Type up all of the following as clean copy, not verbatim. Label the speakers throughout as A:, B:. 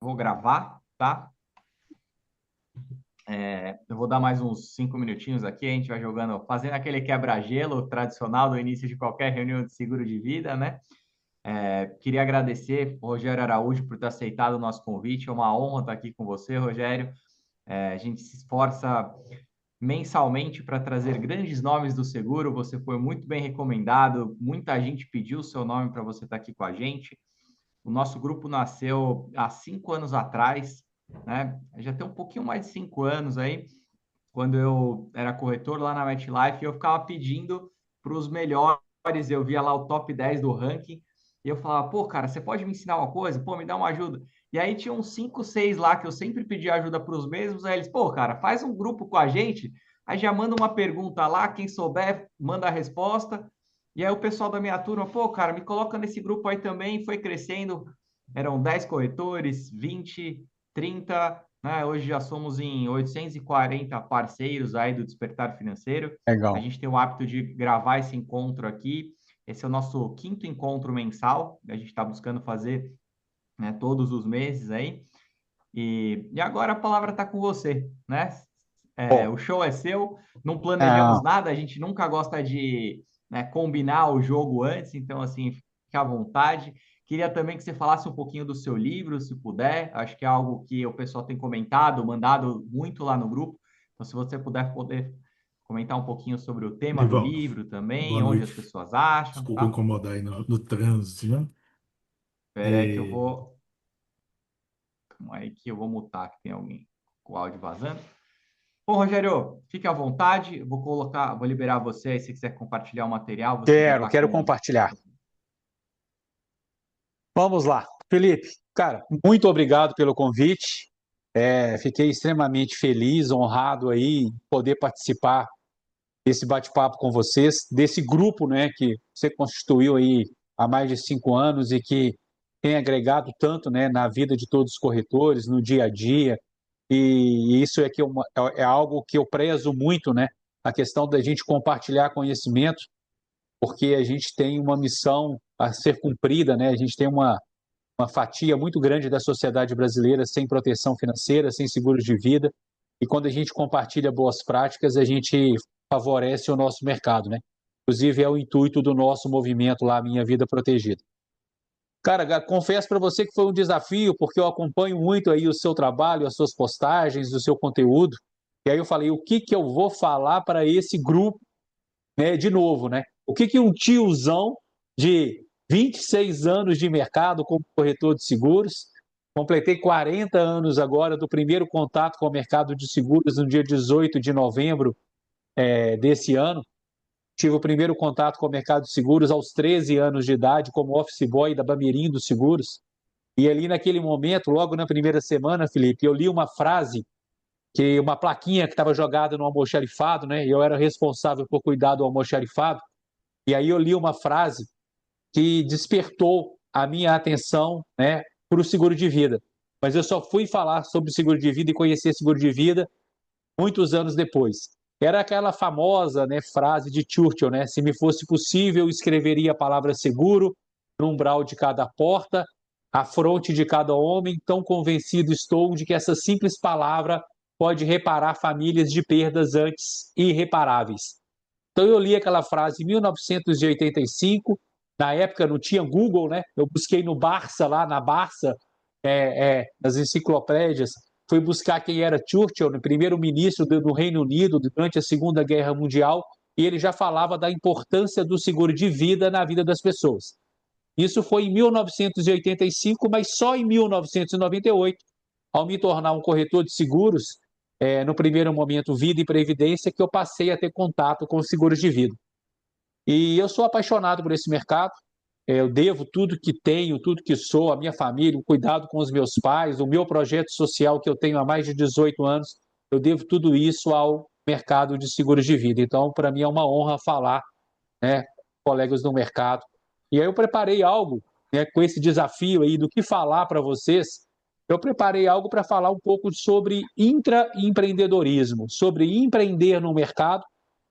A: Vou gravar, tá? Eu vou dar mais uns 5 minutinhos aqui, a gente vai jogando, fazendo aquele quebra-gelo tradicional do início de qualquer reunião de seguro de vida, né? Queria agradecer o Rogério Araújo por ter aceitado o nosso convite, é uma honra estar aqui com você, Rogério. A gente se esforça mensalmente para trazer grandes nomes do seguro, você foi muito bem recomendado, muita gente pediu o seu nome para você estar aqui com a gente. O nosso grupo nasceu há 5 anos atrás, né? Já tem um pouquinho mais de 5 anos aí, quando eu era corretor lá na MetLife, eu ficava pedindo para os melhores, eu via lá o top 10 do ranking, e eu falava, pô, cara, você pode me ensinar uma coisa? Pô, me dá uma ajuda. E aí tinha uns 5, 6 lá que eu sempre pedia ajuda para os mesmos, aí eles, pô, cara, faz um grupo com a gente, aí já manda uma pergunta lá, quem souber, manda a resposta. E aí o pessoal da minha turma, pô, cara, me coloca nesse grupo aí também, foi crescendo, eram 10 corretores, 20, 30, né? Hoje já somos em 840 parceiros aí do Despertar Financeiro. A
B: Legal.
A: gente tem o hábito de gravar esse encontro aqui. Esse é o nosso quinto encontro mensal. A gente está buscando fazer, né, todos os meses aí. E agora a palavra está com você, né?
B: Bom,
A: O show é seu. Não planejamos
B: ah,
A: nada. A gente nunca gosta de, né, combinar o jogo antes. Então, assim, fique à vontade. Queria também que você falasse um pouquinho do seu livro, se puder. Acho que é algo que o pessoal tem comentado, mandado muito lá no grupo. Então, se você poder comentar um pouquinho sobre o tema do
B: Ivan,
A: livro também,
B: boa
A: onde
B: noite.
A: as pessoas acham,
B: Desculpa
A: tá?
B: incomodar aí no trânsito, né?
A: Espera aí que eu
B: É,
A: vou. Calma aí que eu vou mutar, que tem alguém com o áudio vazando. Bom, Rogério, fique à vontade. Eu vou colocar, vou liberar você aí se você quiser compartilhar o material. Você já está
B: quero
A: com.
B: compartilhar. Vamos lá. Felipe, cara, muito obrigado pelo convite. Fiquei extremamente feliz, honrado aí em poder participar desse bate-papo com vocês, desse grupo, né, que você constituiu aí há mais de 5 anos e que tem agregado tanto, né, na vida de todos os corretores, no dia a dia. E isso é algo que eu prezo muito, né? A questão da gente compartilhar conhecimento, porque a gente tem uma missão a ser cumprida, né? A gente tem uma fatia muito grande da sociedade brasileira sem proteção financeira, sem seguros de vida. E quando a gente compartilha boas práticas, a gente favorece o nosso mercado, né? Inclusive, é o intuito do nosso movimento lá, Minha Vida Protegida. Cara, confesso para você que foi um desafio, porque eu acompanho muito aí o seu trabalho, as suas postagens, o seu conteúdo. E aí eu falei, o que que eu vou falar para esse grupo, né, de novo, né? O que que um tiozão de 26 anos de mercado como corretor de seguros, completei 40 anos agora do primeiro contato com o mercado de seguros no dia 18 de novembro desse ano. Tive o primeiro contato com o mercado de seguros aos 13 anos de idade, como office boy da Bamirim dos Seguros. E ali naquele momento, logo na primeira semana, Felipe, eu li uma frase, uma plaquinha que estava jogada no almoxarifado, né? Eu era responsável por cuidar do almoxarifado. E aí eu li uma frase que despertou a minha atenção, né, para o seguro de vida. Mas eu só fui falar sobre seguro de vida e conhecer seguro de vida muitos anos depois. Era aquela famosa, né, frase de Churchill, né? Se me fosse possível, escreveria a palavra seguro no umbral de cada porta, à fronte de cada homem, tão convencido estou de que essa simples palavra pode reparar famílias de perdas antes irreparáveis. Então eu li aquela frase em 1985, na época não tinha Google, né? Eu busquei no Barça, lá na Barça, nas enciclopédias, fui buscar quem era Churchill, o primeiro-ministro do Reino Unido durante a Segunda Guerra Mundial, e ele já falava da importância do seguro de vida na vida das pessoas. Isso foi em 1985, mas só em 1998, ao me tornar um corretor de seguros, no primeiro momento vida e previdência, que eu passei a ter contato com os seguros de vida. E eu sou apaixonado por esse mercado. Eu devo tudo que tenho, tudo que sou, a minha família, o cuidado com os meus pais, o meu projeto social que eu tenho há mais de 18 anos, eu devo tudo isso ao mercado de seguros de vida. Então, para mim é uma honra falar, né, com colegas do mercado. E aí eu preparei algo, né, com esse desafio aí do que falar para vocês. Eu preparei algo para falar um pouco sobre intraempreendedorismo, sobre empreender no mercado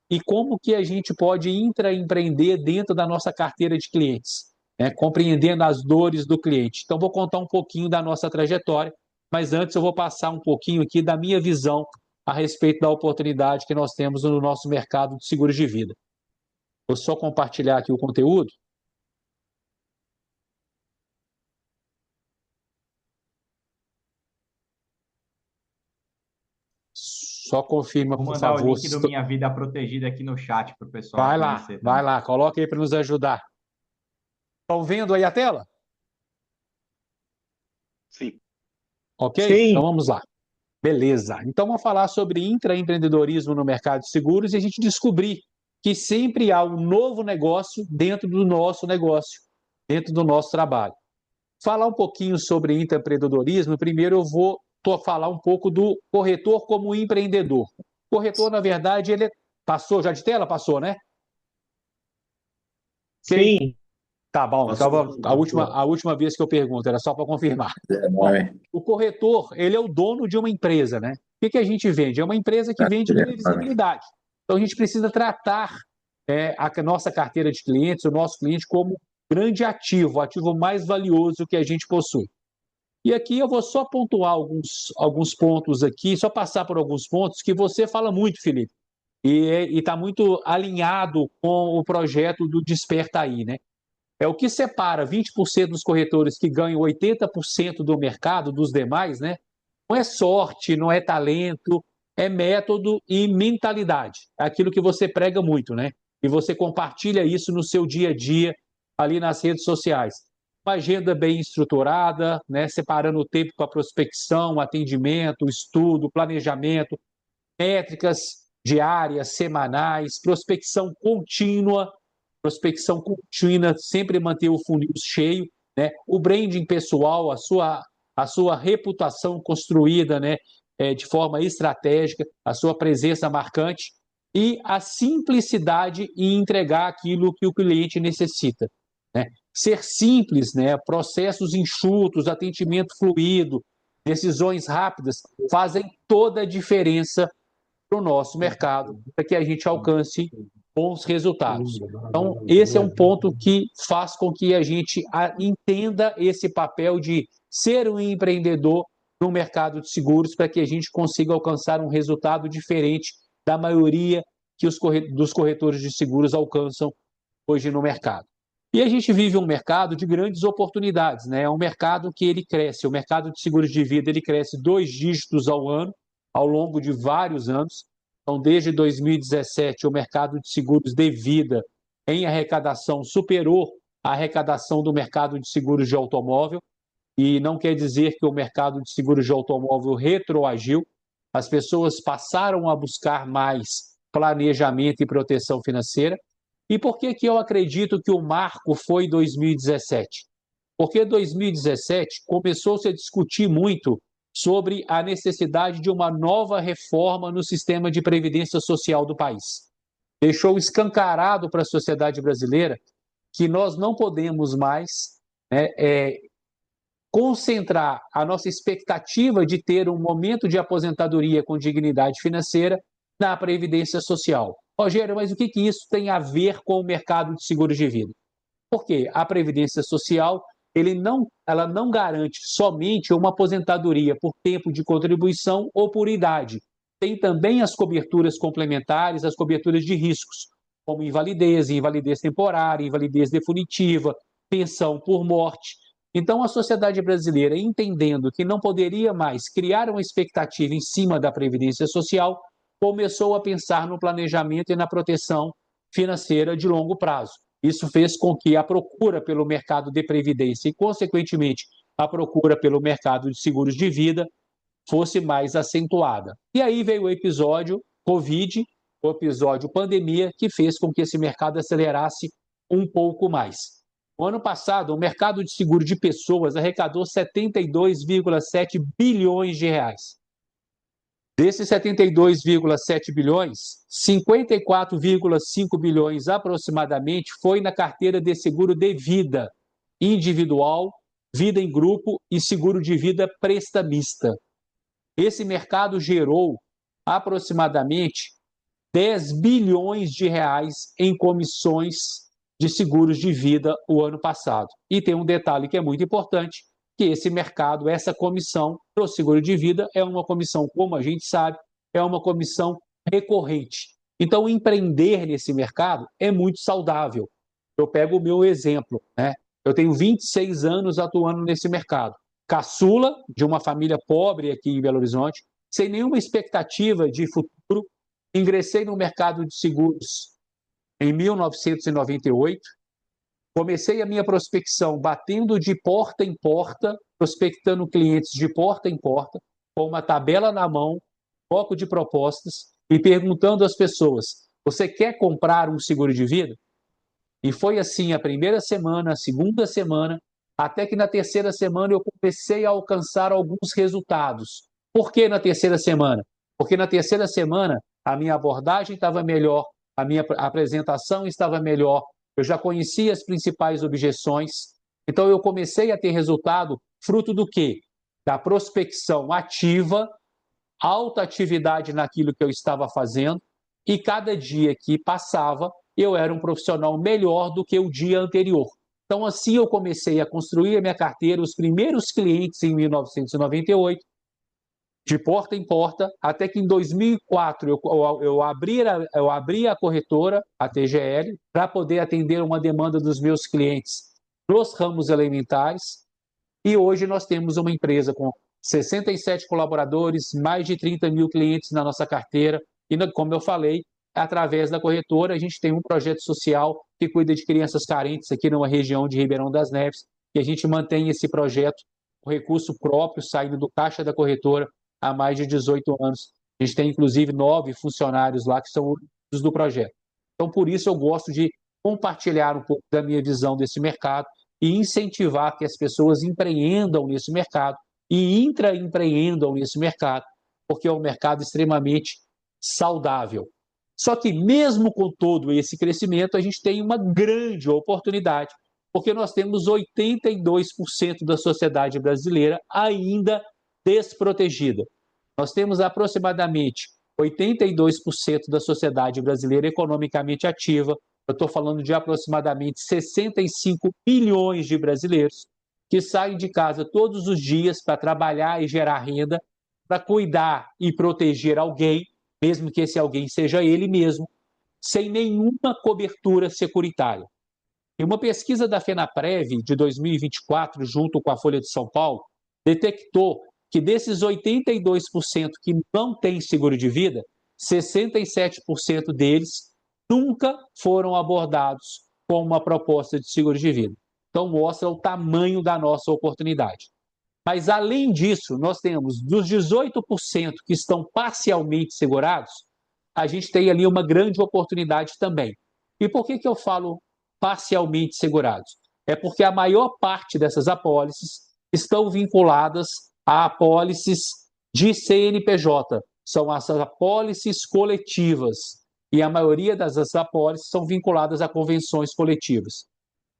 B: e como que a gente pode intraempreender dentro da nossa carteira de clientes. né, compreendendo as dores do cliente. Então, vou contar um pouquinho da nossa trajetória, mas antes eu vou passar um pouquinho aqui da minha visão a respeito da oportunidade que nós temos no nosso mercado de seguros de vida. Vou só compartilhar aqui o conteúdo. Só confirma,
A: Vou
B: por
A: mandar o
B: favor.
A: link do Minha Vida Protegida aqui no chat para o pessoal
B: Vai lá,
A: conhecer
B: vai
A: também.
B: lá, coloca aí para nos ajudar. Estão vendo aí a tela?
C: Sim.
B: Ok?
C: Sim.
B: Então vamos lá. Beleza. Então vamos falar sobre intraempreendedorismo no mercado de seguros e a gente descobrir que sempre há um novo negócio dentro do nosso negócio, dentro do nosso trabalho. Falar um pouquinho sobre intraempreendedorismo, primeiro eu vou falar um pouco do corretor como empreendedor. O corretor, na verdade, ele passou já de tela? Passou, né?
C: Sim.
B: Tá bom.
C: Passou.
B: Então, a última vez que eu pergunto, era só para confirmar. Bom, o corretor, ele é o dono de uma empresa, né? O que a gente vende? É uma empresa que vende previsibilidade. Então, a gente precisa tratar a nossa carteira de clientes, o nosso cliente, como grande ativo, o ativo mais valioso que a gente possui. E aqui eu vou só pontuar alguns pontos aqui, só passar por alguns pontos que você fala muito, Felipe, e está muito alinhado com o projeto do Desperta Aí, né? É o que separa 20% dos corretores que ganham 80% do mercado dos demais, né? Não é sorte, não é talento, é método e mentalidade. É aquilo que você prega muito, né? E você compartilha isso no seu dia a dia ali nas redes sociais. Uma agenda bem estruturada, né? Separando o tempo para prospecção, atendimento, estudo, planejamento, métricas diárias, semanais, prospecção contínua, sempre manter o funil cheio, né? O branding pessoal, a sua reputação construída, né? De forma estratégica, a sua presença marcante e a simplicidade em entregar aquilo que o cliente necessita, né? Ser simples, né? Processos enxutos, atendimento fluido, decisões rápidas fazem toda a diferença para o nosso mercado, para que a gente alcance bons resultados. Então, esse é um ponto que faz com que a gente entenda esse papel de ser um empreendedor no mercado de seguros para que a gente consiga alcançar um resultado diferente da maioria dos corretores de seguros alcançam hoje no mercado. E a gente vive um mercado de grandes oportunidades, né? É um mercado que ele cresce, o mercado de seguros de vida ele cresce 2 dígitos ao ano, ao longo de vários anos. Então, desde 2017, o mercado de seguros de vida em arrecadação superou a arrecadação do mercado de seguros de automóvel, e não quer dizer que o mercado de seguros de automóvel retroagiu. As pessoas passaram a buscar mais planejamento e proteção financeira. E por que eu acredito que o marco foi 2017? Porque 2017 começou-se a discutir muito sobre a necessidade de uma nova reforma no sistema de previdência social do país. Deixou escancarado para a sociedade brasileira que nós não podemos mais, né, concentrar a nossa expectativa de ter um momento de aposentadoria com dignidade financeira na previdência social. Rogério, mas o que isso tem a ver com o mercado de seguros de vida? Porque a previdência social ela não garante somente uma aposentadoria por tempo de contribuição ou por idade. Tem também as coberturas complementares, as coberturas de riscos, como invalidez, invalidez temporária, invalidez definitiva, pensão por morte. Então, a sociedade brasileira, entendendo que não poderia mais criar uma expectativa em cima da previdência social, começou a pensar no planejamento e na proteção financeira de longo prazo. Isso fez com que a procura pelo mercado de previdência e, consequentemente, a procura pelo mercado de seguros de vida fosse mais acentuada. E aí veio o episódio Covid, o episódio pandemia, que fez com que esse mercado acelerasse um pouco mais. No ano passado, o mercado de seguro de pessoas arrecadou 72,7 bilhões de reais. Desses 72,7 bilhões, 54,5 bilhões aproximadamente foi na carteira de seguro de vida individual, vida em grupo e seguro de vida prestamista. Esse mercado gerou aproximadamente 10 bilhões de reais em comissões de seguros de vida o ano passado. E tem um detalhe que é muito importante, que esse mercado, essa comissão para o seguro de vida é uma comissão, como a gente sabe, é uma comissão recorrente. Então, empreender nesse mercado é muito saudável. Eu pego o meu exemplo, né? Eu tenho 26 anos atuando nesse mercado. Caçula de uma família pobre aqui em Belo Horizonte, sem nenhuma expectativa de futuro, ingressei no mercado de seguros em 1998. Comecei a minha prospecção batendo de porta em porta, prospectando clientes de porta em porta, com uma tabela na mão, foco de propostas e perguntando às pessoas: você quer comprar um seguro de vida? E foi assim a primeira semana, a segunda semana, até que na terceira semana eu comecei a alcançar alguns resultados. Por que na terceira semana? Porque na terceira semana a minha abordagem estava melhor, a minha apresentação estava melhor, eu já conhecia as principais objeções. Então eu comecei a ter resultado fruto do quê? Da prospecção ativa, alta atividade naquilo que eu estava fazendo, e cada dia que passava, eu era um profissional melhor do que o dia anterior. Então, assim eu comecei a construir a minha carteira, os primeiros clientes em 1998, de porta em porta, até que em 2004 eu abri a corretora, a TGL, para poder atender uma demanda dos meus clientes nos ramos elementares. E hoje nós temos uma empresa com 67 colaboradores, mais de 30 mil clientes na nossa carteira. E, como eu falei, através da corretora, a gente tem um projeto social que cuida de crianças carentes aqui numa região de Ribeirão das Neves. E a gente mantém esse projeto, o recurso próprio, saindo do caixa da corretora há mais de 18 anos. A gente tem, inclusive, 9 funcionários lá que são do projeto. Então, por isso, eu gosto de compartilhar um pouco da minha visão desse mercado e incentivar que as pessoas empreendam nesse mercado e intraempreendam nesse mercado, porque é um mercado extremamente saudável. Só que mesmo com todo esse crescimento, a gente tem uma grande oportunidade, porque nós temos 82% da sociedade brasileira ainda desprotegida. Nós temos aproximadamente 82% da sociedade brasileira economicamente ativa. Eu estou falando de aproximadamente 65 milhões de brasileiros que saem de casa todos os dias para trabalhar e gerar renda, para cuidar e proteger alguém, mesmo que esse alguém seja ele mesmo, sem nenhuma cobertura securitária. E uma pesquisa da FENAPREV de 2024, junto com a Folha de São Paulo, detectou que desses 82% que não têm seguro de vida, 67% deles nunca foram abordados com uma proposta de seguro de vida. Então, mostra o tamanho da nossa oportunidade. Mas, além disso, nós temos dos 18% que estão parcialmente segurados, a gente tem ali uma grande oportunidade também. E por que eu falo parcialmente segurados? É porque a maior parte dessas apólices estão vinculadas a apólices de CNPJ. São as apólices coletivas. E a maioria das apólices são vinculadas a convenções coletivas.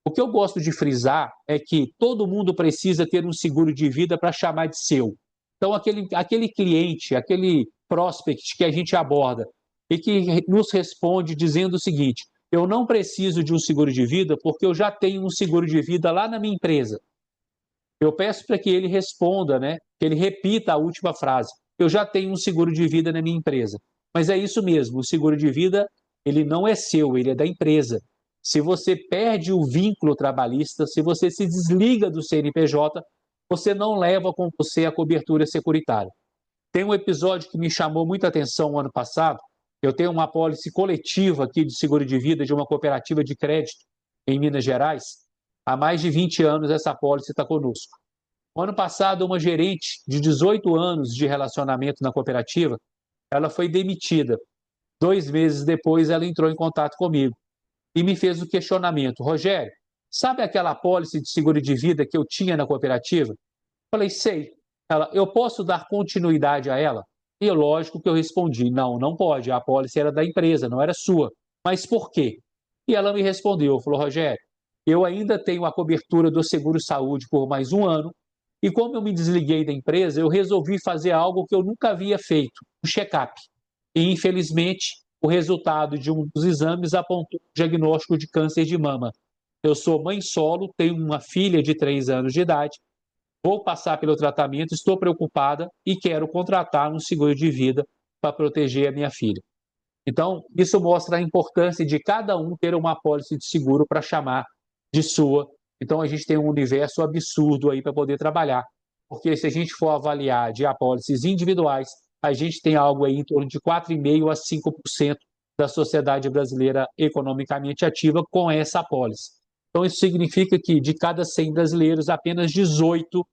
B: O que eu gosto de frisar é que todo mundo precisa ter um seguro de vida para chamar de seu. Então, aquele cliente, aquele prospect que a gente aborda e que nos responde dizendo o seguinte: eu não preciso de um seguro de vida porque eu já tenho um seguro de vida lá na minha empresa. Eu peço para que ele responda, né? Que ele repita a última frase: eu já tenho um seguro de vida na minha empresa. Mas é isso mesmo, o seguro de vida, ele não é seu, ele é da empresa. Se você perde o vínculo trabalhista, se você se desliga do CNPJ, você não leva com você a cobertura securitária. Tem um episódio que me chamou muita atenção no ano passado. Eu tenho uma apólice coletiva aqui de seguro de vida de uma cooperativa de crédito em Minas Gerais. Há mais de 20 anos essa apólice está conosco. No ano passado, uma gerente de 18 anos de relacionamento na cooperativa, ela foi demitida. 2 meses depois, ela entrou em contato comigo e me fez o questionamento: Rogério, sabe aquela apólice de seguro de vida que eu tinha na cooperativa? Falei: sei. Ela: eu posso dar continuidade a ela? E lógico que eu respondi: não, não pode, a apólice era da empresa, não era sua. Mas por quê? E ela me respondeu, falou: Rogério, eu ainda tenho a cobertura do seguro-saúde por mais um ano, e como eu me desliguei da empresa, eu resolvi fazer algo que eu nunca havia feito, um check-up. E, infelizmente, o resultado de um dos exames apontou o diagnóstico de câncer de mama. Eu sou mãe solo, tenho uma filha de 3 anos de idade, vou passar pelo tratamento, estou preocupada e quero contratar um seguro de vida para proteger a minha filha. Então, isso mostra a importância de cada um ter uma apólice de seguro para chamar de sua. Então, a gente tem um universo absurdo aí para poder trabalhar. Porque se a gente for avaliar de apólices individuais, a gente tem algo aí em torno de 4,5% a 5% da sociedade brasileira economicamente ativa com essa apólice. Então, isso significa que de cada 100 brasileiros, apenas 18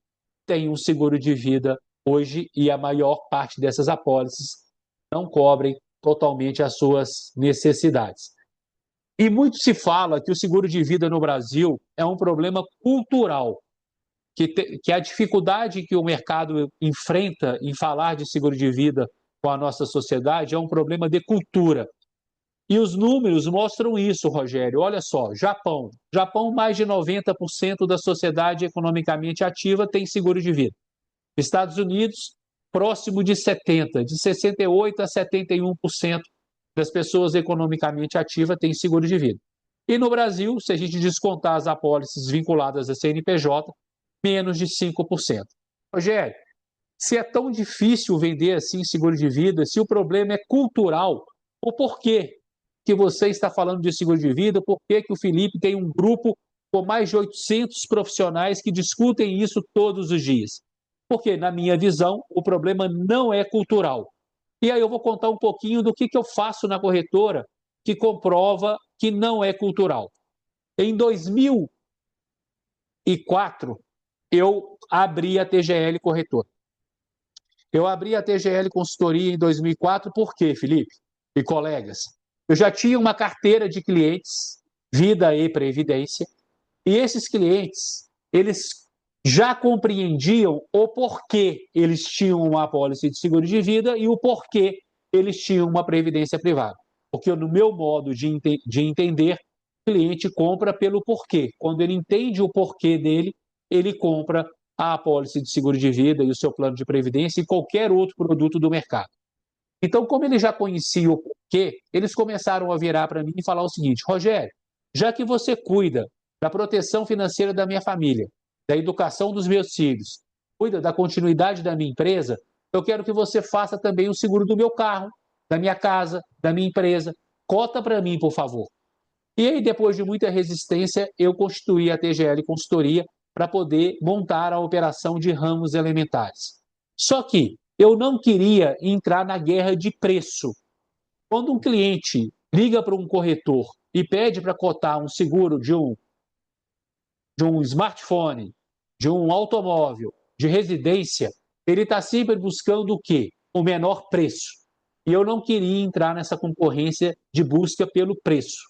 B: têm um seguro de vida hoje e a maior parte dessas apólices não cobrem totalmente as suas necessidades. E muito se fala que o seguro de vida no Brasil é um problema cultural, que a dificuldade que o mercado enfrenta em falar de seguro de vida com a nossa sociedade é um problema de cultura. E os números mostram isso, Rogério. Olha só, Japão. Japão, mais de 90% da sociedade economicamente ativa tem seguro de vida. Estados Unidos, próximo de 70%, de 68% a 71% das pessoas economicamente ativas têm seguro de vida. E no Brasil, se a gente descontar as apólices vinculadas à CNPJ, menos de 5%. Rogério, se é tão difícil vender assim seguro de vida, se o problema é cultural, o porquê que você está falando de seguro de vida, por que o Felipe tem um grupo com mais de 800 profissionais que discutem isso todos os dias? Porque, na minha visão, o problema não é cultural. E aí eu vou contar um pouquinho do que eu faço na corretora que comprova que não é cultural. Em 2004, eu abri a TGL Corretora. Eu abri a TGL Consultoria em 2004, por quê, Felipe e colegas? Eu já tinha uma carteira de clientes, vida e previdência, e esses clientes, eles já compreendiam o porquê eles tinham uma apólice de seguro de vida e o porquê eles tinham uma previdência privada. Porque no meu modo de entender, o cliente compra pelo porquê. Quando ele entende o porquê dele, ele compra a apólice de seguro de vida e o seu plano de previdência e qualquer outro produto do mercado. Então, como ele já conhecia o porquê, eles começaram a virar para mim e falar o seguinte: Rogério, já que você cuida da proteção financeira da minha família, da educação dos meus filhos, cuida da continuidade da minha empresa, eu quero que você faça também o seguro do meu carro, da minha casa, da minha empresa. Cota para mim, por favor. E aí, depois de muita resistência, eu constituí a TGL Consultoria para poder montar a operação de ramos elementares. Só que eu não queria entrar na guerra de preço. Quando um cliente liga para um corretor e pede para cotar um seguro de um smartphone, de um automóvel, de residência, ele está sempre buscando o quê? O menor preço. E eu não queria entrar nessa concorrência de busca pelo preço.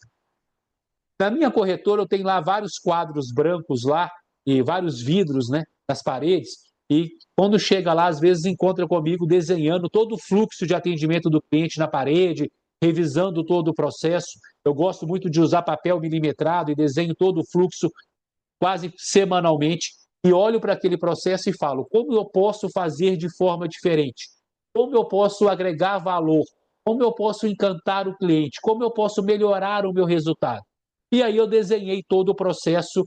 B: Na minha corretora, eu tenho lá vários quadros brancos lá e vários vidros, né, nas paredes. E quando chega lá, às vezes encontra comigo desenhando todo o fluxo de atendimento do cliente na parede, revisando todo o processo. Eu gosto muito de usar papel milimetrado e desenho todo o fluxo quase semanalmente. E olho para aquele processo e falo: como eu posso fazer de forma diferente? Como eu posso agregar valor? Como eu posso encantar o cliente? Como eu posso melhorar o meu resultado? E aí eu desenhei todo o processo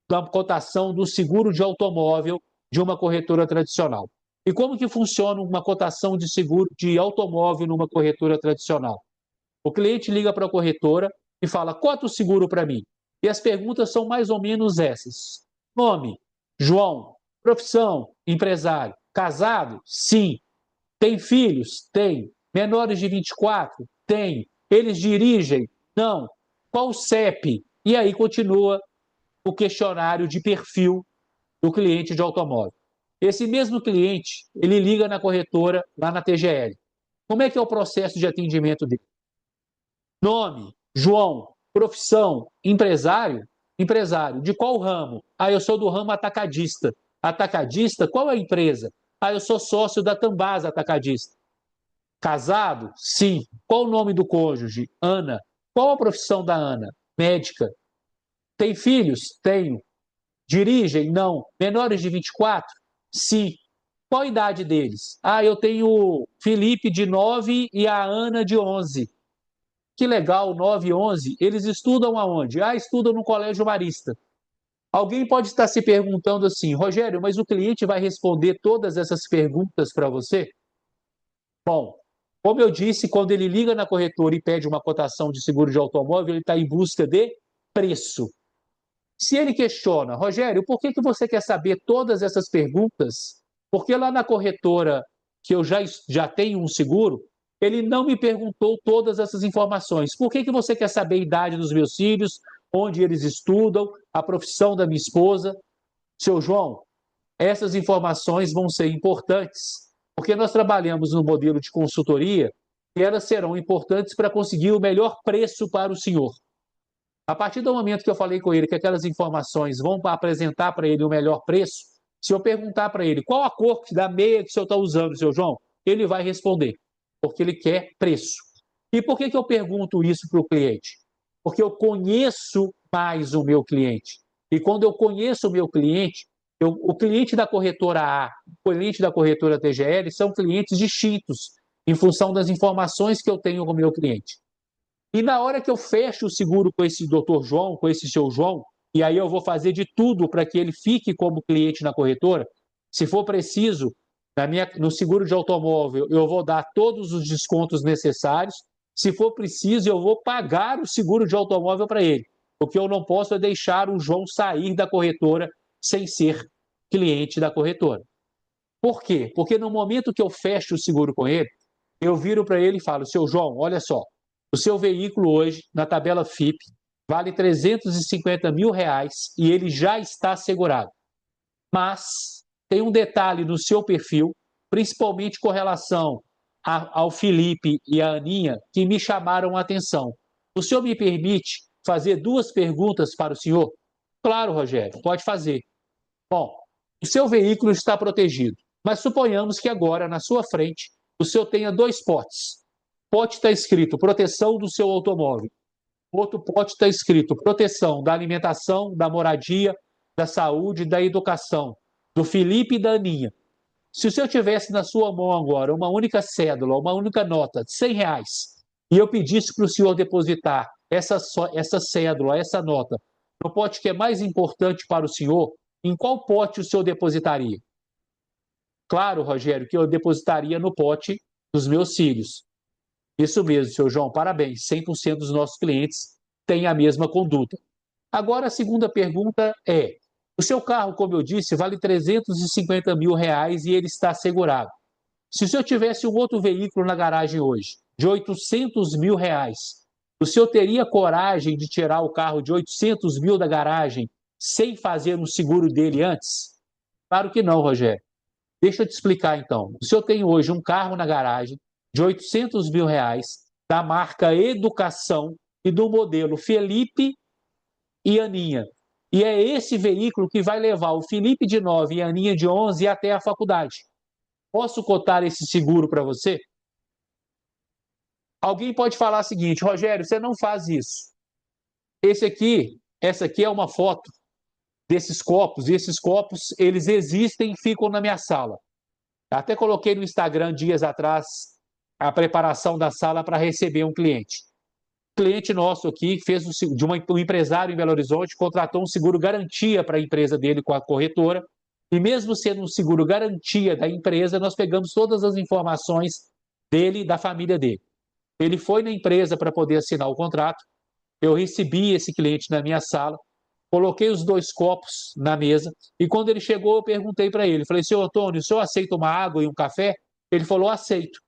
B: da cotação do seguro de automóvel de uma corretora tradicional. E como que funciona uma cotação de seguro de automóvel numa corretora tradicional? O cliente liga para a corretora e fala: cota o seguro para mim. E as perguntas são mais ou menos essas: nome, João. Profissão, empresário. Casado? Sim. Tem filhos? Tem. Menores de 24? Tem. Eles dirigem? Não. Qual o CEP? E aí continua o questionário de perfil do cliente de automóvel. Esse mesmo cliente, ele liga na corretora, lá na TGL. Como é que é o processo de atendimento dele? Nome, João. Profissão, empresário? Empresário. De qual ramo? Ah, eu sou do ramo atacadista. Atacadista? Qual é a empresa? Ah, eu sou sócio da Tambasa Atacadista. Casado? Sim. Qual o nome do cônjuge? Ana. Qual a profissão da Ana? Médica. Tem filhos? Tenho. Dirigem? Não. Menores de 24? Sim. Qual a idade deles? Ah, eu tenho Felipe de 9 e a Ana de 11. Que legal, 9 e 11, eles estudam aonde? Ah, estudam no Colégio Marista. Alguém pode estar se perguntando assim, Rogério, mas o cliente vai responder todas essas perguntas para você? Bom, como eu disse, quando ele liga na corretora e pede uma cotação de seguro de automóvel, ele está em busca de preço. Se ele questiona, Rogério, por que você quer saber todas essas perguntas? Porque lá na corretora que eu já tenho um seguro, ele não me perguntou todas essas informações. Por que você quer saber a idade dos meus filhos, onde eles estudam, a profissão da minha esposa? Seu João, essas informações vão ser importantes, porque nós trabalhamos no modelo de consultoria e elas serão importantes para conseguir o melhor preço para o senhor. A partir do momento que eu falei com ele que aquelas informações vão apresentar para ele o melhor preço, se eu perguntar para ele qual a cor da meia que o senhor está usando, seu João, ele vai responder, porque ele quer preço. E por que eu pergunto isso para o cliente? Porque eu conheço mais o meu cliente. E quando eu conheço o meu cliente, o cliente da corretora A, o cliente da corretora TGL são clientes distintos, em função das informações que eu tenho com o meu cliente. E na hora que eu fecho o seguro com esse doutor João, com esse seu João, e aí eu vou fazer de tudo para que ele fique como cliente na corretora, se for preciso, no seguro de automóvel, eu vou dar todos os descontos necessários. Se for preciso, eu vou pagar o seguro de automóvel para ele. O que eu não posso é deixar o João sair da corretora sem ser cliente da corretora. Por quê? Porque no momento que eu fecho o seguro com ele, eu viro para ele e falo, seu João, olha só, o seu veículo hoje, na tabela FIP, vale R$ 350 mil e ele já está assegurado. Mas tem um detalhe no seu perfil, principalmente com relação ao Felipe e à Aninha, que me chamaram a atenção. O senhor me permite fazer 2 perguntas para o senhor? Claro, Rogério, pode fazer. Bom, o seu veículo está protegido, mas suponhamos que agora, na sua frente, o senhor tenha 2 potes. Pote está escrito proteção do seu automóvel. Outro pote está escrito proteção da alimentação, da moradia, da saúde, da educação, do Felipe e da Aninha. Se o senhor tivesse na sua mão agora uma única cédula, uma única nota de R$ 100, e eu pedisse para o senhor depositar essa cédula, essa nota, no pote que é mais importante para o senhor, em qual pote o senhor depositaria? Claro, Rogério, que eu depositaria no pote dos meus filhos. Isso mesmo, seu João, parabéns. 100% dos nossos clientes têm a mesma conduta. Agora, a segunda pergunta é, o seu carro, como eu disse, vale R$ 350 mil e ele está assegurado. Se o senhor tivesse um outro veículo na garagem hoje, de R$ 800 mil, o senhor teria coragem de tirar o carro de 800 mil da garagem sem fazer um seguro dele antes? Claro que não, Rogério. Deixa eu te explicar então. O senhor tem hoje um carro na garagem de R$ 800 mil, da marca Educação e do modelo Felipe e Aninha. E é esse veículo que vai levar o Felipe de 9 e a Aninha de 11 até a faculdade. Posso cotar esse seguro para você? Alguém pode falar o seguinte, Rogério, você não faz isso. Essa aqui é uma foto desses copos, e esses copos, eles existem e ficam na minha sala. Até coloquei no Instagram dias atrás a preparação da sala para receber um cliente. O cliente nosso aqui fez um empresário em Belo Horizonte, contratou um seguro garantia para a empresa dele com a corretora, e mesmo sendo um seguro garantia da empresa, nós pegamos todas as informações dele e da família dele. Ele foi na empresa para poder assinar o contrato, eu recebi esse cliente na minha sala, coloquei os 2 copos na mesa e quando ele chegou eu perguntei para ele, falei, senhor Antônio, o senhor aceita uma água e um café? Ele falou, aceito.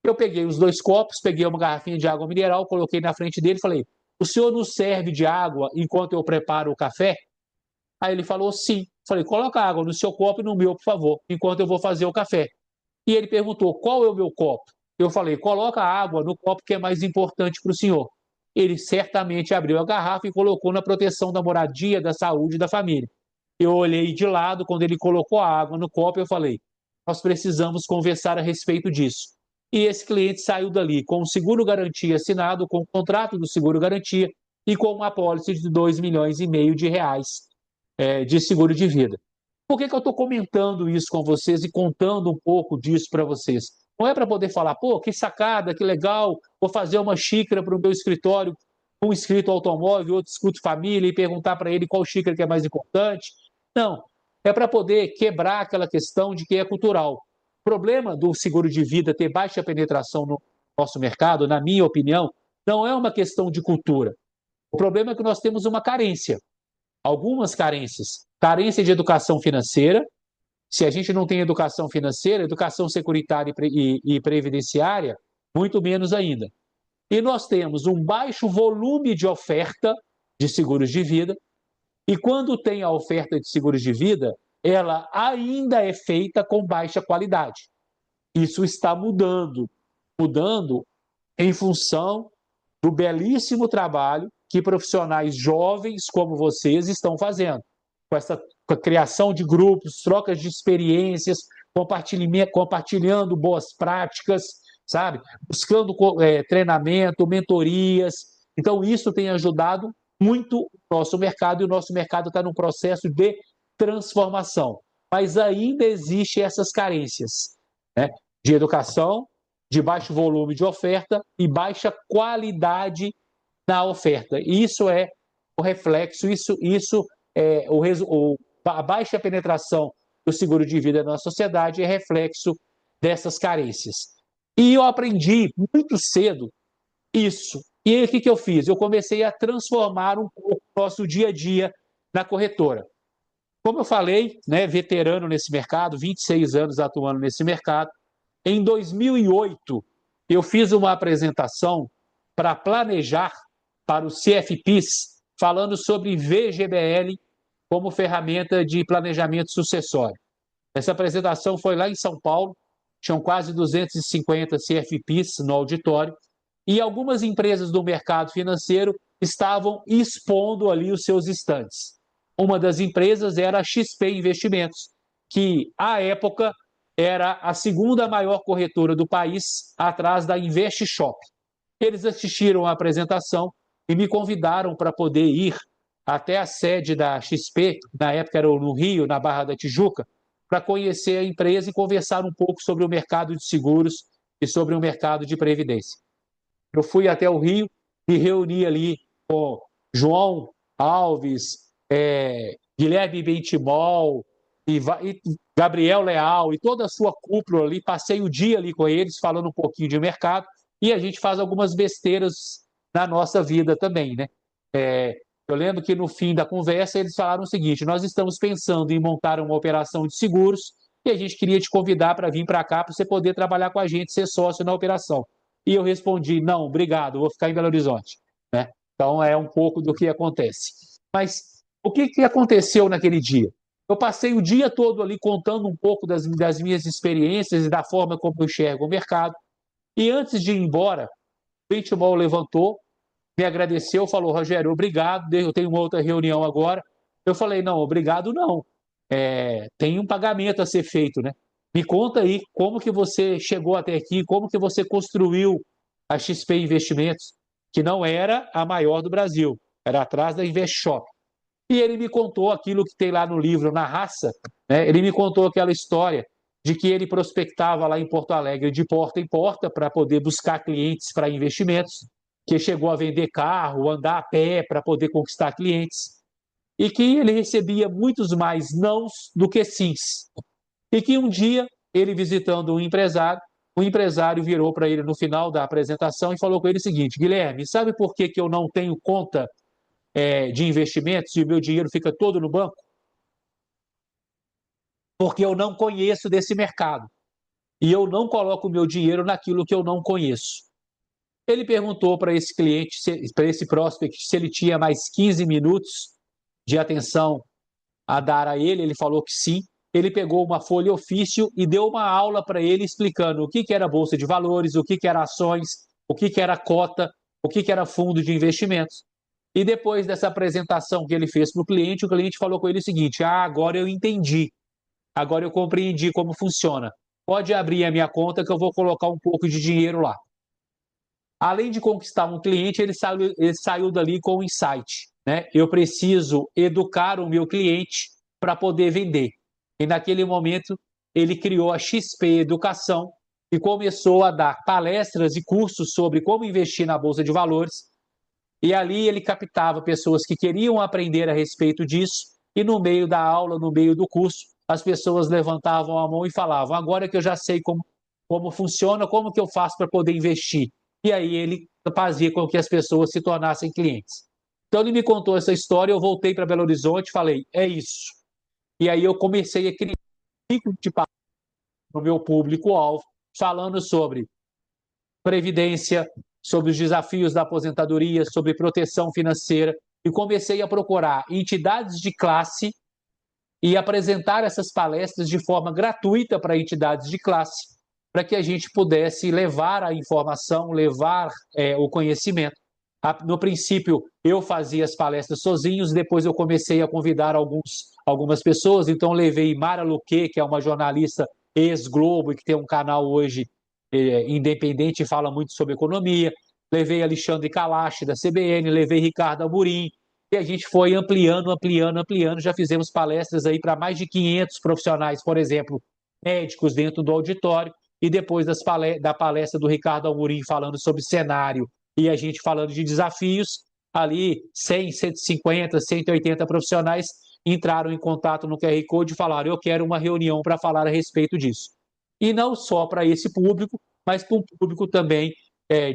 B: Eu peguei os 2 copos, peguei uma garrafinha de água mineral, coloquei na frente dele e falei, o senhor nos serve de água enquanto eu preparo o café? Aí ele falou, sim. Falei, coloca água no seu copo e no meu, por favor, enquanto eu vou fazer o café. E ele perguntou, qual é o meu copo? Eu falei, coloca água no copo que é mais importante para o senhor. Ele certamente abriu a garrafa e colocou na proteção da moradia, da saúde da família. Eu olhei de lado, quando ele colocou a água no copo, eu falei, nós precisamos conversar a respeito disso. E esse cliente saiu dali com o seguro garantia assinado, com o contrato do seguro garantia e com uma apólice de R$ 2,5 milhões de seguro de vida. Por que eu estou comentando isso com vocês e contando um pouco disso para vocês? Não é para poder falar, pô, que sacada, que legal, vou fazer uma xícara para o meu escritório, um escrito automóvel, outro escrito família, e perguntar para ele qual xícara que é mais importante. Não, é para poder quebrar aquela questão de que é cultural. O problema do seguro de vida ter baixa penetração no nosso mercado, na minha opinião, não é uma questão de cultura. O problema é que nós temos uma carência, algumas carências. Carência de educação financeira. Se a gente não tem educação financeira, educação securitária e previdenciária, muito menos ainda. E nós temos um baixo volume de oferta de seguros de vida, e quando tem a oferta de seguros de vida, ela ainda é feita com baixa qualidade. Isso está mudando em função do belíssimo trabalho que profissionais jovens como vocês estão fazendo, com a criação de grupos, trocas de experiências, compartilhando boas práticas, sabe? Buscando treinamento, mentorias. Então, isso tem ajudado muito o nosso mercado, e o nosso mercado está num processo de transformação. Mas ainda existem essas carências, né? De educação, de baixo volume de oferta e baixa qualidade na oferta. Isso é o reflexo, isso é a baixa penetração do seguro de vida na sociedade é reflexo dessas carências. E eu aprendi muito cedo isso. E aí o que eu fiz? Eu comecei a transformar um pouco o nosso dia a dia na corretora. Como eu falei, né, veterano nesse mercado, 26 anos atuando nesse mercado, em 2008 eu fiz uma apresentação para planejar para os CFPs, falando sobre VGBL como ferramenta de planejamento sucessório. Essa apresentação foi lá em São Paulo, tinham quase 250 CFPs no auditório, e algumas empresas do mercado financeiro estavam expondo ali os seus estandes. Uma das empresas era a XP Investimentos, que, à época, era a segunda maior corretora do país, atrás da InvestShop. Eles assistiram à apresentação e me convidaram para poder ir até a sede da XP, na época era no Rio, na Barra da Tijuca, para conhecer a empresa e conversar um pouco sobre o mercado de seguros e sobre o mercado de previdência. Eu fui até o Rio e reuni ali com João Alves, Guilherme Bentimol e Gabriel Leal e toda a sua cúpula ali. Passei o dia ali com eles, falando um pouquinho de mercado, e a gente faz algumas besteiras na nossa vida também, né? Eu lembro que no fim da conversa eles falaram o seguinte: nós estamos pensando em montar uma operação de seguros e a gente queria te convidar para vir para cá para você poder trabalhar com a gente, ser sócio na operação. E eu respondi: não, obrigado, vou ficar em Belo Horizonte, né? Então é um pouco do que acontece. Mas o que aconteceu naquele dia? Eu passei o dia todo ali contando um pouco das minhas experiências e da forma como eu enxergo o mercado. E antes de ir embora, o Benchimol levantou, me agradeceu, falou: Rogério, obrigado, eu tenho uma outra reunião agora. Eu falei: não, obrigado não. Tem um pagamento a ser feito, né? Me conta aí como que você chegou até aqui, como que você construiu a XP Investimentos, que não era a maior do Brasil, era atrás da InvestShop. E ele me contou aquilo que tem lá no livro, Na Raça, né? Ele me contou aquela história de que ele prospectava lá em Porto Alegre de porta em porta para poder buscar clientes para investimentos, que chegou a vender carro, andar a pé para poder conquistar clientes, e que ele recebia muitos mais nãos do que sims. E que um dia, ele visitando um empresário, o empresário virou para ele no final da apresentação e falou com ele o seguinte: Guilherme, sabe por que eu não tenho conta de investimentos e o meu dinheiro fica todo no banco? Porque eu não conheço desse mercado. E eu não coloco o meu dinheiro naquilo que eu não conheço. Ele perguntou para esse cliente, para esse prospect, se ele tinha mais 15 minutos de atenção a dar a ele. Ele falou que sim. Ele pegou uma folha ofício e deu uma aula para ele explicando o que era bolsa de valores, o que era ações, o que era cota, o que era fundo de investimentos. E depois dessa apresentação que ele fez para o cliente falou com ele o seguinte: agora eu entendi, agora eu compreendi como funciona. Pode abrir a minha conta que eu vou colocar um pouco de dinheiro lá. Além de conquistar um cliente, ele saiu dali com um insight, né? Eu preciso educar o meu cliente para poder vender. E naquele momento, ele criou a XP Educação, e começou a dar palestras e cursos sobre como investir na Bolsa de Valores. E ali ele captava pessoas que queriam aprender a respeito disso, e no meio da aula, no meio do curso, as pessoas levantavam a mão e falavam: agora que eu já sei como funciona, como que eu faço para poder investir? E aí ele fazia com que as pessoas se tornassem clientes. Então ele me contou essa história, eu voltei para Belo Horizonte e falei: é isso. E aí eu comecei a criar um ciclo de palestras no meu público-alvo, falando sobre previdência, sobre os desafios da aposentadoria, sobre proteção financeira, e comecei a procurar entidades de classe e apresentar essas palestras de forma gratuita para entidades de classe, para que a gente pudesse levar a informação, levar o conhecimento. No princípio, eu fazia as palestras sozinhos, depois eu comecei a convidar algumas pessoas, então levei Mara Luque, que é uma jornalista ex-Globo e que tem um canal hoje independente e fala muito sobre economia, levei Alexandre Kalash, da CBN, levei Ricardo Amorim, e a gente foi ampliando, já fizemos palestras aí para mais de 500 profissionais, por exemplo, médicos dentro do auditório, e depois da palestra do Ricardo Amorim falando sobre cenário e a gente falando de desafios, ali 100, 150, 180 profissionais entraram em contato no QR Code e falaram: eu quero uma reunião para falar a respeito disso. E não só para esse público, mas para um público também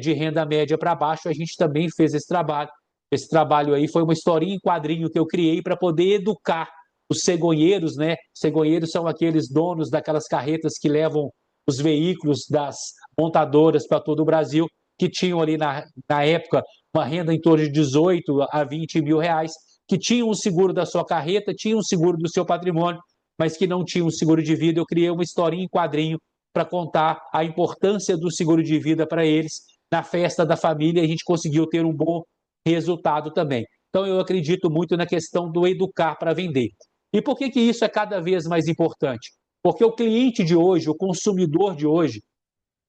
B: de renda média para baixo, a gente também fez esse trabalho. Esse trabalho aí foi uma historinha em quadrinho que eu criei para poder educar os cegonheiros, né? Cegonheiros são aqueles donos daquelas carretas que levam os veículos das montadoras para todo o Brasil, que tinham ali na época uma renda em torno de 18 a 20 mil reais, que tinham o seguro da sua carreta, tinham o seguro do seu patrimônio, mas que não tinham o seguro de vida. Eu criei uma historinha em quadrinho para contar a importância do seguro de vida para eles. Na festa da família, a gente conseguiu ter um bom resultado também. Então, eu acredito muito na questão do educar para vender. E por que isso é cada vez mais importante? Porque o cliente de hoje, o consumidor de hoje,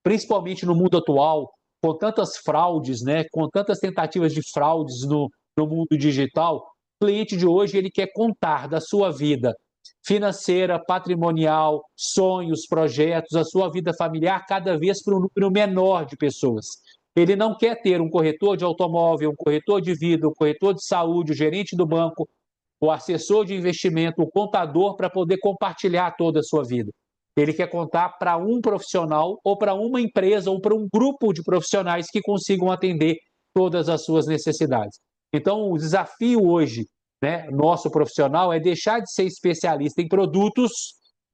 B: principalmente no mundo atual, com tantas fraudes, né, com tantas tentativas de fraudes no mundo digital, o cliente de hoje ele quer contar da sua vida financeira, patrimonial, sonhos, projetos, a sua vida familiar cada vez para um número menor de pessoas. Ele não quer ter um corretor de automóvel, um corretor de vida, um corretor de saúde, o gerente do banco, o assessor de investimento, o contador para poder compartilhar toda a sua vida. Ele quer contar para um profissional ou para uma empresa ou para um grupo de profissionais que consigam atender todas as suas necessidades. Então, o desafio hoje, né, nosso profissional é deixar de ser especialista em produtos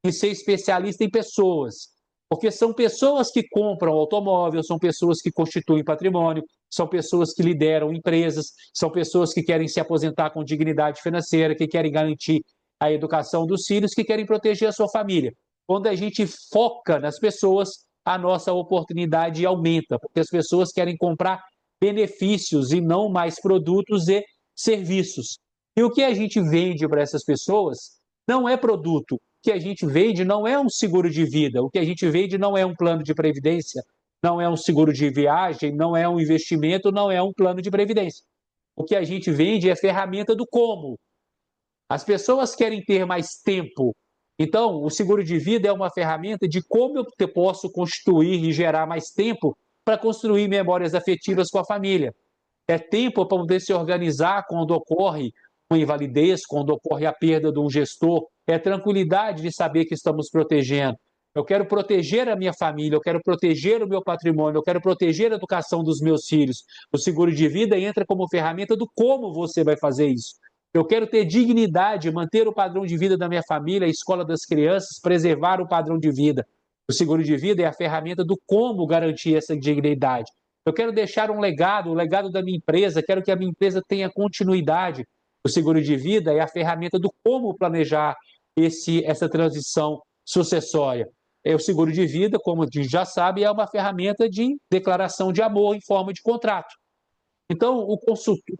B: e ser especialista em pessoas. Porque são pessoas que compram automóvel, são pessoas que constituem patrimônio, são pessoas que lideram empresas, são pessoas que querem se aposentar com dignidade financeira, que querem garantir a educação dos filhos, que querem proteger a sua família. Quando a gente foca nas pessoas, a nossa oportunidade aumenta, porque as pessoas querem comprar benefícios e não mais produtos e serviços. E o que a gente vende para essas pessoas não é produto. O que a gente vende não é um seguro de vida. O que a gente vende não é um plano de previdência, não é um seguro de viagem, não é um investimento, não é um plano de previdência. O que a gente vende é ferramenta do como. As pessoas querem ter mais tempo. Então, o seguro de vida é uma ferramenta de como eu posso constituir e gerar mais tempo para construir memórias afetivas com a família. É tempo para poder se organizar quando ocorre uma invalidez, quando ocorre a perda de um gestor. É tranquilidade de saber que estamos protegendo. Eu quero proteger a minha família, eu quero proteger o meu patrimônio, eu quero proteger a educação dos meus filhos. O seguro de vida entra como ferramenta do como você vai fazer isso. Eu quero ter dignidade, manter o padrão de vida da minha família, a escola das crianças, preservar o padrão de vida. O seguro de vida é a ferramenta do como garantir essa dignidade. Eu quero deixar um legado, o legado da minha empresa, quero que a minha empresa tenha continuidade. O seguro de vida é a ferramenta do como planejar essa transição sucessória. O seguro de vida, como a gente já sabe, é uma ferramenta de declaração de amor em forma de contrato. Então, o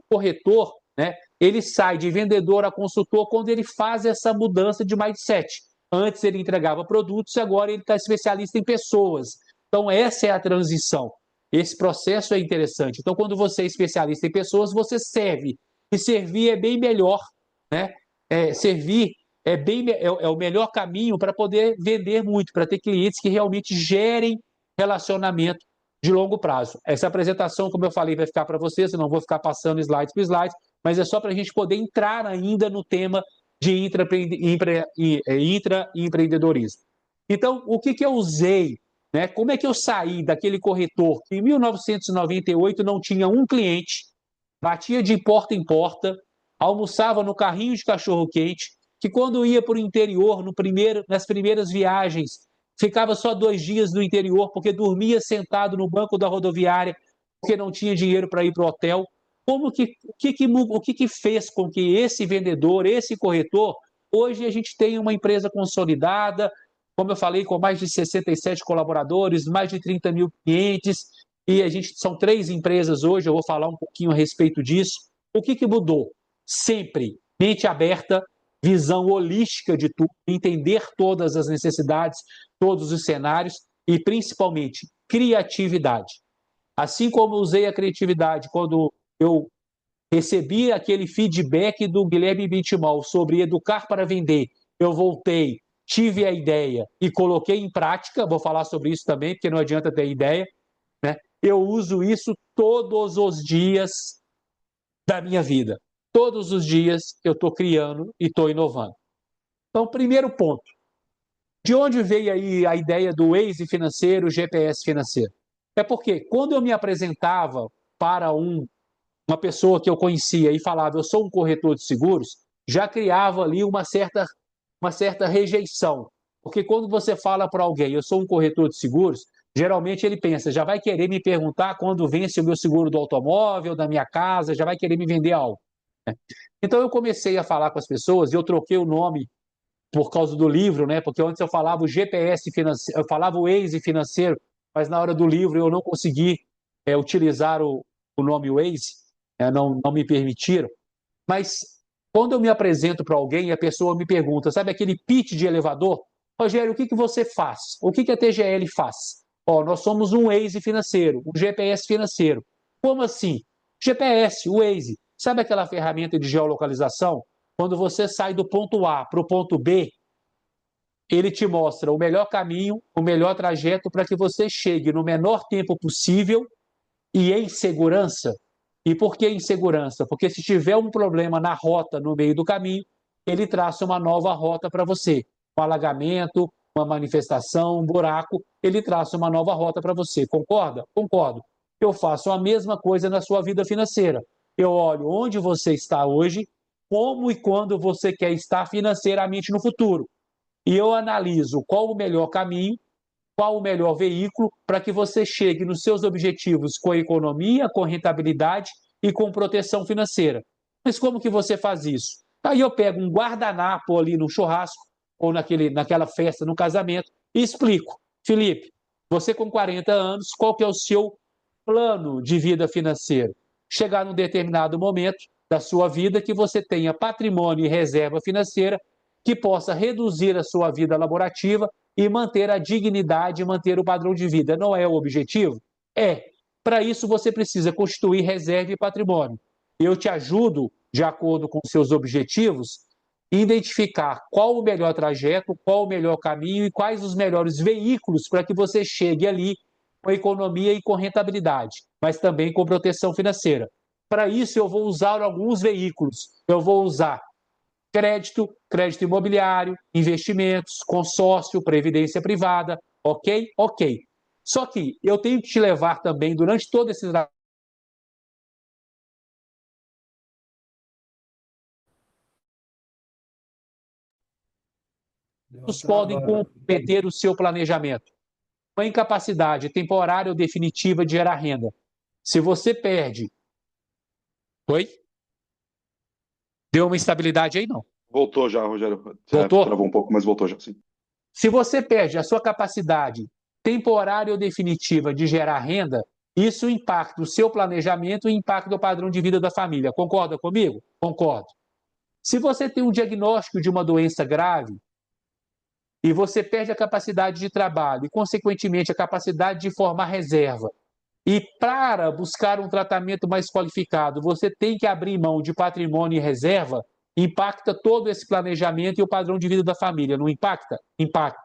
B: corretor, né, ele sai de vendedor a consultor quando ele faz essa mudança de mindset. Antes ele entregava produtos, agora ele está especialista em pessoas. Então, essa é a transição. Esse processo é interessante. Então, quando você é especialista em pessoas, você serve. E servir é bem melhor, né? Servir é o melhor caminho para poder vender muito, para ter clientes que realmente gerem relacionamento de longo prazo. Essa apresentação, como eu falei, vai ficar para vocês, eu não vou ficar passando slide por slide, mas é só para a gente poder entrar ainda no tema de intraempreendedorismo. Então, o que eu usei, né? Como é que eu saí daquele corretor que em 1998 não tinha um cliente, batia de porta em porta, almoçava no carrinho de cachorro-quente, que quando ia para o interior, nas primeiras viagens, ficava só 2 dias no interior, porque dormia sentado no banco da rodoviária, porque não tinha dinheiro para ir para o hotel. O que fez com que esse vendedor, esse corretor, hoje a gente tenha uma empresa consolidada, como eu falei, com mais de 67 colaboradores, mais de 30 mil clientes, e são 3 empresas hoje, eu vou falar um pouquinho a respeito disso. O que mudou? Sempre mente aberta, visão holística de tudo, entender todas as necessidades, todos os cenários e, principalmente, criatividade. Assim como usei a criatividade quando eu recebi aquele feedback do Guilherme Benchimol sobre educar para vender, eu voltei, tive a ideia e coloquei em prática, vou falar sobre isso também, porque não adianta ter ideia, né? Eu uso isso todos os dias da minha vida. Todos os dias eu estou criando e estou inovando. Então, primeiro ponto, de onde veio aí a ideia do Waze financeiro, GPS financeiro? É porque quando eu me apresentava para uma pessoa que eu conhecia e falava, eu sou um corretor de seguros, já criava ali uma certa rejeição. Porque quando você fala para alguém, eu sou um corretor de seguros, geralmente ele pensa, já vai querer me perguntar quando vence o meu seguro do automóvel, da minha casa, já vai querer me vender algo. Então eu comecei a falar com as pessoas e eu troquei o nome por causa do livro, né? Porque antes eu falava o GPS financeiro, eu falava o Waze financeiro, mas na hora do livro eu não consegui utilizar o nome Waze, não me permitiram. Mas quando eu me apresento para alguém e a pessoa me pergunta, sabe aquele pitch de elevador? Rogério, o que você faz? O que a TGL faz? Nós somos um Waze financeiro, um GPS financeiro. Como assim? GPS, o Waze. Sabe aquela ferramenta de geolocalização? Quando você sai do ponto A para o ponto B, ele te mostra o melhor caminho, o melhor trajeto para que você chegue no menor tempo possível e em segurança. E por que em segurança? Porque se tiver um problema na rota no meio do caminho, ele traça uma nova rota para você. Um alagamento, uma manifestação, um buraco, ele traça uma nova rota para você. Concorda? Concordo. Eu faço a mesma coisa na sua vida financeira. Eu olho onde você está hoje, como e quando você quer estar financeiramente no futuro. E eu analiso qual o melhor caminho, qual o melhor veículo para que você chegue nos seus objetivos com economia, com rentabilidade e com proteção financeira. Mas como que você faz isso? Aí eu pego um guardanapo ali no churrasco ou naquela festa, no casamento, e explico. Felipe, você com 40 anos, qual que é o seu plano de vida financeiro? Chegar num determinado momento da sua vida que você tenha patrimônio e reserva financeira que possa reduzir a sua vida laborativa e manter a dignidade e manter o padrão de vida. Não é o objetivo? É. Para isso, você precisa constituir reserva e patrimônio. Eu te ajudo, de acordo com seus objetivos, identificar qual o melhor trajeto, qual o melhor caminho e quais os melhores veículos para que você chegue ali com economia e com rentabilidade, mas também com proteção financeira. Para isso, eu vou usar alguns veículos. Eu vou usar crédito imobiliário, investimentos, consórcio, previdência privada, ok? Ok. Só que eu tenho que te levar também, durante todo esse trabalho, podem comprometer o seu planejamento. Uma incapacidade temporária ou definitiva de gerar renda. Se você perde... Oi? Deu uma instabilidade aí, não?
C: Voltou já, Rogério.
B: Voltou?
C: Travou um pouco, mas voltou já, sim.
B: Se você perde a sua capacidade temporária ou definitiva de gerar renda, isso impacta o seu planejamento e impacta o padrão de vida da família. Concorda comigo? Concordo. Se você tem um diagnóstico de uma doença grave e você perde a capacidade de trabalho e, consequentemente, a capacidade de formar reserva, e para buscar um tratamento mais qualificado, você tem que abrir mão de patrimônio e reserva, impacta todo esse planejamento e o padrão de vida da família, não impacta? Impacta.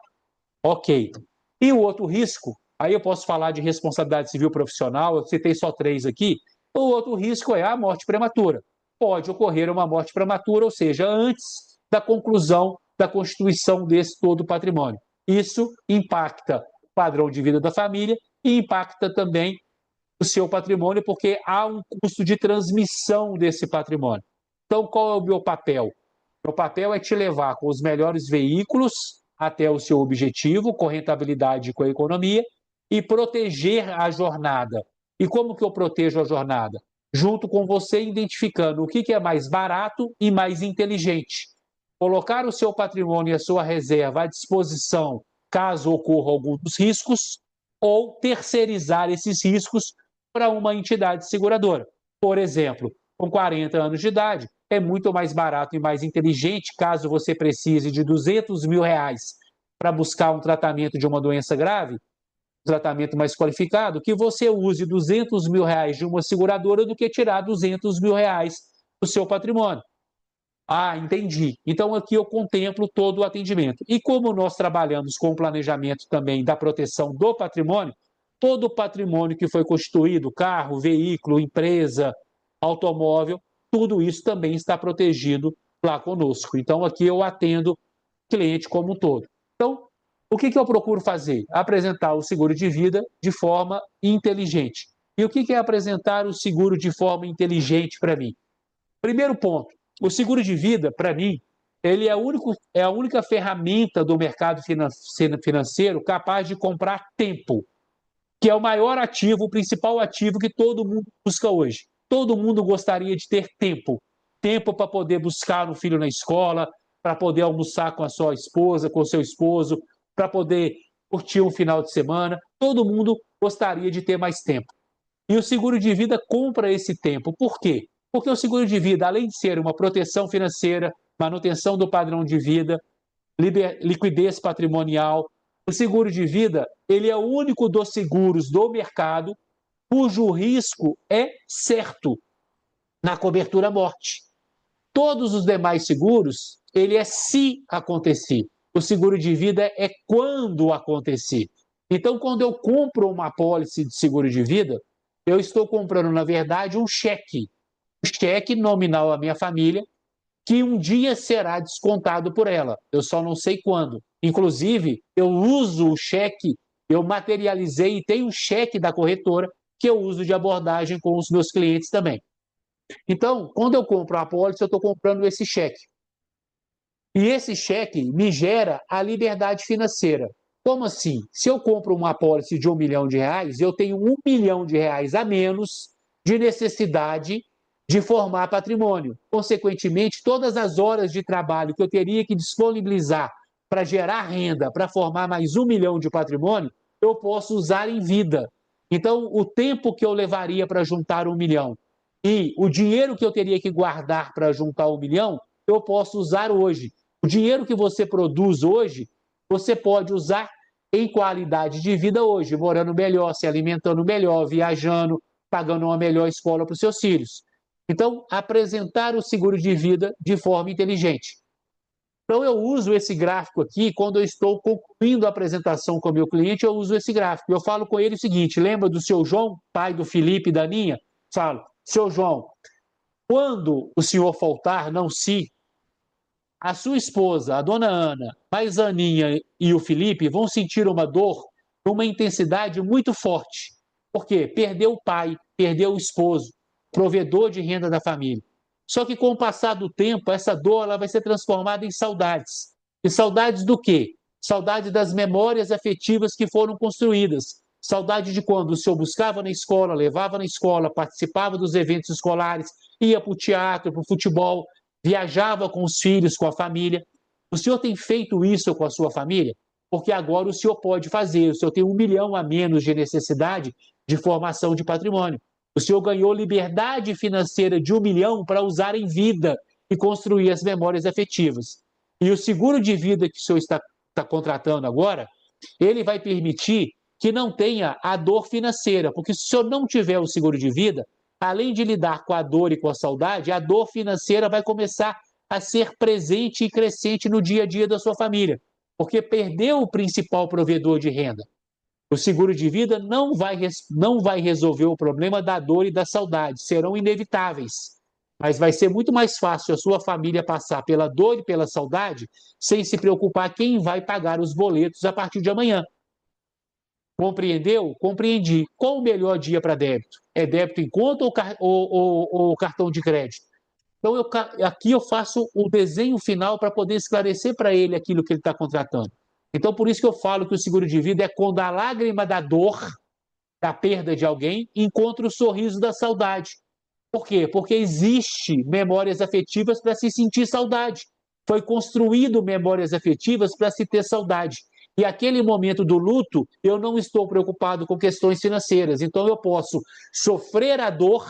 B: Ok. E o outro risco, Aí eu posso falar de responsabilidade civil profissional, eu citei só 3 aqui. O outro risco é a morte prematura. Pode ocorrer uma morte prematura, ou seja, antes da conclusão da constituição desse todo patrimônio. Isso impacta o padrão de vida da família e impacta também o seu patrimônio, porque há um custo de transmissão desse patrimônio. Então, qual é o meu papel? Meu papel é te levar com os melhores veículos até o seu objetivo, com rentabilidade e com a economia, e proteger a jornada. E como que eu protejo a jornada? Junto com você, identificando o que é mais barato e mais inteligente. Colocar o seu patrimônio e a sua reserva à disposição caso ocorra algum dos riscos, ou terceirizar esses riscos para uma entidade seguradora. Por exemplo, com 40 anos de idade, é muito mais barato e mais inteligente, caso você precise de R$200 mil para buscar um tratamento de uma doença grave, um tratamento mais qualificado, que você use R$200 mil de uma seguradora do que tirar R$200 mil do seu patrimônio. Ah, entendi. Então aqui eu contemplo todo o atendimento. E como nós trabalhamos com o planejamento também da proteção do patrimônio, todo o patrimônio que foi constituído, carro, veículo, empresa, automóvel, tudo isso também está protegido lá conosco. Então aqui eu atendo o cliente como um todo. Então, o que eu procuro fazer? Apresentar o seguro de vida de forma inteligente. E o que é apresentar o seguro de forma inteligente para mim? Primeiro ponto, o seguro de vida, para mim, ele é a única ferramenta do mercado financeiro capaz de comprar tempo, que é o maior ativo, o principal ativo que todo mundo busca hoje. Todo mundo gostaria de ter tempo. Tempo para poder buscar um filho na escola, para poder almoçar com a sua esposa, com o seu esposo, para poder curtir um final de semana. Todo mundo gostaria de ter mais tempo. E o seguro de vida compra esse tempo. Por quê? Porque o seguro de vida, além de ser uma proteção financeira, manutenção do padrão de vida, liquidez patrimonial, o seguro de vida, ele é o único dos seguros do mercado cujo risco é certo na cobertura morte. Todos os demais seguros, ele é se acontecer. O seguro de vida é quando acontecer. Então, quando eu compro uma apólice de seguro de vida, eu estou comprando, na verdade, um cheque nominal à minha família, que um dia será descontado por ela. Eu só não sei quando. Inclusive, eu uso o cheque, eu materializei e tenho um cheque da corretora que eu uso de abordagem com os meus clientes também. Então, quando eu compro a apólice, eu estou comprando esse cheque. E esse cheque me gera a liberdade financeira. Como assim? Se eu compro uma apólice de R$1 milhão, eu tenho R$1 milhão a menos de necessidade de formar patrimônio. Consequentemente, todas as horas de trabalho que eu teria que disponibilizar para gerar renda, para formar mais R$1 milhão de patrimônio, eu posso usar em vida. Então, o tempo que eu levaria para juntar R$1 milhão e o dinheiro que eu teria que guardar para juntar R$1 milhão, eu posso usar hoje. O dinheiro que você produz hoje, você pode usar em qualidade de vida hoje, morando melhor, se alimentando melhor, viajando, pagando uma melhor escola para os seus filhos. Então, apresentar o seguro de vida de forma inteligente. Então, eu uso esse gráfico aqui, quando eu estou concluindo a apresentação com o meu cliente, eu uso esse gráfico. Eu falo com ele o seguinte, lembra do seu João, pai do Felipe e da Aninha? Falo, seu João, quando o senhor faltar, não se, a sua esposa, a dona Ana, mais a Aninha e o Felipe vão sentir uma dor numa intensidade muito forte. Por quê? Perdeu o pai, perdeu o esposo, provedor de renda da família. Só que com o passar do tempo, essa dor ela vai ser transformada em saudades. E saudades do quê? Saudade das memórias afetivas que foram construídas. Saudade de quando o senhor buscava na escola, levava na escola, participava dos eventos escolares, ia para o teatro, para o futebol, viajava com os filhos, com a família. O senhor tem feito isso com a sua família? Porque agora o senhor pode fazer. O senhor tem R$1 milhão a menos de necessidade de formação de patrimônio. O senhor ganhou liberdade financeira de R$1 milhão para usar em vida e construir as memórias afetivas. E o seguro de vida que o senhor está contratando agora, ele vai permitir que não tenha a dor financeira, porque se o senhor não tiver o seguro de vida, além de lidar com a dor e com a saudade, a dor financeira vai começar a ser presente e crescente no dia a dia da sua família, porque perdeu o principal provedor de renda. O seguro de vida não vai resolver o problema da dor e da saudade, serão inevitáveis. Mas vai ser muito mais fácil a sua família passar pela dor e pela saudade sem se preocupar quem vai pagar os boletos a partir de amanhã. Compreendeu? Compreendi. Qual o melhor dia para débito? É débito em conta ou cartão de crédito? Então, aqui eu faço o desenho final para poder esclarecer para ele aquilo que ele está contratando. Então, por isso que eu falo que o seguro de vida é quando a lágrima da dor, da perda de alguém, encontra o sorriso da saudade. Por quê? Porque existe memórias afetivas para se sentir saudade. Foi construído memórias afetivas para se ter saudade. E aquele momento do luto, eu não estou preocupado com questões financeiras. Então, eu posso sofrer a dor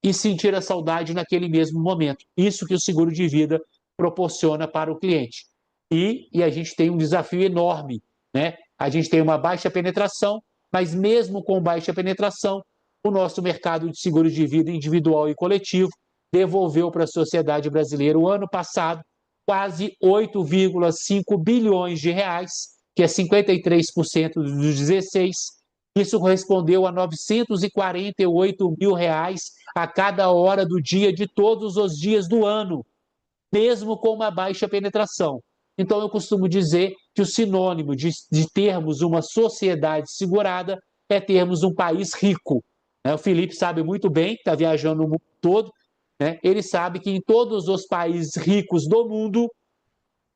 B: e sentir a saudade naquele mesmo momento. Isso que o seguro de vida proporciona para o cliente. E a gente tem um desafio enorme, né? A gente tem uma baixa penetração, mas mesmo com baixa penetração, o nosso mercado de seguro de vida individual e coletivo devolveu para a sociedade brasileira o ano passado quase 8,5 bilhões de reais, que é 53% dos 16. Isso correspondeu a 948 mil reais a cada hora do dia de todos os dias do ano, mesmo com uma baixa penetração. Então, eu costumo dizer que o sinônimo de termos uma sociedade segurada é termos um país rico. O Felipe sabe muito bem, está viajando no mundo todo, né? Ele sabe que em todos os países ricos do mundo,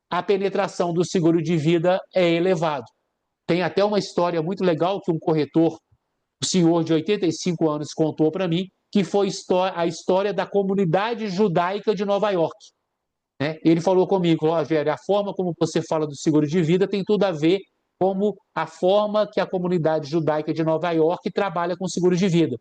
B: a penetração do seguro de vida é elevada. Tem até uma história muito legal que um corretor, um senhor de 85 anos, contou para mim, que foi a história da comunidade judaica de Nova York. Ele falou comigo: Rogério, a forma como você fala do seguro de vida tem tudo a ver com a forma que a comunidade judaica de Nova York trabalha com seguro de vida.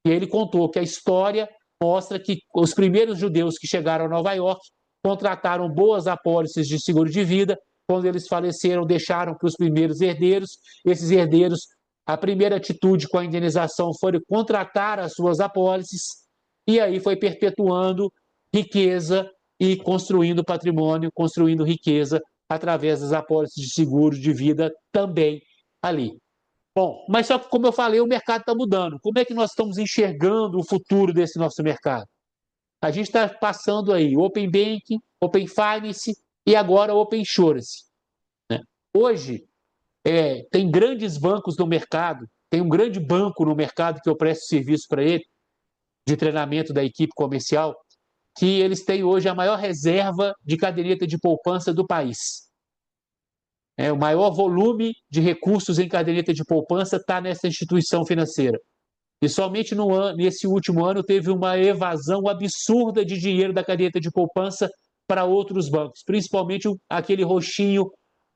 B: E ele contou que a história mostra que os primeiros judeus que chegaram a Nova York contrataram boas apólices de seguro de vida. Quando eles faleceram, deixaram para os primeiros herdeiros. Esses herdeiros, a primeira atitude com a indenização foi contratar as suas apólices, e aí foi perpetuando riqueza e construindo patrimônio, construindo riqueza através das apólices de seguro de vida também ali. Bom, mas só que, como eu falei, o mercado está mudando. Como é que nós estamos enxergando o futuro desse nosso mercado? A gente está passando aí Open Banking, Open Finance e agora Open Insurance. Hoje, tem grandes bancos no mercado, tem um grande banco no mercado que eu presto serviço para ele, de treinamento da equipe comercial, que eles têm hoje a maior reserva de caderneta de poupança do país. O maior volume de recursos em caderneta de poupança está nessa instituição financeira. E somente nesse último ano teve uma evasão absurda de dinheiro da caderneta de poupança para outros bancos, principalmente aquele roxinho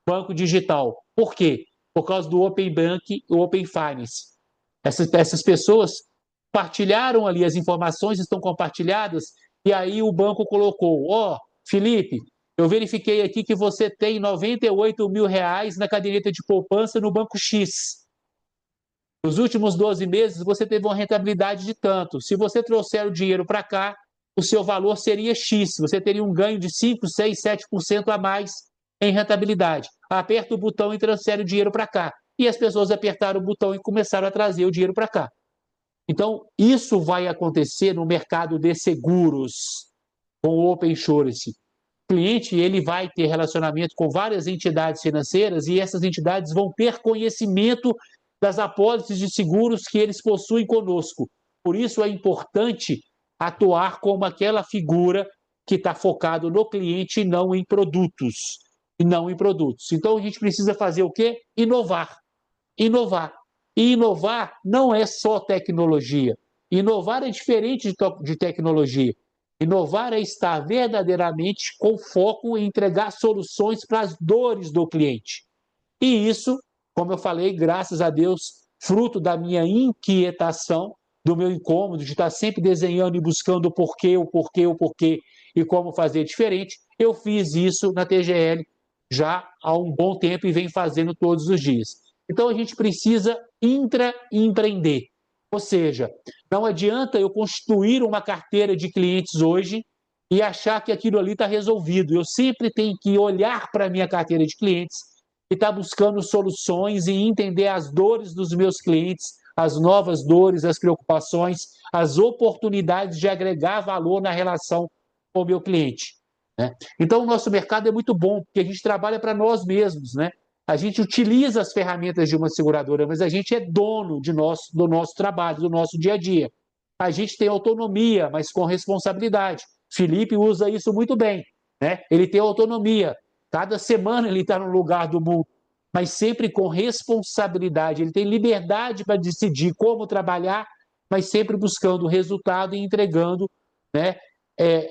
B: banco digital. Por quê? Por causa do Open Bank e Open Finance. Essas pessoas partilharam ali as informações, estão compartilhadas, e aí o banco colocou: Felipe, eu verifiquei aqui que você tem 98 mil reais na caderneta de poupança no banco X. Nos últimos 12 meses, você teve uma rentabilidade de tanto. Se você trouxer o dinheiro para cá, o seu valor seria X. Você teria um ganho de 5, 6, 7% a mais em rentabilidade. Aperta o botão e transfere o dinheiro para cá. E as pessoas apertaram o botão e começaram a trazer o dinheiro para cá. Então, isso vai acontecer no mercado de seguros com o Open Insurance. O cliente, ele vai ter relacionamento com várias entidades financeiras e essas entidades vão ter conhecimento das apólices de seguros que eles possuem conosco. Por isso é importante atuar como aquela figura que está focado no cliente e não em produtos. Então a gente precisa fazer o quê? Inovar. E inovar não é só tecnologia. Inovar é diferente de tecnologia. Inovar é estar verdadeiramente com foco em entregar soluções para as dores do cliente. E isso, como eu falei, graças a Deus, fruto da minha inquietação, do meu incômodo de estar sempre desenhando e buscando o porquê e como fazer diferente, eu fiz isso na TGL já há um bom tempo e venho fazendo todos os dias. Então a gente precisa intraempreender. Ou seja, não adianta eu constituir uma carteira de clientes hoje e achar que aquilo ali está resolvido. Eu sempre tenho que olhar para a minha carteira de clientes e estar buscando soluções e entender as dores dos meus clientes, as novas dores, as preocupações, as oportunidades de agregar valor na relação com o meu cliente, né? Então, o nosso mercado é muito bom, porque a gente trabalha para nós mesmos, né? A gente utiliza as ferramentas de uma seguradora, mas a gente é dono do nosso trabalho, do nosso dia a dia. A gente tem autonomia, mas com responsabilidade. Felipe usa isso muito bem, né? Ele tem autonomia. Cada semana ele está no lugar do mundo, mas sempre com responsabilidade. Ele tem liberdade para decidir como trabalhar, mas sempre buscando resultado e entregando, né,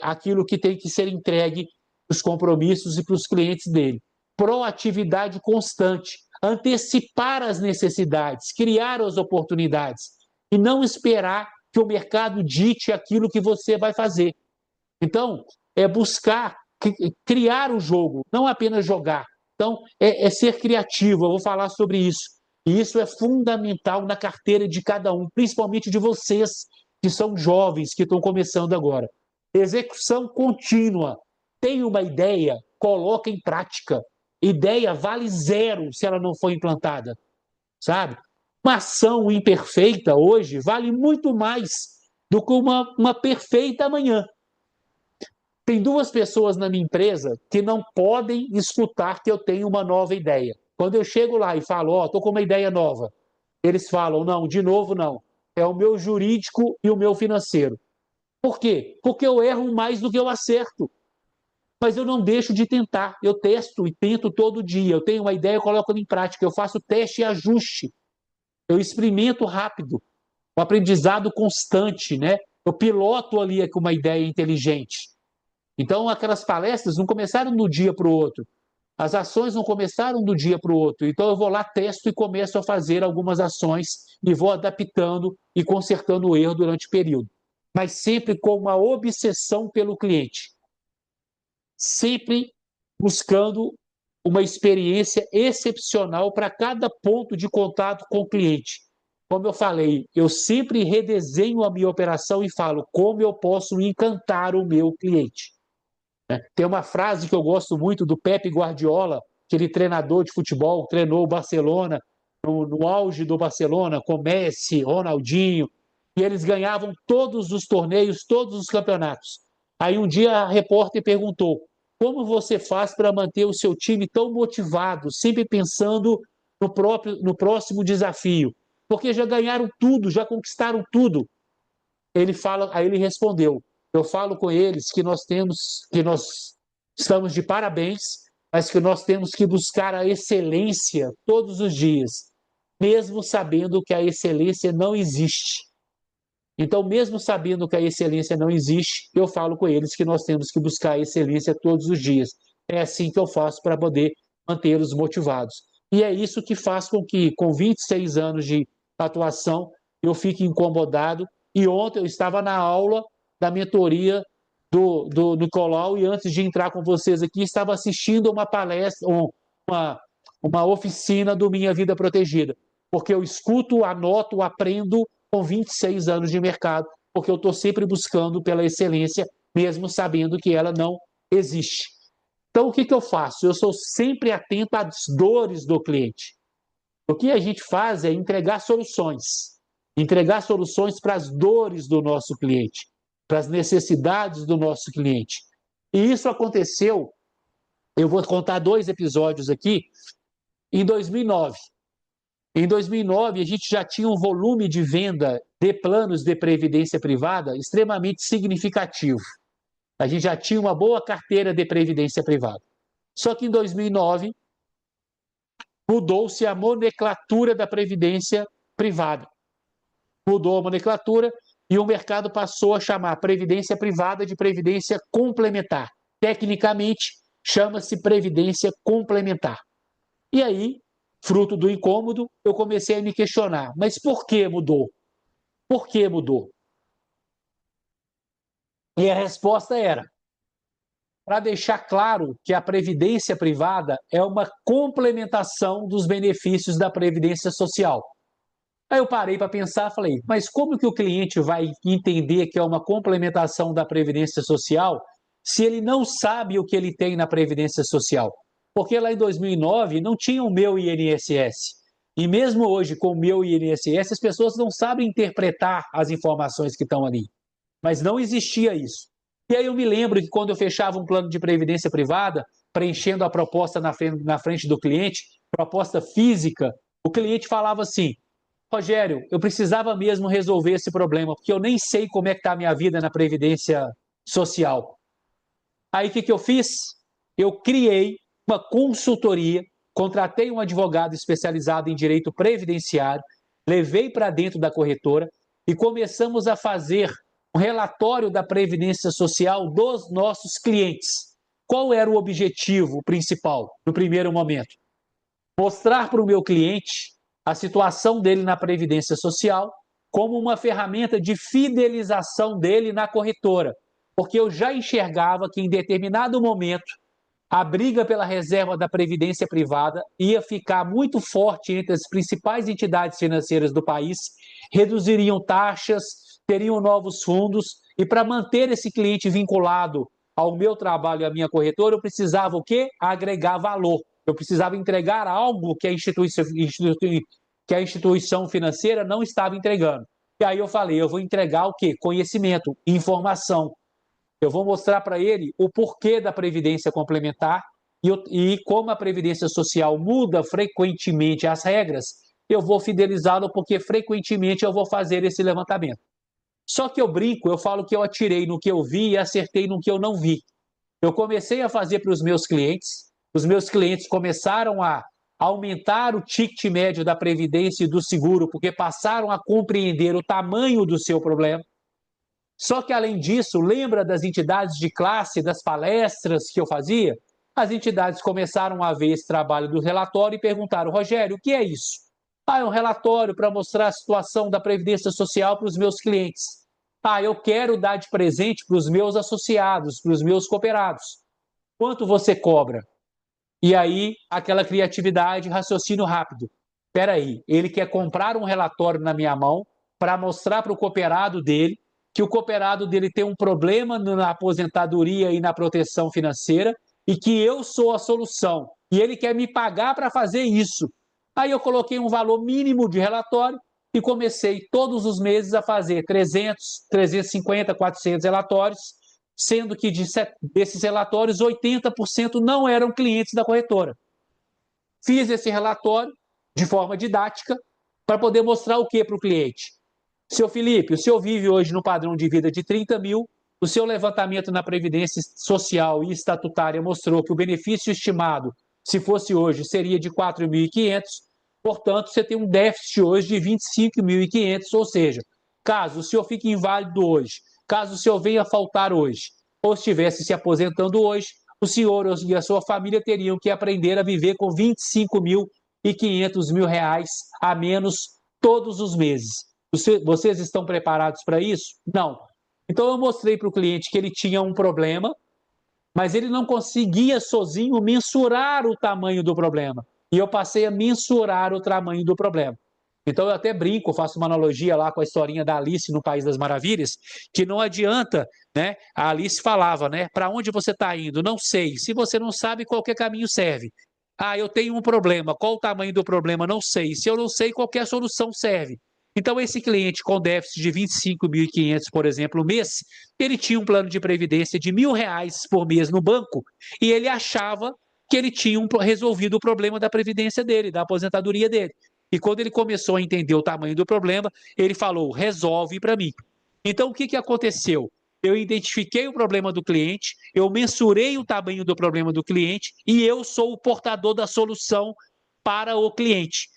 B: aquilo que tem que ser entregue para os compromissos e para os clientes dele. Proatividade constante, antecipar as necessidades, criar as oportunidades e não esperar que o mercado dite aquilo que você vai fazer. Então, é buscar criar o jogo, não apenas jogar. Então, é ser criativo, eu vou falar sobre isso. E isso é fundamental na carteira de cada um, principalmente de vocês, que são jovens, que estão começando agora. Execução contínua. Tem uma ideia, coloca em prática. Ideia vale zero se ela não for implantada, sabe? Uma ação imperfeita hoje vale muito mais do que uma perfeita amanhã. Tem duas pessoas na minha empresa que não podem escutar que eu tenho uma nova ideia. Quando eu chego lá e falo, ó, tô com uma ideia nova, eles falam, não, de novo não. É o meu jurídico e o meu financeiro. Por quê? Porque eu erro mais do que eu acerto. Mas eu não deixo de tentar. Eu testo e tento todo dia. Eu tenho uma ideia, eu coloco em prática. Eu faço teste e ajuste. Eu experimento rápido. O aprendizado constante, né? Eu piloto ali com uma ideia inteligente. Então, aquelas palestras não começaram do dia para o outro. As ações não começaram do dia para o outro. Então, eu vou lá, testo e começo a fazer algumas ações e vou adaptando e consertando o erro durante o período. Mas sempre com uma obsessão pelo cliente. Sempre buscando uma experiência excepcional para cada ponto de contato com o cliente. Como eu falei, eu sempre redesenho a minha operação e falo como eu posso encantar o meu cliente. Tem uma frase que eu gosto muito do Pepe Guardiola, aquele treinador de futebol, treinou o Barcelona, no auge do Barcelona, com Messi, Ronaldinho, e eles ganhavam todos os torneios, todos os campeonatos. Aí um dia a repórter perguntou, como você faz para manter o seu time tão motivado, sempre pensando no próximo desafio? Porque já ganharam tudo, já conquistaram tudo. Aí ele respondeu, eu falo com eles que nós estamos de parabéns, mas que nós temos que buscar a excelência todos os dias, mesmo sabendo que a excelência não existe. Então, mesmo sabendo que a excelência não existe, eu falo com eles que nós temos que buscar a excelência todos os dias. É assim que eu faço para poder mantê-los motivados. E é isso que faz com que, com 26 anos de atuação, eu fique incomodado. E ontem eu estava na aula da mentoria do Nicolau e antes de entrar com vocês aqui, estava assistindo uma palestra, uma oficina do Minha Vida Protegida. Porque eu escuto, anoto, aprendo com 26 anos de mercado, porque eu estou sempre buscando pela excelência, mesmo sabendo que ela não existe. Então, o que eu faço? Eu sou sempre atento às dores do cliente. O que a gente faz é entregar soluções para as dores do nosso cliente, para as necessidades do nosso cliente. E isso aconteceu, eu vou contar 2 episódios aqui, em 2009. Em 2009, a gente já tinha um volume de venda de planos de previdência privada extremamente significativo. A gente já tinha uma boa carteira de previdência privada. Só que em 2009, mudou-se a nomenclatura da previdência privada. Mudou a nomenclatura e o mercado passou a chamar previdência privada de previdência complementar. Tecnicamente, chama-se previdência complementar. E aí, fruto do incômodo, eu comecei a me questionar. Mas por que mudou? Por que mudou? E a resposta era para deixar claro que a previdência privada é uma complementação dos benefícios da previdência social. Aí eu parei para pensar e falei, mas como que o cliente vai entender que é uma complementação da previdência social se ele não sabe o que ele tem na previdência social? porque lá em 2009 não tinha o meu INSS. E mesmo hoje, com o meu INSS, as pessoas não sabem interpretar as informações que estão ali. Mas não existia isso. E aí eu me lembro que quando eu fechava um plano de previdência privada, preenchendo a proposta na frente do cliente, proposta física, o cliente falava assim: Rogério, eu precisava mesmo resolver esse problema, porque eu nem sei como é que está a minha vida na Previdência Social. Aí o que eu fiz? Eu criei uma consultoria, contratei um advogado especializado em direito previdenciário, levei para dentro da corretora e começamos a fazer um relatório da Previdência Social dos nossos clientes. Qual era o objetivo principal no primeiro momento? Mostrar para o meu cliente a situação dele na Previdência Social como uma ferramenta de fidelização dele na corretora, porque eu já enxergava que em determinado momento a briga pela reserva da Previdência Privada ia ficar muito forte entre as principais entidades financeiras do país, reduziriam taxas, teriam novos fundos, e para manter esse cliente vinculado ao meu trabalho e à minha corretora, eu precisava o quê? Agregar valor. Eu precisava entregar algo que a instituição financeira não estava entregando. E aí eu falei, eu vou entregar o quê? Conhecimento, informação. Eu vou mostrar para ele o porquê da previdência complementar e como a previdência social muda frequentemente as regras, eu vou fidelizá-lo porque frequentemente eu vou fazer esse levantamento. Só que eu brinco, eu falo que eu atirei no que eu vi e acertei no que eu não vi. Eu comecei a fazer para os meus clientes começaram a aumentar o ticket médio da previdência e do seguro, porque passaram a compreender o tamanho do seu problema. Só que, além disso, lembra das entidades de classe, das palestras que eu fazia? As entidades começaram a ver esse trabalho do relatório e perguntaram: Rogério, o que é isso? Ah, é um relatório para mostrar a situação da Previdência Social para os meus clientes. Ah, eu quero dar de presente para os meus associados, para os meus cooperados. Quanto você cobra? E aí, aquela criatividade, raciocínio rápido. Espera aí, ele quer comprar um relatório na minha mão para mostrar para o cooperado dele que o cooperado dele tem um problema na aposentadoria e na proteção financeira e que eu sou a solução. E ele quer me pagar para fazer isso. Aí eu coloquei um valor mínimo de relatório e comecei todos os meses a fazer 300, 350, 400 relatórios, sendo que desses relatórios, 80% não eram clientes da corretora. Fiz esse relatório de forma didática para poder mostrar o que para o cliente? Seu Felipe, o senhor vive hoje no padrão de vida de 30 mil, o seu levantamento na Previdência Social e estatutária mostrou que o benefício estimado, se fosse hoje, seria de 4.500, portanto, você tem um déficit hoje de 25.500, ou seja, caso o senhor fique inválido hoje, caso o senhor venha a faltar hoje, ou estivesse se aposentando hoje, o senhor e a sua família teriam que aprender a viver com 25.500 mil reais a menos todos os meses. Vocês estão preparados para isso? Não. Então eu mostrei para o cliente que ele tinha um problema, mas ele não conseguia sozinho mensurar o tamanho do problema. E eu passei a mensurar o tamanho do problema. Então eu até brinco, faço uma analogia lá com a historinha da Alice no País das Maravilhas, que não adianta, né? A Alice falava, né? Para onde você está indo? Não sei. Se você não sabe, qualquer caminho serve. Ah, eu tenho um problema. Qual o tamanho do problema? Não sei. Se eu não sei, qualquer solução serve. Então, esse cliente com déficit de 25.500, por exemplo, no mês, ele tinha um plano de previdência de R$ 1.000 por mês no banco e ele achava que ele tinha resolvido o problema da previdência dele, da aposentadoria dele. E quando ele começou a entender o tamanho do problema, ele falou, resolve para mim. Então, o que aconteceu? Eu identifiquei o problema do cliente, eu mensurei o tamanho do problema do cliente e eu sou o portador da solução para o cliente.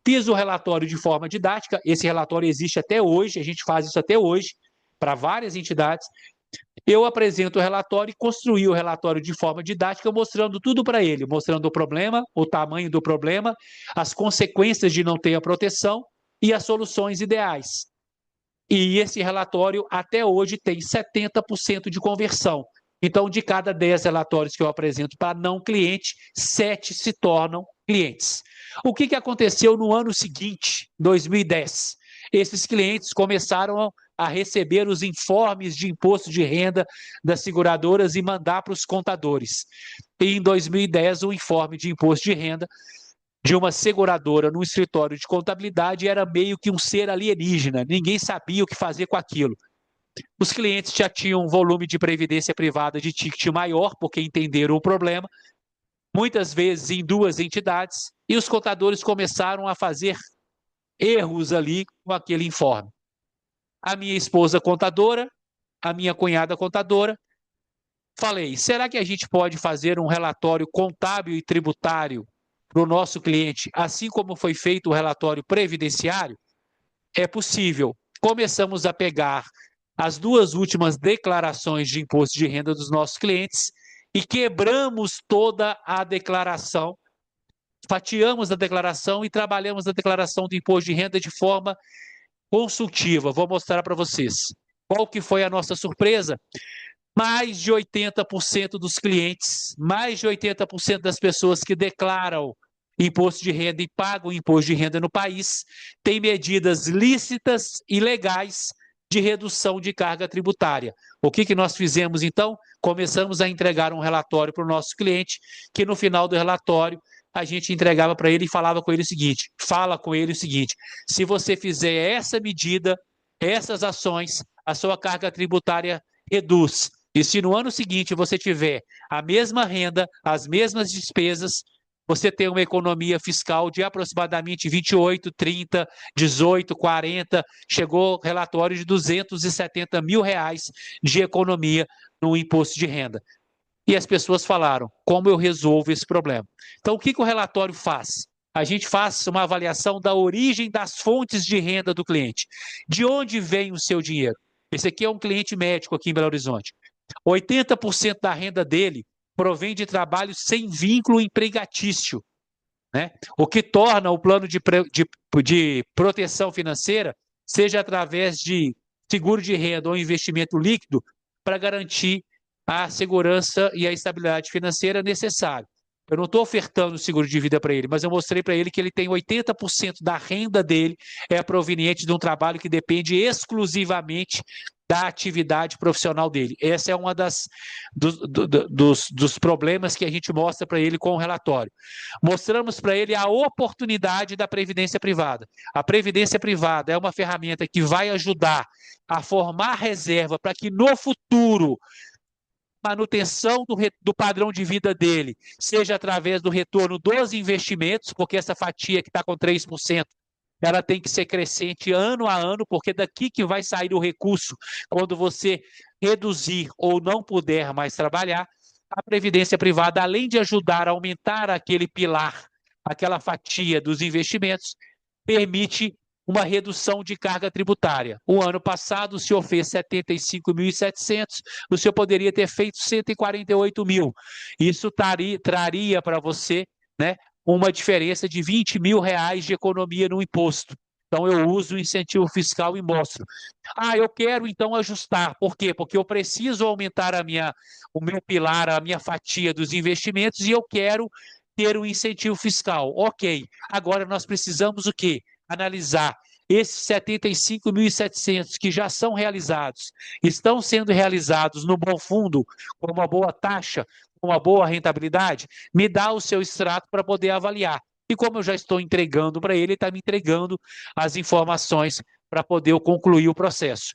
B: Fiz o relatório de forma didática, esse relatório existe até hoje, a gente faz isso até hoje, para várias entidades. Eu apresento o relatório e construí o relatório de forma didática, mostrando tudo para ele, mostrando o problema, o tamanho do problema, as consequências de não ter a proteção e as soluções ideais. E esse relatório, até hoje, tem 70% de conversão. Então, de cada 10 relatórios que eu apresento para não cliente, 7 se tornam clientes. O que aconteceu no ano seguinte, 2010? Esses clientes começaram a receber os informes de imposto de renda das seguradoras e mandar para os contadores. E em 2010, o informe de imposto de renda de uma seguradora no escritório de contabilidade era meio que um ser alienígena, ninguém sabia o que fazer com aquilo. Os clientes já tinham um volume de previdência privada de ticket maior, porque entenderam o problema, muitas vezes em 2 entidades, e os contadores começaram a fazer erros ali com aquele informe. A minha esposa contadora, a minha cunhada contadora, falei, será que a gente pode fazer um relatório contábil e tributário para o nosso cliente, assim como foi feito o relatório previdenciário? É possível. Começamos a pegar as 2 últimas declarações de imposto de renda dos nossos clientes e quebramos toda a declaração, fatiamos a declaração e trabalhamos a declaração do imposto de renda de forma consultiva. Vou mostrar para vocês. Qual que foi a nossa surpresa? Mais de 80% dos clientes, mais de 80% das pessoas que declaram imposto de renda e pagam imposto de renda no país têm medidas lícitas e legais de redução de carga tributária. O que nós fizemos, então? Começamos a entregar um relatório para o nosso cliente, que no final do relatório a gente entregava para ele e falava com ele o seguinte, se você fizer essa medida, essas ações, a sua carga tributária reduz. E se no ano seguinte você tiver a mesma renda, as mesmas despesas, você tem uma economia fiscal de aproximadamente 28, 30, 18, 40, chegou relatório de 270 mil reais de economia no imposto de renda. E as pessoas falaram, como eu resolvo esse problema? Então, o que o relatório faz? A gente faz uma avaliação da origem das fontes de renda do cliente. De onde vem o seu dinheiro? Esse aqui é um cliente médico aqui em Belo Horizonte. 80% da renda dele provém de trabalho sem vínculo empregatício, né? O que torna o plano de proteção financeira, seja através de seguro de renda ou investimento líquido, para garantir a segurança e a estabilidade financeira necessária. Eu não estou ofertando seguro de vida para ele, mas eu mostrei para ele que ele tem 80% da renda dele é proveniente de um trabalho que depende exclusivamente da atividade profissional dele. Essa é uma dos problemas que a gente mostra para ele com o relatório. Mostramos para ele a oportunidade da previdência privada. A previdência privada é uma ferramenta que vai ajudar a formar reserva para que no futuro manutenção do padrão de vida dele, seja através do retorno dos investimentos, porque essa fatia que está com 3%, ela tem que ser crescente ano a ano, porque daqui que vai sair o recurso quando você reduzir ou não puder mais trabalhar. A previdência privada, além de ajudar a aumentar aquele pilar, aquela fatia dos investimentos, permite uma redução de carga tributária. O ano passado, o senhor fez 75.700, o senhor poderia ter feito 148 mil. Isso traria para você, né, uma diferença de 20 mil reais de economia no imposto. Então, eu uso o incentivo fiscal e mostro. Eu quero, então, ajustar. Por quê? Porque eu preciso aumentar o meu pilar, a minha fatia dos investimentos e eu quero ter um incentivo fiscal. Ok. Agora, nós precisamos o quê? Analisar esses 75.700 que já são realizados, estão sendo realizados no bom fundo, com uma boa taxa, com uma boa rentabilidade, me dá o seu extrato para poder avaliar. E como eu já estou entregando para ele, ele está me entregando as informações para poder eu concluir o processo.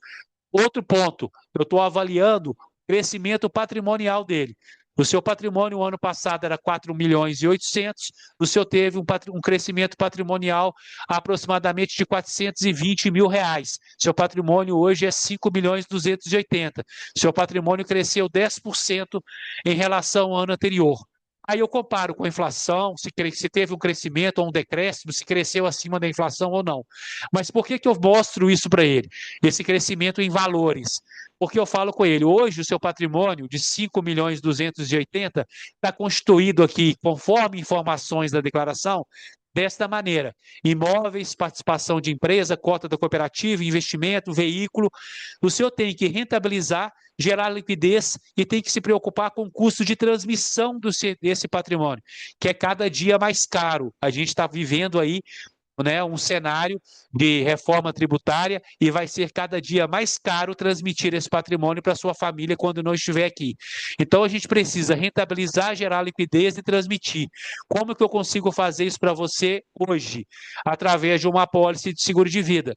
B: Outro ponto, eu estou avaliando o crescimento patrimonial dele. O seu patrimônio, o ano passado, era 4.800.000, o senhor teve um crescimento patrimonial aproximadamente de 420 mil reais. Seu patrimônio hoje é 5.280.000. Seu patrimônio cresceu 10% em relação ao ano anterior. Aí eu comparo com a inflação, se teve um crescimento ou um decréscimo, se cresceu acima da inflação ou não. Mas por que eu mostro isso para ele? Esse crescimento em valores. Porque eu falo com ele, hoje o seu patrimônio de 5.280.000 está constituído aqui, conforme informações da declaração, desta maneira: imóveis, participação de empresa, cota da cooperativa, investimento, veículo. O senhor tem que rentabilizar, gerar liquidez e tem que se preocupar com o custo de transmissão desse patrimônio, que é cada dia mais caro. A gente está vivendo aí, né, um cenário de reforma tributária e vai ser cada dia mais caro transmitir esse patrimônio para sua família quando não estiver aqui. Então a gente precisa rentabilizar, gerar liquidez e transmitir. Como que eu consigo fazer isso para você hoje? Através de uma apólice de seguro de vida.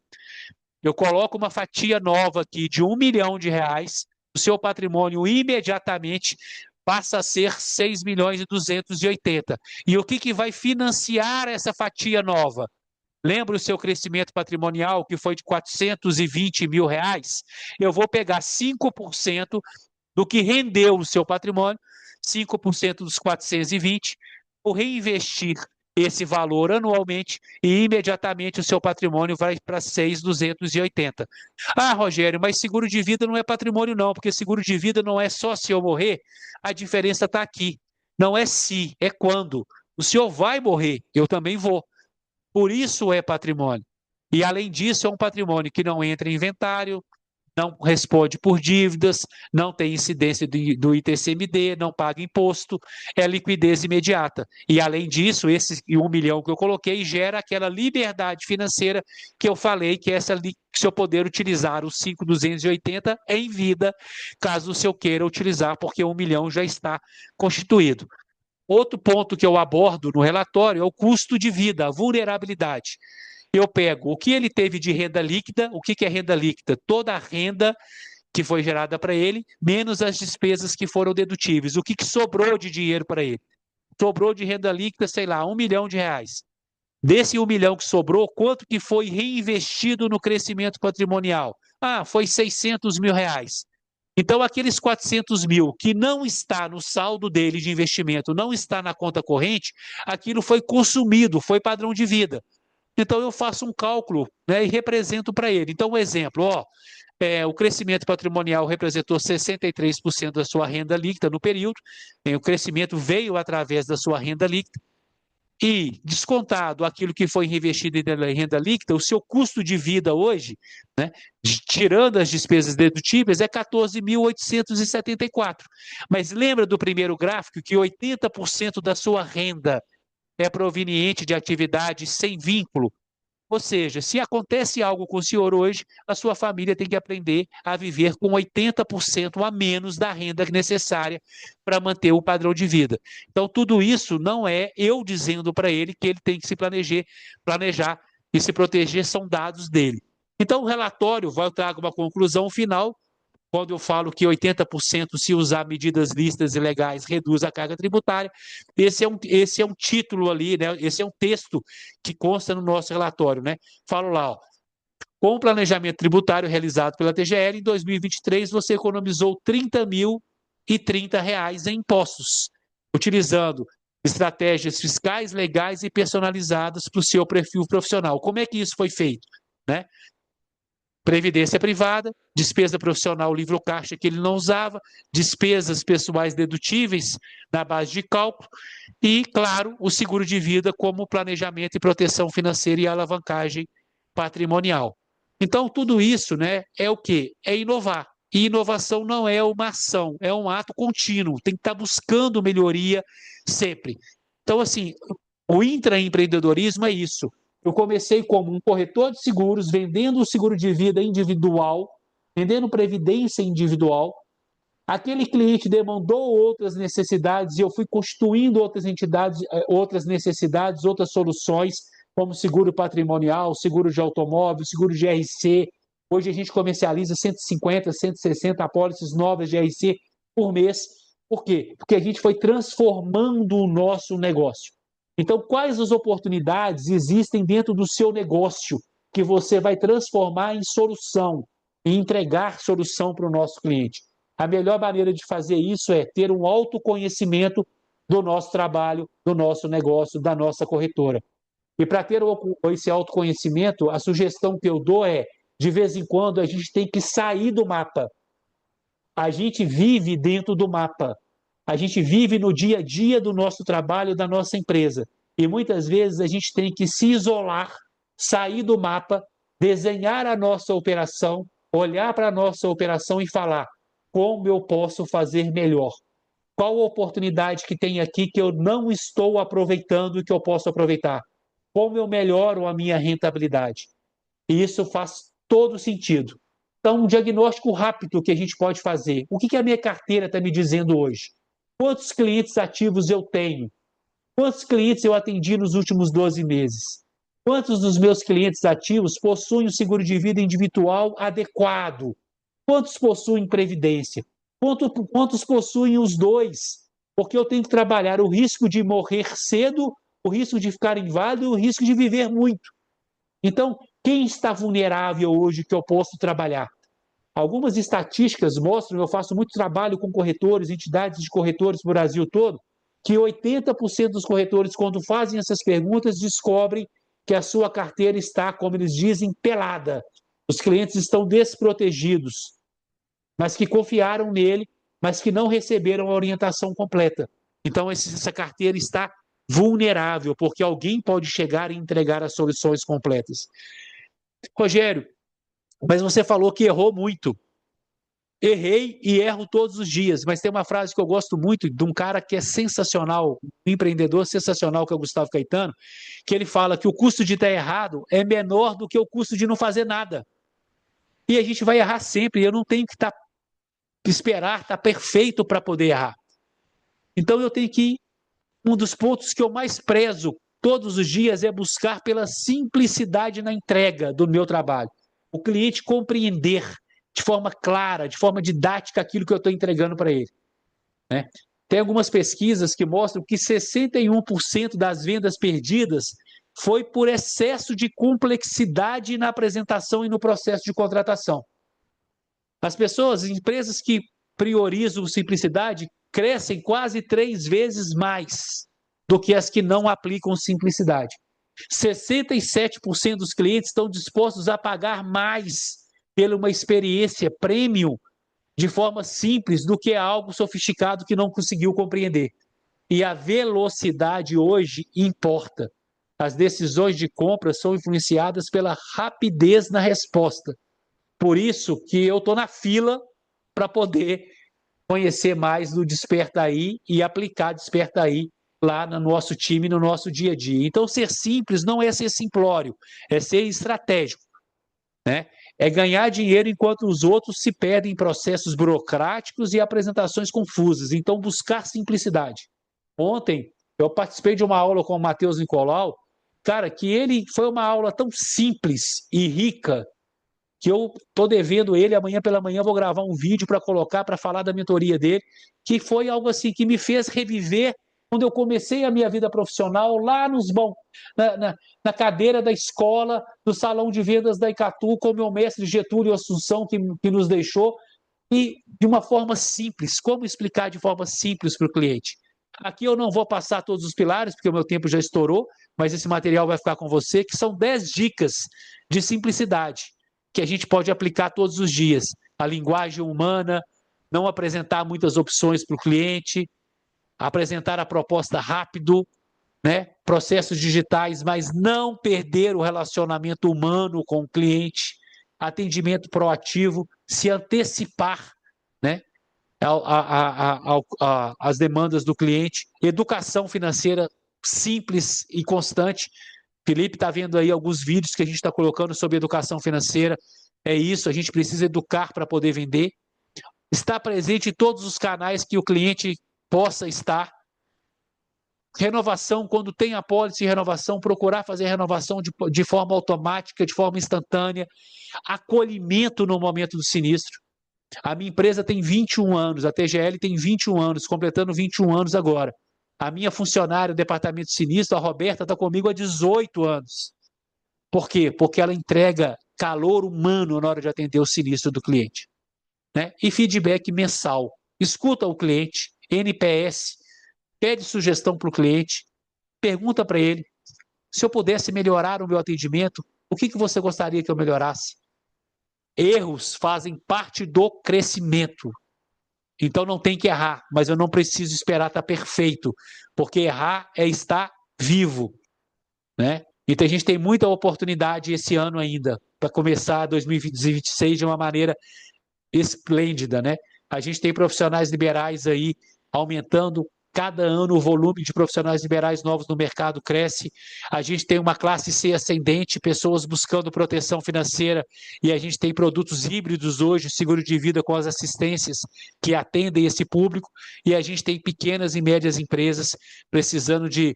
B: Eu coloco uma fatia nova aqui de R$ 1 milhão, o seu patrimônio imediatamente passa a ser 6.280.000. E o que vai financiar essa fatia nova? Lembra o seu crescimento patrimonial, que foi de R$ 420.000? Eu vou pegar 5% do que rendeu o seu patrimônio, 5% dos 420, vou reinvestir esse valor anualmente e imediatamente o seu patrimônio vai para 6.280. Ah, Rogério, mas seguro de vida não é patrimônio não, porque seguro de vida não é só se eu morrer, a diferença está aqui. Não é se, é quando. O senhor vai morrer, eu também vou. Por isso é patrimônio. E, além disso, é um patrimônio que não entra em inventário, não responde por dívidas, não tem incidência do ITCMD, não paga imposto, é liquidez imediata. E, além disso, esse 1 milhão que eu coloquei gera aquela liberdade financeira que eu falei, que é essa se eu poder utilizar os 5.280 em vida, caso o senhor queira utilizar, porque 1 milhão já está constituído. Outro ponto que eu abordo no relatório é o custo de vida, a vulnerabilidade. Eu pego o que ele teve de renda líquida, o que é renda líquida? Toda a renda que foi gerada para ele, menos as despesas que foram dedutíveis. O que sobrou de dinheiro para ele? Sobrou de renda líquida, sei lá, R$ 1 milhão. Desse 1 milhão que sobrou, quanto que foi reinvestido no crescimento patrimonial? Ah, foi R$ 600.000. Então, aqueles 400.000 que não está no saldo dele de investimento, não está na conta corrente, aquilo foi consumido, foi padrão de vida. Então, eu faço um cálculo, né, e represento para ele. Então, um exemplo, o crescimento patrimonial representou 63% da sua renda líquida no período, o crescimento veio através da sua renda líquida, e descontado aquilo que foi reinvestido em renda líquida, o seu custo de vida hoje, né, tirando as despesas dedutíveis, é 14.874. Mas lembra do primeiro gráfico que 80% da sua renda é proveniente de atividade sem vínculo? Ou seja, se acontece algo com o senhor hoje, a sua família tem que aprender a viver com 80% a menos da renda necessária para manter o padrão de vida. Então, tudo isso não é eu dizendo para ele que ele tem que se planejar e se proteger, são dados dele. Então, o relatório vai trazer uma conclusão final. Quando eu falo que 80%, se usar medidas lícitas e legais, reduz a carga tributária, esse é um título ali, né? Esse é um texto que consta no nosso relatório, né? Falo lá, com o planejamento tributário realizado pela TGL, em 2023 você economizou R$ 30.030 em impostos, utilizando estratégias fiscais, legais e personalizadas para o seu perfil profissional. Como é que isso foi feito, né? Previdência privada, despesa profissional livro caixa que ele não usava, despesas pessoais dedutíveis na base de cálculo e, claro, o seguro de vida como planejamento e proteção financeira e alavancagem patrimonial. Então, tudo isso, né, é o quê? É inovar. E inovação não é uma ação, é um ato contínuo, tem que estar buscando melhoria sempre. Então, assim, o intraempreendedorismo é isso. Eu comecei como um corretor de seguros, vendendo o seguro de vida individual, vendendo previdência individual. Aquele cliente demandou outras necessidades e eu fui constituindo outras entidades, outras necessidades, outras soluções, como seguro patrimonial, seguro de automóvel, seguro de RC. Hoje a gente comercializa 150, 160 apólices novas de RC por mês. Por quê? Porque a gente foi transformando o nosso negócio. Então, quais as oportunidades existem dentro do seu negócio que você vai transformar em solução e entregar solução para o nosso cliente? A melhor maneira de fazer isso é ter um autoconhecimento do nosso trabalho, do nosso negócio, da nossa corretora. E para ter esse autoconhecimento, a sugestão que eu dou é, de vez em quando, a gente tem que sair do mapa. A gente vive dentro do mapa. A gente vive no dia a dia do nosso trabalho, da nossa empresa. E muitas vezes a gente tem que se isolar, sair do mapa, desenhar a nossa operação, olhar para a nossa operação e falar: como eu posso fazer melhor? Qual oportunidade que tem aqui que eu não estou aproveitando e que eu posso aproveitar? Como eu melhoro a minha rentabilidade? E isso faz todo sentido. Então, um diagnóstico rápido que a gente pode fazer. O que a minha carteira está me dizendo hoje? Quantos clientes ativos eu tenho? Quantos clientes eu atendi nos últimos 12 meses? Quantos dos meus clientes ativos possuem o seguro de vida individual adequado? Quantos possuem previdência? Quantos possuem os dois? Porque eu tenho que trabalhar o risco de morrer cedo, o risco de ficar inválido e o risco de viver muito. Então, quem está vulnerável hoje que eu posso trabalhar? Algumas estatísticas mostram, eu faço muito trabalho com corretores, entidades de corretores no Brasil todo, que 80% dos corretores, quando fazem essas perguntas, descobrem que a sua carteira está, como eles dizem, pelada. Os clientes estão desprotegidos, mas que confiaram nele, mas que não receberam a orientação completa. Então, essa carteira está vulnerável, porque alguém pode chegar e entregar as soluções completas. Rogério, mas você falou que errou muito. Errei e erro todos os dias, mas tem uma frase que eu gosto muito de um cara que é sensacional, um empreendedor sensacional, que é o Gustavo Caetano, que ele fala que o custo de estar errado é menor do que o custo de não fazer nada. E a gente vai errar sempre, eu não tenho que esperar estar perfeito para poder errar. Então eu tenho que, um dos pontos que eu mais prezo todos os dias é buscar pela simplicidade na entrega do meu trabalho. O cliente compreender de forma clara, de forma didática, aquilo que eu estou entregando para ele. Né? Tem algumas pesquisas que mostram que 61% das vendas perdidas foi por excesso de complexidade na apresentação e no processo de contratação. As pessoas, empresas que priorizam simplicidade, crescem quase 3 vezes mais do que as que não aplicam simplicidade. 67% dos clientes estão dispostos a pagar mais pela uma experiência premium de forma simples do que algo sofisticado que não conseguiu compreender. E a velocidade hoje importa. As decisões de compra são influenciadas pela rapidez na resposta. Por isso que eu estou na fila para poder conhecer mais do Desperta Aí e aplicar Desperta Aí lá no nosso time, no nosso dia a dia. Então, ser simples não é ser simplório, é ser estratégico, né? É ganhar dinheiro enquanto os outros se perdem em processos burocráticos e apresentações confusas. Então, buscar simplicidade. Ontem, eu participei de uma aula com o Matheus Nicolau, cara, que ele foi uma aula tão simples e rica que eu estou devendo ele, amanhã pela manhã vou gravar um vídeo para colocar, para falar da mentoria dele, que foi algo assim que me fez reviver quando eu comecei a minha vida profissional lá na cadeira da escola, no salão de vendas da Icatu, com o meu mestre Getúlio Assunção, que nos deixou, e de uma forma simples. Como explicar de forma simples para o cliente? Aqui eu não vou passar todos os pilares, porque o meu tempo já estourou, mas esse material vai ficar com você, que são 10 dicas de simplicidade que a gente pode aplicar todos os dias. A linguagem humana, não apresentar muitas opções para o cliente, apresentar a proposta rápido, né? Processos digitais, mas não perder o relacionamento humano com o cliente, atendimento proativo, se antecipar, né? As demandas do cliente, educação financeira simples e constante. Felipe está vendo aí alguns vídeos que a gente está colocando sobre educação financeira. É isso, a gente precisa educar para poder vender. Estar presente em todos os canais que o cliente possa estar. Renovação, quando tem a pólice de renovação, procurar fazer a renovação de forma automática, de forma instantânea. Acolhimento no momento do sinistro. A minha empresa tem 21 anos, a TGL tem 21 anos, completando 21 anos agora. A minha funcionária do departamento de sinistro, a Roberta, está comigo há 18 anos. Por quê? Porque ela entrega calor humano na hora de atender o sinistro do cliente. Né? E feedback mensal. Escuta o cliente, NPS, pede sugestão para o cliente, pergunta para ele, se eu pudesse melhorar o meu atendimento, o que você gostaria que eu melhorasse? Erros fazem parte do crescimento. Então não tem que errar, mas eu não preciso esperar estar perfeito, porque errar é estar vivo, né? Então a gente tem muita oportunidade esse ano ainda para começar 2026 de uma maneira esplêndida, né? A gente tem profissionais liberais aí aumentando cada ano o volume de profissionais liberais novos no mercado cresce. A gente tem uma classe C ascendente, pessoas buscando proteção financeira e a gente tem produtos híbridos hoje, seguro de vida com as assistências que atendem esse público e a gente tem pequenas e médias empresas precisando de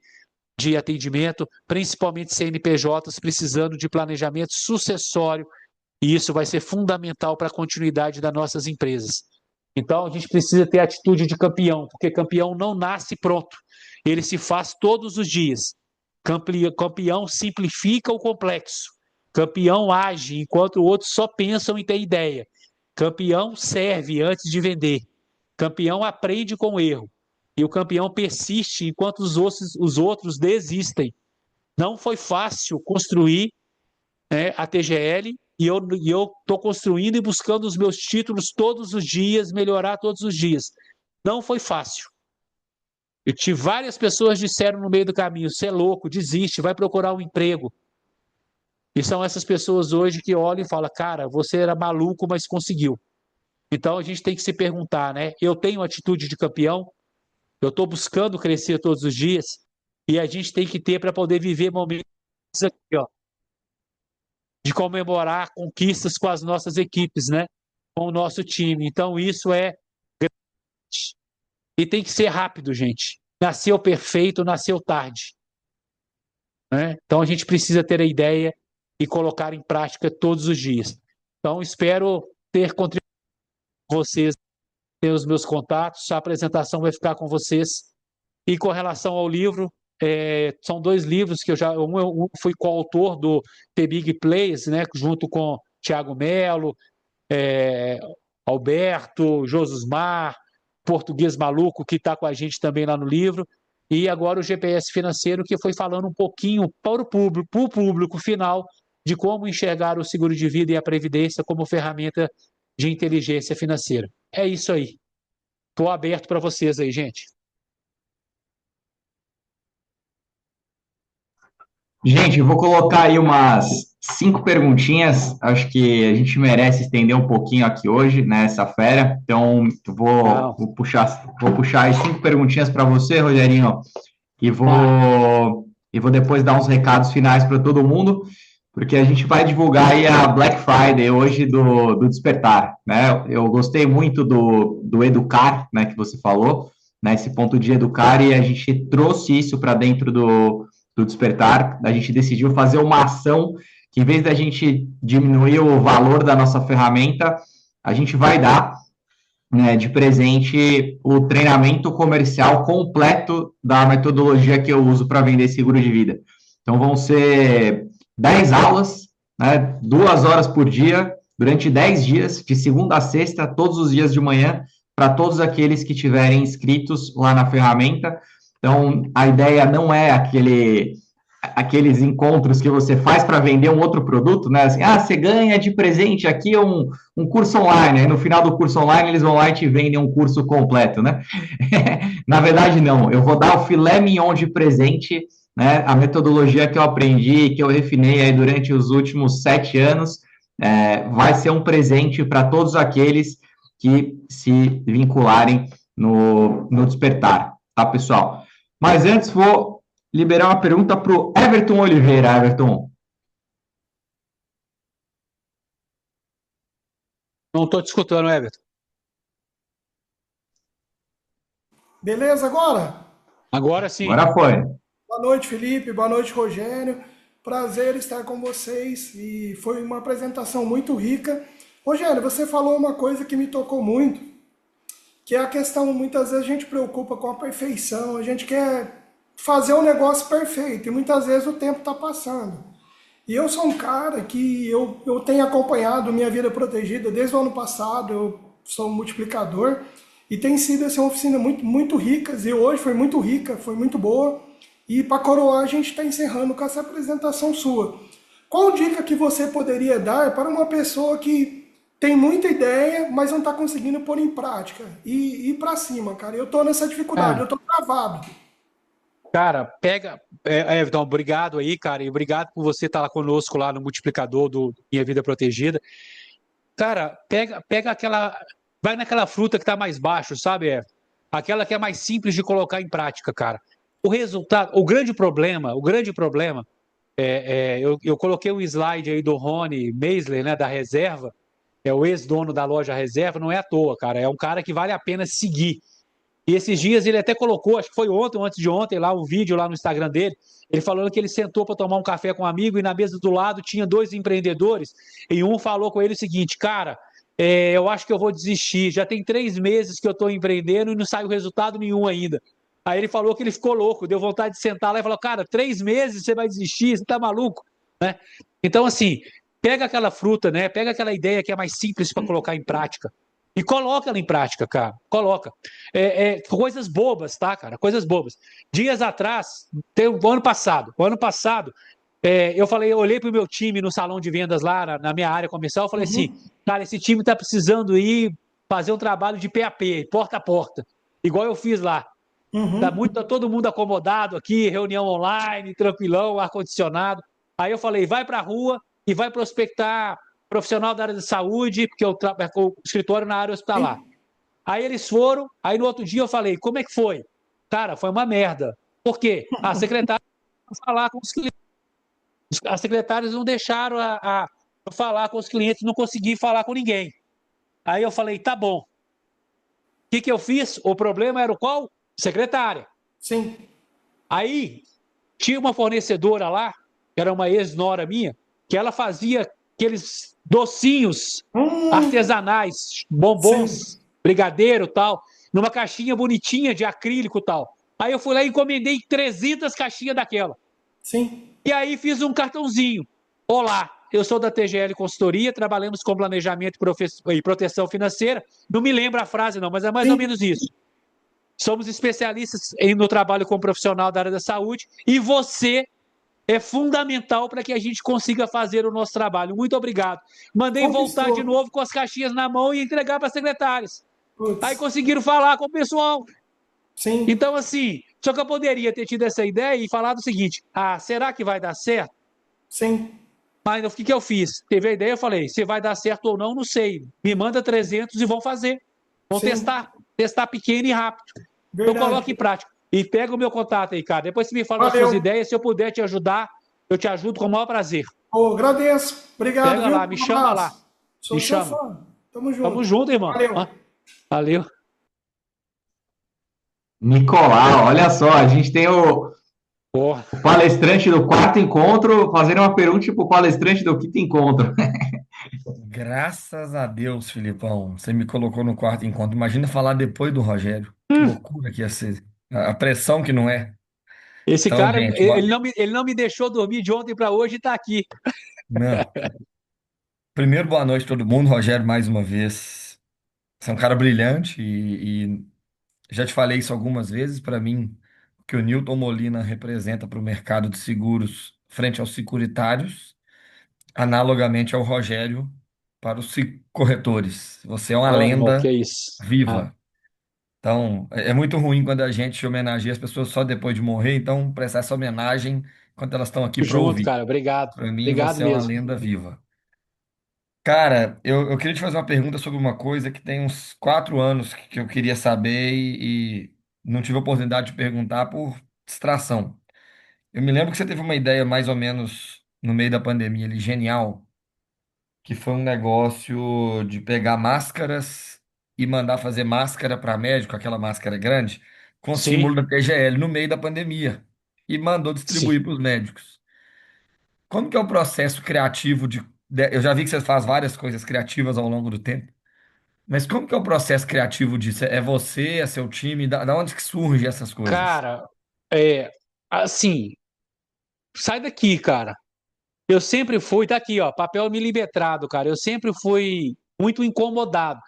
B: atendimento, principalmente CNPJs precisando de planejamento sucessório, e isso vai ser fundamental para a continuidade das nossas empresas. Então, a gente precisa ter atitude de campeão, porque campeão não nasce pronto, ele se faz todos os dias. Campeão simplifica o complexo, campeão age enquanto outros só pensam em ter ideia. Campeão serve antes de vender, campeão aprende com o erro. E o campeão persiste enquanto os outros desistem. Não foi fácil construir, né, a TGL e eu estou construindo e buscando os meus títulos todos os dias, melhorar todos os dias. Não foi fácil. Eu tive várias pessoas disseram no meio do caminho, você é louco, desiste, vai procurar um emprego. E são essas pessoas hoje que olham e falam, cara, você era maluco, mas conseguiu. Então a gente tem que se perguntar, né? Eu tenho atitude de campeão? Eu estou buscando crescer todos os dias e a gente tem que ter para poder viver momentos aqui, ó, de comemorar conquistas com as nossas equipes, né? Com o nosso time. Então isso é grande. E tem que ser rápido, gente. Nasceu perfeito, nasceu tarde, né? Então a gente precisa ter a ideia e colocar em prática todos os dias. Então espero ter contribuído com vocês, ter os meus contatos, a apresentação vai ficar com vocês. E com relação ao livro, são 2 livros que eu fui coautor do The Big Plays, né, junto com Thiago Melo, Alberto, Josusmar, Português Maluco, que está com a gente também lá no livro, e agora o GPS Financeiro, que foi falando um pouquinho para o público final de como enxergar o seguro de vida e a previdência como ferramenta de inteligência financeira. É isso aí. Estou aberto para vocês aí, gente.
A: Gente, eu vou colocar aí umas 5 perguntinhas. Acho que a gente merece estender um pouquinho aqui hoje, nessa fera. Então, eu vou puxar aí 5 perguntinhas para você, Rogerinho, e vou depois dar uns recados finais para todo mundo, porque a gente vai divulgar aí a Black Friday hoje do Despertar, né? Eu gostei muito do educar, né, que você falou, né, esse ponto de educar, e a gente trouxe isso para dentro do Despertar. A gente decidiu fazer uma ação que, em vez da gente diminuir o valor da nossa ferramenta, a gente vai dar, né, de presente o treinamento comercial completo da metodologia que eu uso para vender seguro de vida. Então, vão ser 10 aulas, né, 2 horas por dia, durante 10 dias, de segunda a sexta, todos os dias de manhã, para todos aqueles que tiverem inscritos lá na ferramenta. Então, a ideia não é aqueles encontros que você faz para vender um outro produto, né? Assim, você ganha de presente aqui um curso online, aí no final do curso online eles vão lá e te vendem um curso completo, né? Na verdade, não. Eu vou dar o filé mignon de presente, né? A metodologia que eu aprendi, que eu refinei aí durante os últimos 7 anos, vai ser um presente para todos aqueles que se vincularem no Despertar, tá, pessoal? Mas antes, vou liberar uma pergunta para o Everton Oliveira. Everton.
B: Não estou te escutando, Everton.
D: Beleza agora?
B: Agora sim.
A: Agora foi.
D: Boa noite, Felipe. Boa noite, Rogério. Prazer estar com vocês e foi uma apresentação muito rica. Rogério, você falou uma coisa que me tocou muito, que é a questão, muitas vezes a gente preocupa com a perfeição, a gente quer fazer um negócio perfeito e muitas vezes o tempo está passando. E eu sou um cara que eu tenho acompanhado minha vida protegida desde o ano passado, eu sou um multiplicador e tem sido assim, uma oficina muito, muito rica, e hoje foi muito rica, foi muito boa. E para coroar, a gente está encerrando com essa apresentação sua. Qual dica que você poderia dar para uma pessoa que tem muita ideia, mas não está conseguindo pôr em prática? E ir para cima, cara. Eu estou nessa dificuldade, eu estou travado.
B: Cara, pega. Então, obrigado aí, cara, e obrigado por você estar lá conosco lá no multiplicador do Minha Vida Protegida. Cara, pega aquela. Vai naquela fruta que tá mais baixo, sabe? Aquela que é mais simples de colocar em prática, cara. O resultado, o grande problema eu coloquei um slide aí do Rony Meisler, né, da reserva, é o ex-dono da loja reserva, não é à toa, cara. É um cara que vale a pena seguir. E esses dias ele até colocou, acho que foi ontem ou antes de ontem, lá um vídeo lá no Instagram dele, ele falando que ele sentou para tomar um café com um amigo e na mesa do lado tinha dois empreendedores e um falou com ele o seguinte, cara, eu acho que eu vou desistir, já tem 3 meses que eu estou empreendendo e não saiu resultado nenhum ainda. Aí ele falou que ele ficou louco, deu vontade de sentar lá e falou, cara, 3 meses você vai desistir, você tá maluco, né? Então, assim, pega aquela fruta, né? Pega aquela ideia que é mais simples para colocar em prática. E coloca ela em prática, cara. Coloca. Coisas bobas, tá, cara? Coisas bobas. Dias atrás, o ano passado, eu olhei pro meu time no salão de vendas lá, na minha área comercial, eu falei assim,
D: Uhum,
B: cara, esse time tá precisando ir fazer um trabalho de PAP, porta a porta, igual eu fiz lá.
D: uhum,
B: Tá todo mundo acomodado aqui, reunião online, tranquilão, ar-condicionado. Aí eu falei, vai pra rua e vai prospectar profissional da área de saúde, porque eu trabalho com o escritório na área hospitalar.
D: sim.
B: Aí eles foram, aí no outro dia eu falei, como é que foi? Cara, foi uma merda. Por quê? A secretária não falar com os clientes. As secretárias não deixaram a falar com os clientes, não consegui falar com ninguém. Aí eu falei, tá bom. O que eu fiz? O problema era o qual? Secretária.
D: Sim.
B: Aí tinha uma fornecedora lá, que era uma ex-nora minha, que ela fazia aqueles docinhos
D: Hum,
B: artesanais,
D: sim,
B: bombons, brigadeiro tal, numa caixinha bonitinha de acrílico tal. Aí eu fui lá e encomendei 300 caixinhas daquela.
D: sim.
B: E aí fiz um cartãozinho. Olá, eu sou da TGL Consultoria, trabalhamos com planejamento e proteção financeira. Não me lembro a frase não, mas é mais ou
D: Sim.
B: menos isso. Somos especialistas no trabalho com profissional da área da saúde e você é fundamental para que a gente consiga fazer o nosso trabalho. Muito obrigado. Mandei voltar de
D: Conquistou.
B: novo com as caixinhas na mão e entregar para as secretárias. Aí
D: Putz.
B: conseguiram falar com o pessoal.
D: Sim,
B: Então, assim, só que eu poderia ter tido essa ideia e falado o seguinte: ah, será que vai dar certo?
D: sim,
B: Mas o que, que eu fiz? Teve a ideia, eu falei: se vai dar certo ou não, não sei. Me manda 300 e vão fazer. Vão
D: sim.
B: testar. Testar pequeno e rápido. Então, coloque em
D: Verdade.
B: prática. E pega o meu contato aí, cara. Depois você me fala das suas
D: Valeu.
B: ideias. Se eu puder te ajudar, eu te ajudo com o maior prazer.
D: Ô, agradeço. Obrigado,
B: Pega
D: viu?
B: lá, me
D: Um
B: chama lá.
D: abraço.
B: Me
D: Sou seu
B: chama.
D: fã. Tamo
B: Tamo
D: junto.
B: junto, irmão.
D: Valeu.
B: Valeu.
A: Nicolau, olha só, a gente tem
B: Porra.
A: o palestrante do quarto encontro fazendo uma pergunta para o palestrante do quinto encontro.
E: Graças a Deus, Filipão, você me colocou no quarto encontro. Imagina falar depois do Rogério. Que loucura que ia ser. A pressão que não é.
B: Esse
E: Então,
B: cara,
E: gente,
B: ele não me deixou dormir de ontem para hoje e tá aqui.
E: não. Primeiro, boa noite a todo mundo. Rogério, mais uma vez. Você é um cara brilhante e já te falei isso algumas vezes. Para mim, o que o Newton Molina representa para o mercado de seguros frente aos securitários, analogamente ao Rogério para os corretores. Você é uma
B: Ô, irmão, que
E: lenda
B: isso. Ah,
E: viva. Então, é muito ruim quando a gente homenageia as pessoas só depois de morrer, então prestar essa homenagem enquanto elas estão aqui para
B: junto,
E: ouvir.
B: cara. Obrigado.
E: Para mim,
B: Obrigado
E: você é uma
B: mesmo.
E: lenda viva. Cara, eu queria te fazer uma pergunta sobre uma coisa que tem uns 4 anos que eu queria saber e não tive a oportunidade de perguntar por distração. Eu me lembro que você teve uma ideia mais ou menos no meio da pandemia ali, genial, que foi um negócio de pegar máscaras e mandar fazer máscara para médico, aquela máscara grande, com símbolo
B: Sim,
E: da TGL no meio da pandemia e mandou
B: sim.
E: distribuir para os médicos. Como que é o processo criativo eu já vi que você faz várias coisas criativas ao longo do tempo, mas como que é o processo criativo disso? É você, é seu time? Da onde que surgem essas coisas?
B: Cara, assim, sai daqui, cara. Eu sempre fui, tá aqui, ó, papel milimetrado, cara. Eu sempre fui muito incomodado.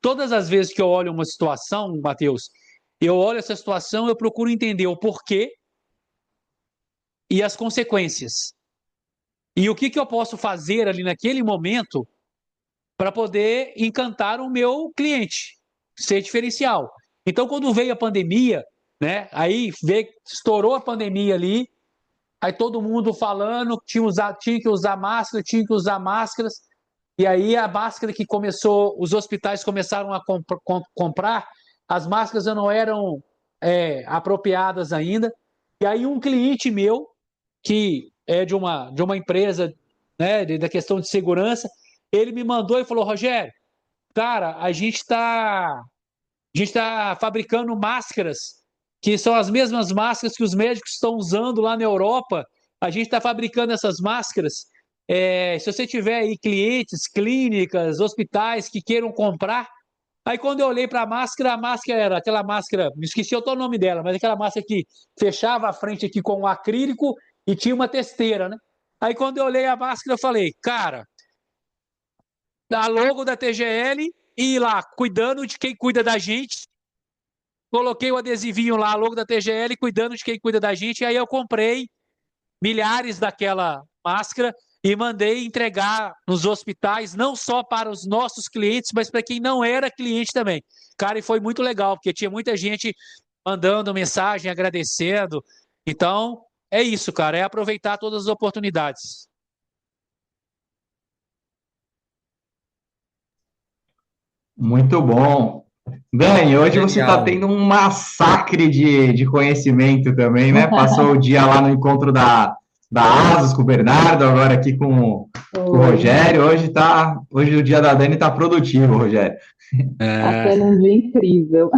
B: Todas as vezes que eu olho uma situação, Matheus, eu olho essa situação, eu procuro entender o porquê e as consequências. E o que que eu posso fazer ali naquele momento para poder encantar o meu cliente, ser diferencial. Então, quando veio a pandemia, né? Aí veio, estourou a pandemia ali, aí todo mundo falando que tinha que usar máscara, tinha que usar máscaras, e aí a máscara que começou, os hospitais começaram a comprar, as máscaras não eram apropriadas ainda, e aí um cliente meu, que é de uma empresa, né, da questão de segurança, ele me mandou e falou, Rogério, cara, a gente tá fabricando máscaras, que são as mesmas máscaras que os médicos estão usando lá na Europa. A gente está fabricando essas máscaras. Se você tiver aí clientes, clínicas, hospitais que queiram comprar. Aí quando eu olhei para a máscara era aquela máscara, me esqueci o nome dela, mas aquela máscara que fechava a frente aqui com um acrílico e tinha uma testeira, né? Aí quando eu olhei a máscara, eu falei, cara, a logo da TGL e lá, cuidando de quem cuida da gente. Coloquei o adesivinho lá, logo da TGL, cuidando de quem cuida da gente. E aí eu comprei milhares daquela máscara e mandei entregar nos hospitais, não só para os nossos clientes, mas para quem não era cliente também. Cara, e foi muito legal, porque tinha muita gente mandando mensagem, agradecendo. Então, é isso, cara, é aproveitar todas as oportunidades.
A: Muito bom. Dani, hoje você está
E: Genial.
A: tendo um massacre de conhecimento também, né? Passou o dia lá no encontro da ASUS com o Bernardo, agora aqui com o
F: Oi,
A: Rogério. Hoje o dia da Dani está produtivo, Rogério.
F: tá
B: É,
F: sendo um dia incrível.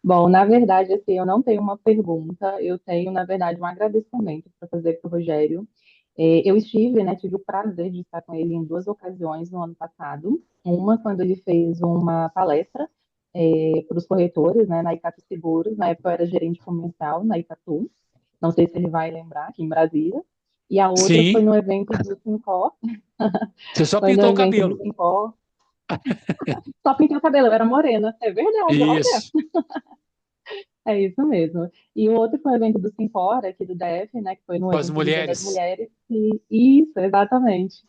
F: Bom, na verdade, assim, eu não tenho uma pergunta, eu tenho, na verdade, um agradecimento para fazer para o Rogério. Eu estive, né, tive o prazer de estar com ele em duas ocasiões no ano passado. Uma, quando ele fez uma palestra para os corretores, né, na Icatu Seguros, na época eu era gerente comercial na Icatu, não sei se ele vai lembrar, aqui em Brasília. E a outra foi
B: sim,
F: no evento do Sincor,
B: você só
F: foi no
B: pintou o
F: evento do
B: cabelo.
F: Sincor. Só pintei o cabelo, eu era morena. É verdade, olha.
B: Isso,
F: É isso mesmo. E o outro foi o evento do Simpora, aqui do DF, né? Que foi no
B: com as
F: evento do Dia das
B: mulheres.
F: Mulheres. E isso, exatamente.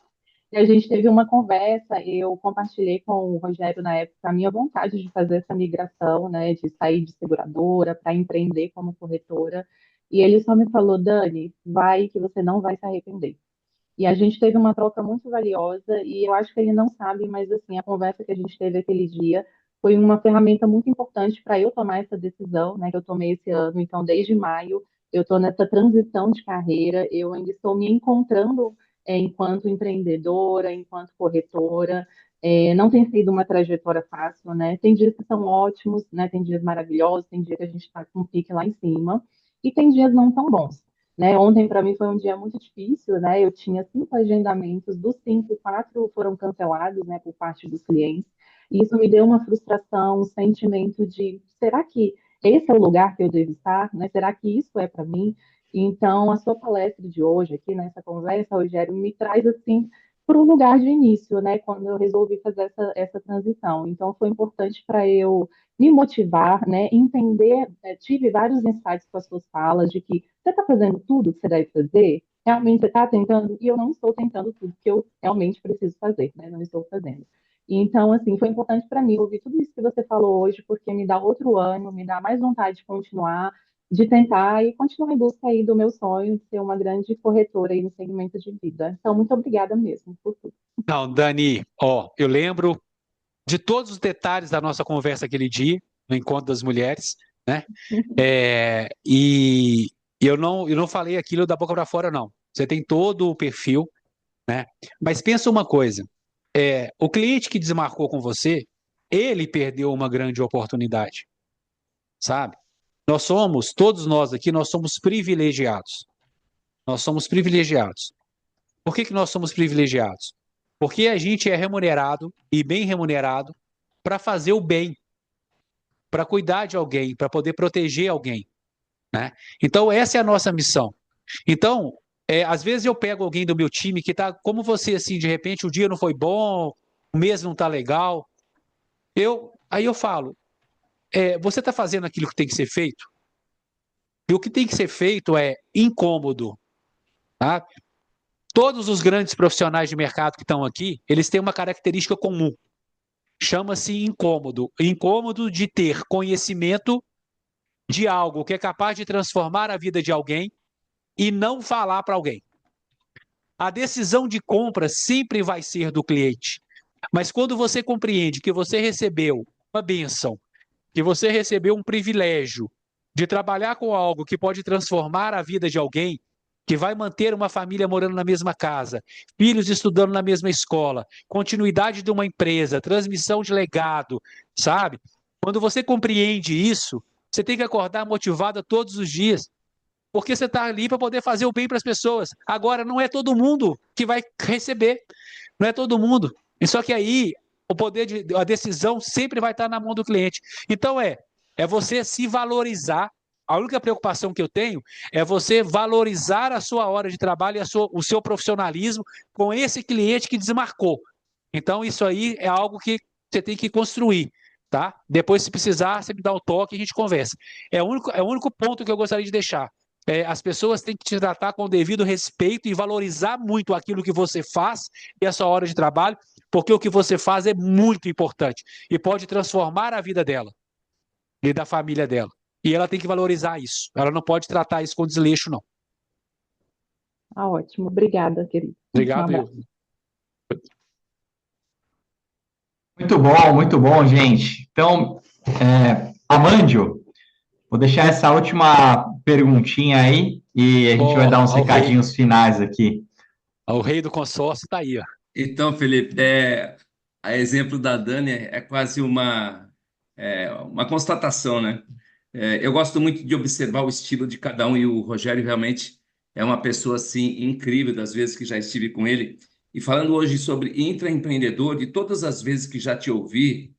F: E a gente teve uma conversa, eu compartilhei com o Rogério na época a minha vontade de fazer essa migração, né? De sair de seguradora para empreender como corretora. E ele só me falou, Dani, vai que você não vai se arrepender. E a gente teve uma troca muito valiosa e eu acho que ele não sabe, mas assim, a conversa que a gente teve aquele dia foi uma ferramenta muito importante para eu tomar essa decisão, né, que eu tomei esse ano. Então, desde maio, eu estou nessa transição de carreira, eu ainda estou me encontrando enquanto empreendedora, enquanto corretora. Não tem sido uma trajetória fácil, né? Tem dias que são ótimos, né? Tem dias maravilhosos, tem dia que a gente está com um pique lá em cima, e tem dias não tão bons, né? Ontem para mim foi um dia muito difícil, né? Eu tinha 5 agendamentos, dos 5, 4 foram cancelados, né, por parte dos clientes. E isso me deu uma frustração, um sentimento de, será que esse é o lugar que eu devo estar, né? Será que isso é para mim? Então, a sua palestra de hoje aqui nessa conversa, Rogério, me traz assim para o lugar de início, né? Quando eu resolvi fazer essa transição. Então, foi importante para eu me motivar, né? Entender, tive vários insights com as suas falas de que você está fazendo tudo que você deve fazer? Realmente você está tentando? E eu não estou tentando tudo que eu realmente preciso fazer, né? Não estou fazendo. Então, assim, foi importante para mim ouvir tudo isso que você falou hoje, porque me dá outro ânimo, me dá mais vontade de continuar, de tentar e continuar em busca aí do meu sonho de ser uma grande corretora aí no segmento de vida. Então, muito obrigada mesmo por tudo.
B: Não, Dani, ó, eu lembro de todos os detalhes da nossa conversa aquele dia, no Encontro das Mulheres, né? E eu não falei aquilo da boca para fora, não. Você tem todo o perfil, né? Mas pensa uma coisa: o cliente que desmarcou com você, ele perdeu uma grande oportunidade, sabe? Todos nós aqui, nós somos privilegiados. Nós somos privilegiados. Por que que nós somos privilegiados? Porque a gente é remunerado e bem remunerado para fazer o bem, para cuidar de alguém, para poder proteger alguém, né? Então, essa é a nossa missão. Então, às vezes eu pego alguém do meu time que tá como você, assim, de repente o dia não foi bom, o mês não tá legal. Aí eu falo, você está fazendo aquilo que tem que ser feito? E o que tem que ser feito é incômodo, tá? Todos os grandes profissionais de mercado que estão aqui, eles têm uma característica comum. Chama-se incômodo. Incômodo de ter conhecimento de algo que é capaz de transformar a vida de alguém e não falar para alguém. A decisão de compra sempre vai ser do cliente. Mas quando você compreende que você recebeu uma bênção, que você recebeu um privilégio de trabalhar com algo que pode transformar a vida de alguém, que vai manter uma família morando na mesma casa, filhos estudando na mesma escola, continuidade de uma empresa, transmissão de legado, sabe? Quando você compreende isso, você tem que acordar motivado todos os dias, porque você está ali para poder fazer o bem para as pessoas. Agora, não é todo mundo que vai receber, não é todo mundo. E só que aí, a decisão sempre vai estar na mão do cliente. Então, é você se valorizar. A única preocupação que eu tenho é você valorizar a sua hora de trabalho e o seu profissionalismo com esse cliente que desmarcou. Então, isso aí é algo que você tem que construir, tá? Depois, se precisar, você me dá o toque e a gente conversa. É o único ponto que eu gostaria de deixar. As pessoas têm que te tratar com o devido respeito e valorizar muito aquilo que você faz e a sua hora de trabalho, porque o que você faz é muito importante e pode transformar a vida dela e da família dela. E ela tem que valorizar isso. Ela não pode tratar isso com desleixo, não.
F: Ah, ótimo. Obrigada, querido. Um
B: Obrigado,
F: abraço.
A: Muito bom, gente. Então, Amandio, vou deixar essa última perguntinha aí e a gente vai dar uns recadinhos finais aqui.
B: O rei do consórcio está aí, ó.
G: Então, Felipe, a exemplo da Dani é quase uma constatação, né? Eu gosto muito de observar o estilo de cada um e o Rogério realmente é uma pessoa assim incrível das vezes que já estive com ele. E falando hoje sobre intraempreendedor, de todas as vezes que já te ouvi,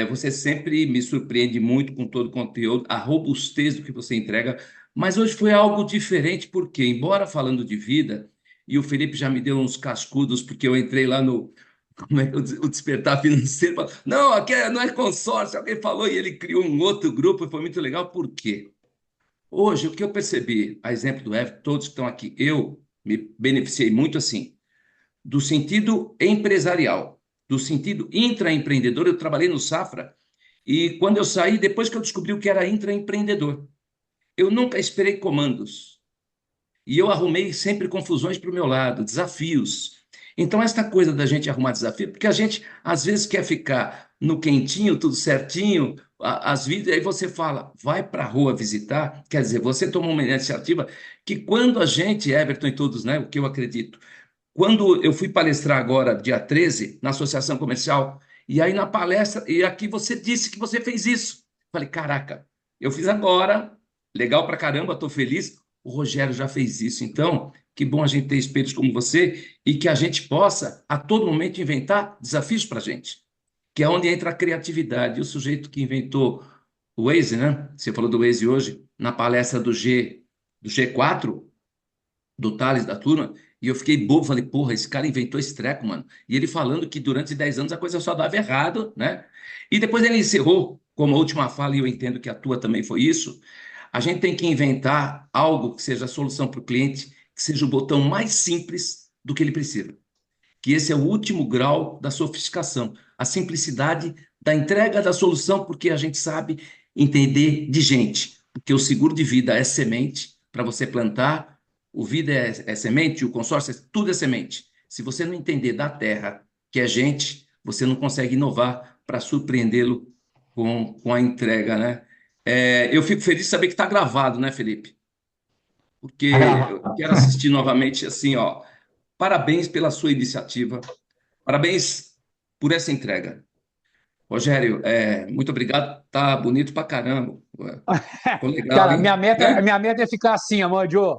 G: você sempre me surpreende muito com todo o conteúdo, a robustez do que você entrega. Mas hoje foi algo diferente, porque, embora falando de vida, e o Felipe já me deu uns cascudos, porque eu entrei lá no como é que o despertar financeiro. Não, aqui não é consórcio, alguém falou e ele criou um outro grupo e foi muito legal. Por quê? Hoje, o que eu percebi, a exemplo do Everton, todos que estão aqui, eu me beneficiei muito assim, do sentido empresarial, do sentido intraempreendedor. Eu trabalhei no Safra e quando eu saí, depois que eu descobri o que era intraempreendedor, eu nunca esperei comandos. E eu arrumei sempre confusões para o meu lado, desafios. Então, esta coisa da gente arrumar desafio, porque a gente às vezes quer ficar no quentinho, tudo certinho, as vidas, aí você fala, vai para a rua visitar, quer dizer, você tomou uma iniciativa que quando a gente, Everton e todos, né, o que eu acredito, quando eu fui palestrar agora, dia 13, na Associação Comercial, e aí na palestra, e aqui você disse que você fez isso. Falei, caraca, eu fiz agora, legal pra caramba, estou feliz. O Rogério já fez isso. Então, que bom a gente ter espelhos como você e que a gente possa, a todo momento, inventar desafios para a gente, que é onde entra a criatividade. E o sujeito que inventou o Waze, né? Você falou do Waze hoje, na palestra do G4, do Thales, da turma, e eu fiquei bobo, falei, porra, esse cara inventou esse treco, mano. E ele falando que durante 10 anos a coisa só dava errado, né? E depois ele encerrou, como a última fala, e eu entendo que a tua também foi isso, a gente tem que inventar algo que seja a solução para o cliente, que seja o botão mais simples do que ele precisa. Que esse é o último grau da sofisticação, a simplicidade da entrega da solução, porque a gente sabe entender de gente. Porque o seguro de vida é semente para você plantar, o vida é semente, o consórcio, tudo é semente. Se você não entender da terra, que é gente, você não consegue inovar para surpreendê-lo com a entrega, né? Eu fico feliz de saber que está gravado, né, Felipe? Porque eu quero assistir novamente, assim, ó. Parabéns pela sua iniciativa, parabéns por essa entrega. Rogério, muito obrigado, tá bonito pra caramba. Ficou legal,
B: Cara,
G: hein?
B: minha meta é ficar assim, Amandio.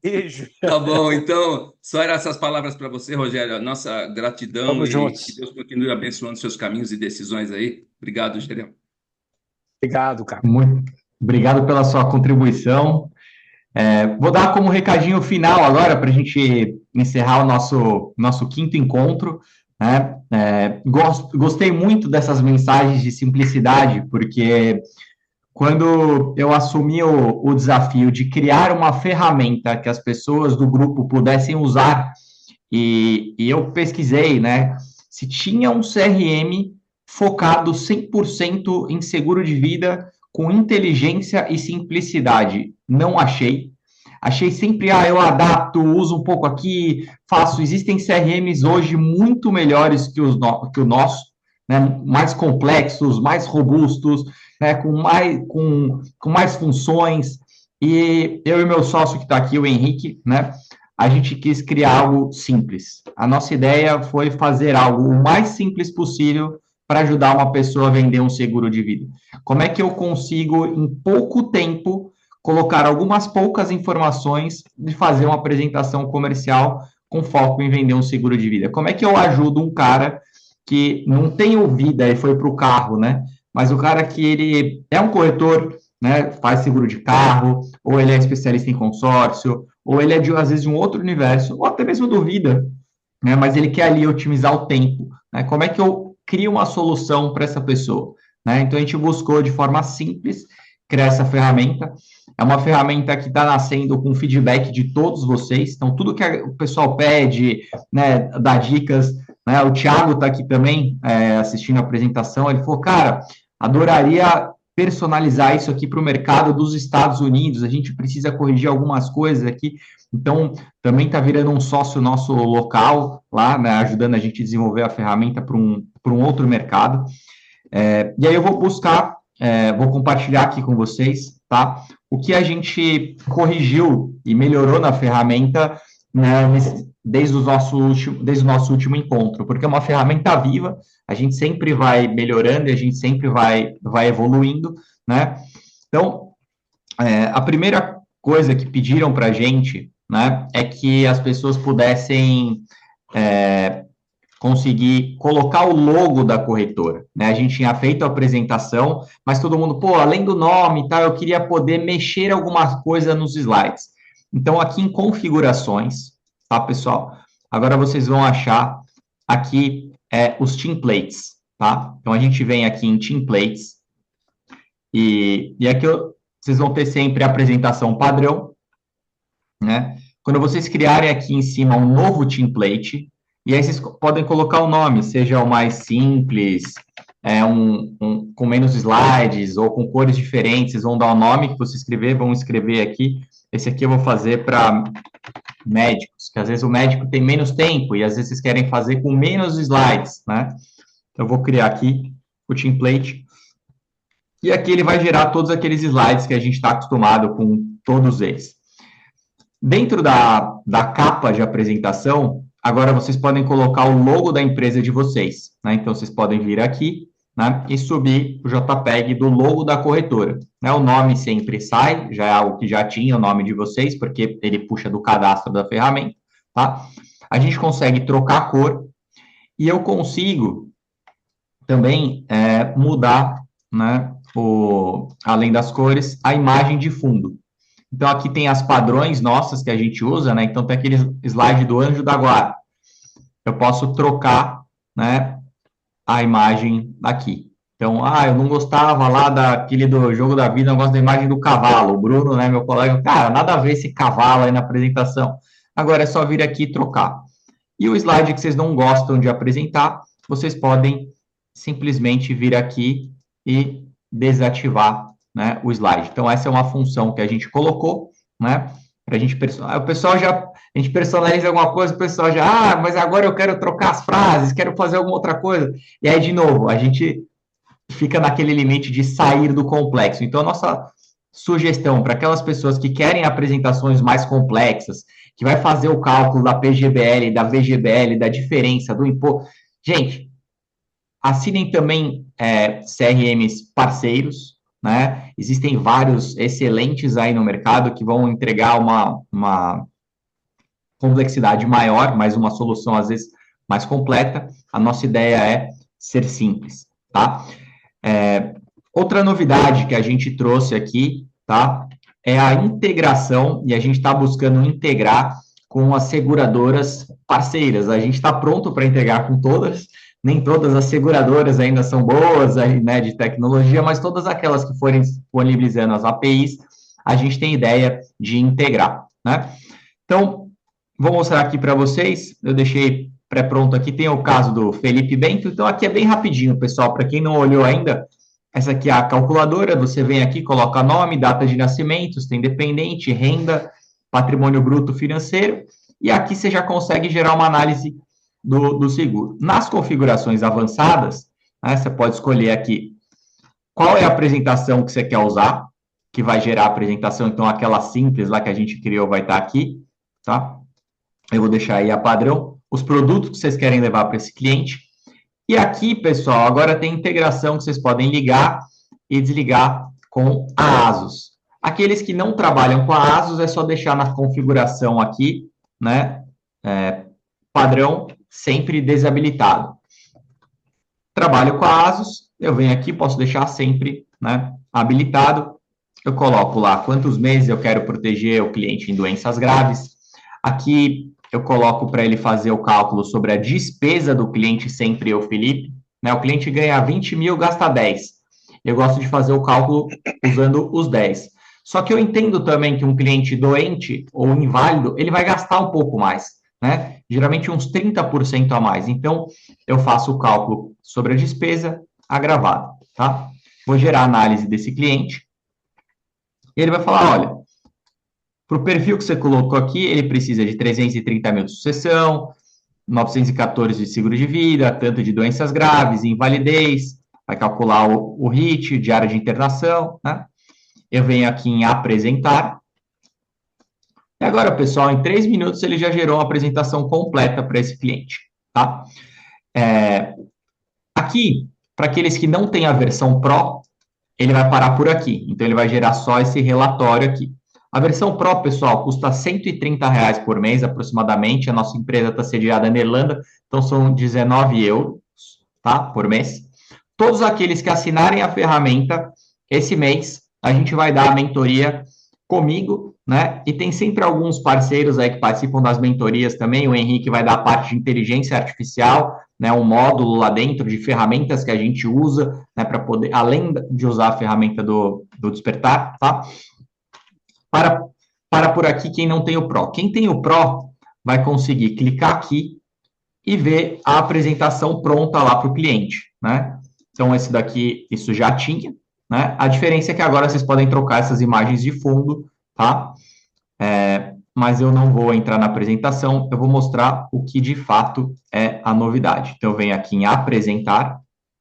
B: Beijo.
G: Tá bom, então, só eram essas palavras para você, Rogério. A nossa gratidão
B: Tamo
G: e
B: juntos.
G: que Deus continue abençoando seus caminhos e decisões aí. Obrigado, Rogério.
B: Obrigado, cara.
A: Muito obrigado pela sua contribuição. Vou dar como recadinho final agora para a gente encerrar o nosso quinto encontro, né? Gostei muito dessas mensagens de simplicidade, porque quando eu assumi o desafio de criar uma ferramenta que as pessoas do grupo pudessem usar, e eu pesquisei, né, se tinha um CRM focado 100% em seguro de vida com inteligência e simplicidade. Não achei. Achei sempre, eu adapto, uso um pouco aqui, faço. Existem CRMs hoje muito melhores que o nosso, né? Mais complexos, mais robustos, né? Com mais funções. E eu e meu sócio que está aqui, o Henrique, né? A gente quis criar algo simples. A nossa ideia foi fazer algo o mais simples possível para ajudar uma pessoa a vender um seguro de vida. Como é que eu consigo, em pouco tempo, colocar algumas poucas informações e fazer uma apresentação comercial com foco em vender um seguro de vida? Como é que eu ajudo um cara que não tem vida e foi para o carro, né? Mas o cara que ele é um corretor, né? Faz seguro de carro, ou ele é especialista em consórcio, ou ele é, às vezes, de um outro universo, ou até mesmo do vida, né? Mas ele quer ali otimizar o tempo, né? Como é que eu crio uma solução para essa pessoa, né? Então, a gente buscou, de forma simples, criar essa ferramenta. É uma ferramenta que está nascendo com feedback de todos vocês. Então, tudo que o pessoal pede, né, dá dicas, né? O Thiago está aqui também, assistindo a apresentação. Ele falou, cara, adoraria personalizar isso aqui para o mercado dos Estados Unidos. A gente precisa corrigir algumas coisas aqui. Então, também está virando um sócio nosso local lá, né, ajudando a gente a desenvolver a ferramenta para um outro mercado. E aí eu vou buscar, vou compartilhar aqui com vocês, tá? O que a gente corrigiu e melhorou na ferramenta, né, desde o nosso último encontro, porque é uma ferramenta viva, a gente sempre vai melhorando e a gente sempre vai evoluindo, né? Então, a primeira coisa que pediram para a gente, né, é que as pessoas pudessem conseguir colocar o logo da corretora, né? A gente tinha feito a apresentação, mas todo mundo, além do nome e tal, eu queria poder mexer alguma coisa nos slides. Então, aqui em configurações, tá, pessoal? Agora vocês vão achar aqui os templates, tá? Então, a gente vem aqui em templates e aqui vocês vão ter sempre a apresentação padrão, né? Quando vocês criarem aqui em cima um novo template, e aí vocês podem colocar o nome, seja o mais simples, com menos slides, ou com cores diferentes, vocês vão dar o nome que você escrever, vão escrever aqui. Esse aqui eu vou fazer para médicos, que às vezes o médico tem menos tempo, e às vezes vocês querem fazer com menos slides, né? Então, eu vou criar aqui o template, e aqui ele vai gerar todos aqueles slides que a gente está acostumado com todos eles. Dentro da capa de apresentação, agora vocês podem colocar o logo da empresa de vocês, né? Então, vocês podem vir aqui, né, e subir o JPEG do logo da corretora, né? O nome sempre sai, já é algo que já tinha o nome de vocês, porque ele puxa do cadastro da ferramenta, tá? A gente consegue trocar a cor, e eu consigo também mudar, né, além das cores, a imagem de fundo. Então, aqui tem as padrões nossas que a gente usa, né? Então, tem aquele slide do anjo da guarda. Eu posso trocar, né, a imagem aqui. Então, eu não gostava lá do jogo da vida, eu gosto da imagem do cavalo. O Bruno, né, meu colega, cara, nada a ver esse cavalo aí na apresentação. Agora é só vir aqui e trocar. E o slide que vocês não gostam de apresentar, vocês podem simplesmente vir aqui e desativar, né, o slide. Então, essa é uma função que a gente colocou, né, para a gente personalizar. O pessoal a gente personaliza alguma coisa, o pessoal mas agora eu quero trocar as frases, quero fazer alguma outra coisa. E aí, de novo, a gente fica naquele limite de sair do complexo. Então, a nossa sugestão para aquelas pessoas que querem apresentações mais complexas, que vai fazer o cálculo da PGBL, da VGBL, da diferença do imposto. Gente, assinem também CRMs parceiros, né? Existem vários excelentes aí no mercado que vão entregar uma complexidade maior, mas uma solução, às vezes, mais completa. A nossa ideia é ser simples, tá? Outra novidade que a gente trouxe aqui, tá? É a integração, e a gente está buscando integrar com as seguradoras parceiras. A gente está pronto para integrar com todas, nem todas as seguradoras ainda são boas, né, de tecnologia, mas todas aquelas que forem disponibilizando as APIs, a gente tem ideia de integrar, né? Então, vou mostrar aqui para vocês, eu deixei pré-pronto aqui, tem o caso do Felipe Bento, então aqui é bem rapidinho, pessoal, para quem não olhou ainda, Essa aqui é a calculadora, você vem aqui, coloca nome, data de nascimento, se tem dependente, renda, patrimônio bruto financeiro, e aqui você já consegue gerar uma análise do seguro. Nas configurações avançadas, né, você pode escolher aqui qual é a apresentação que você quer usar, que vai gerar a apresentação, então aquela simples lá que a gente criou vai estar aqui, tá? Eu vou deixar aí a padrão, os produtos que vocês querem levar para esse cliente. E aqui, pessoal, agora tem integração que vocês podem ligar e desligar com a ASUS. Aqueles que não trabalham com a ASUS, é só deixar na configuração aqui, né? Padrão, sempre desabilitado. Trabalho com a ASUS, eu venho aqui, posso deixar sempre, né, habilitado. Eu coloco lá quantos meses eu quero proteger o cliente em doenças graves. Aqui eu coloco para ele fazer o cálculo sobre a despesa do cliente, sempre eu, Felipe. Né? O cliente ganha 20 mil, gasta 10. Eu gosto de fazer o cálculo usando os 10. Só que eu entendo também que um cliente doente ou inválido, ele vai gastar um pouco mais, né? Geralmente uns 30% a mais. Então, eu faço o cálculo sobre a despesa agravada, tá? Vou gerar a análise desse cliente. E ele vai falar, olha, para o perfil que você colocou aqui, ele precisa de 330 mil de sucessão, 914 de seguro de vida, tanto de doenças graves, invalidez, vai calcular o RIT, diária de internação, né? Eu venho aqui em apresentar. E agora, pessoal, em 3 minutos ele já gerou uma apresentação completa para esse cliente, tá? Aqui, para aqueles que não têm a versão Pro, ele vai parar por aqui. Então, ele vai gerar só esse relatório aqui. A versão Pro, pessoal, custa R$ 130 por mês, aproximadamente. A nossa empresa está sediada na Irlanda, então são 19 euros, tá, por mês. Todos aqueles que assinarem a ferramenta, esse mês, a gente vai dar a mentoria comigo, né? E tem sempre alguns parceiros aí que participam das mentorias também. O Henrique vai dar a parte de inteligência artificial, né? Um módulo lá dentro de ferramentas que a gente usa, né? Para poder, além de usar a ferramenta do Despertar, tá? Para por aqui quem não tem o Pro. Quem tem o Pro vai conseguir clicar aqui e ver a apresentação pronta lá para o cliente, né? Então, esse daqui, isso já tinha, né? A diferença é que agora vocês podem trocar essas imagens de fundo, tá? Mas eu não vou entrar na apresentação, eu vou mostrar o que de fato é a novidade. Então, eu venho aqui em apresentar,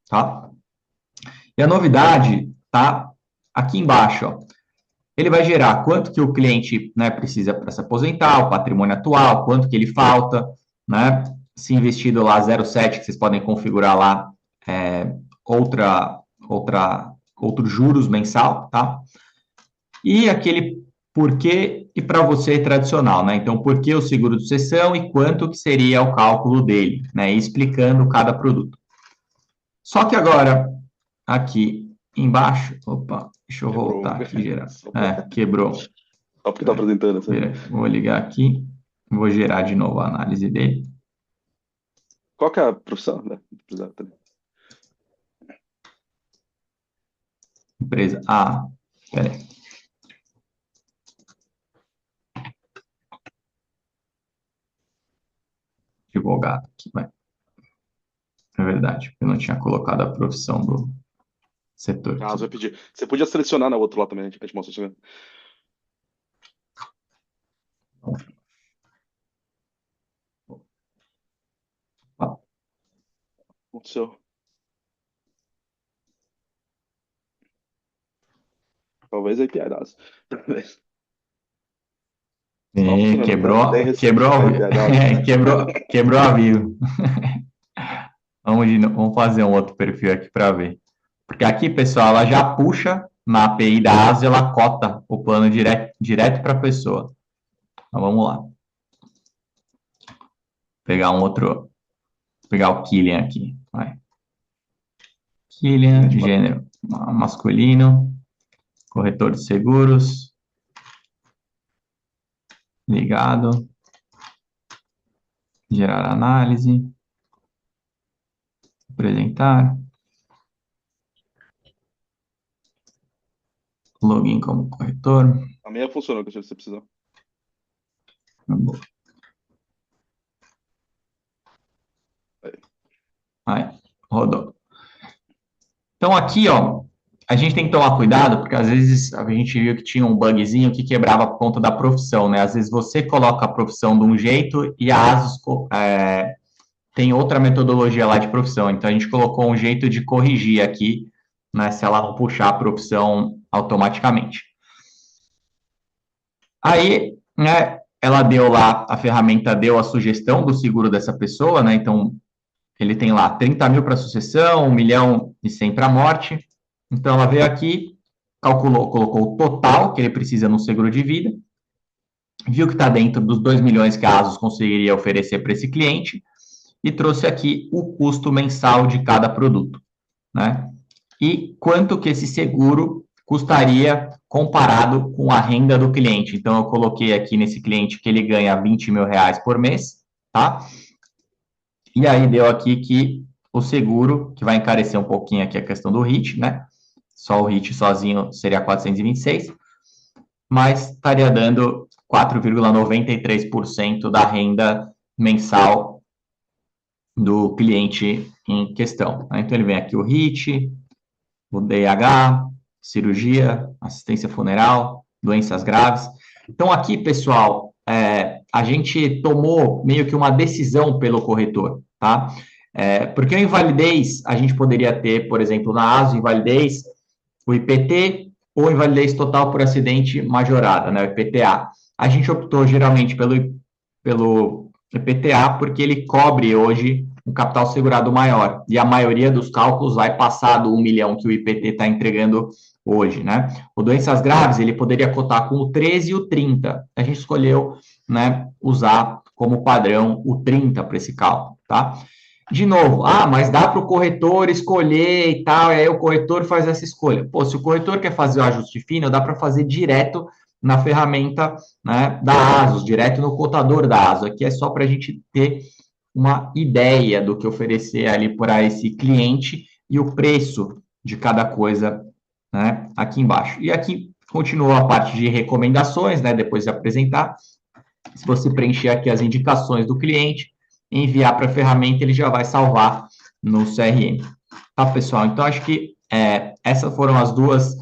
A: tá? E a novidade tá aqui embaixo, ó. Ele vai gerar quanto que o cliente, né, precisa para se aposentar, o patrimônio atual, quanto que ele falta, né? Se investido lá 0,7, que vocês podem configurar lá outros juros mensal, tá? E aquele porquê e para você tradicional, né? Então, por que o seguro de sucessão e quanto que seria o cálculo dele, né? Explicando cada produto. Só que agora, aqui embaixo, opa, deixa eu voltar aqui, gerar. Quebrou.
C: Só porque tá apresentando. Assim.
A: Vou ligar aqui, vou gerar de novo a análise dele.
C: Qual que é a profissão? Né?
A: Empresa. Peraí. Advogado aqui, vai. É verdade, eu não tinha colocado a profissão do setor.
C: Caso eu pedir. Você podia selecionar na outra lá também, a gente mostra isso. Aconteceu. Talvez aí piadas.
A: Quebrou a vivo. Vamos fazer um outro perfil aqui para ver. Porque aqui, pessoal, ela já puxa na API da ASO, ela cota o plano direto para a pessoa. Então, vamos lá. Pegar o Killian aqui. Vai. Killian, gênero masculino, corretor de seguros, ligado, gerar análise, apresentar, login como corretor.
C: A minha funcionou, que você precisar.
A: Aí, rodou. Então, aqui, ó, a gente tem que tomar cuidado, porque às vezes a gente viu que tinha um bugzinho que quebrava por conta da profissão, né? Às vezes você coloca a profissão de um jeito e a ASUS tem outra metodologia lá de profissão. Então a gente colocou um jeito de corrigir aqui, né? Se ela não puxar a profissão automaticamente. Aí, né? Ela deu lá, a ferramenta deu a sugestão do seguro dessa pessoa, né? Então ele tem lá 30 mil para sucessão, 1.100.000 para morte. Então ela veio aqui, calculou, colocou o total que ele precisa no seguro de vida, viu que está dentro dos 2 milhões que a ASUS conseguiria oferecer para esse cliente e trouxe aqui o custo mensal de cada produto, né? E quanto que esse seguro custaria comparado com a renda do cliente. Então eu coloquei aqui nesse cliente que ele ganha 20 mil reais por mês, tá? E aí deu aqui que o seguro, que vai encarecer um pouquinho aqui a questão do HIT, né? Só o HIT sozinho seria 426, mas estaria dando 4,93% da renda mensal do cliente em questão. Então ele vem aqui o HIT, o DH, cirurgia, assistência funeral, doenças graves. Então aqui, pessoal, a gente tomou meio que uma decisão pelo corretor, tá? Porque a invalidez, a gente poderia ter, por exemplo, na ASO, invalidez, o IPT ou invalidez total por acidente majorada, né, o IPTA. A gente optou geralmente pelo IPTA porque ele cobre hoje um capital segurado maior, e a maioria dos cálculos vai passar do 1 milhão que o IPT está entregando hoje, né? O doenças graves, ele poderia cotar com o 13 e o 30. A gente escolheu, né, usar como padrão o 30 para esse cálculo, tá? De novo, mas dá para o corretor escolher e tal, e aí o corretor faz essa escolha. Pô, se o corretor quer fazer o ajuste fino, dá para fazer direto na ferramenta, né, da ASUS, direto no cotador da ASUS. Aqui é só para a gente ter uma ideia do que oferecer ali para esse cliente e o preço de cada coisa, né, aqui embaixo. E aqui continua a parte de recomendações, né, depois de apresentar. Se você preencher aqui as indicações do cliente, enviar para a ferramenta, ele já vai salvar no CRM. Tá, pessoal? Então, acho que essas foram as duas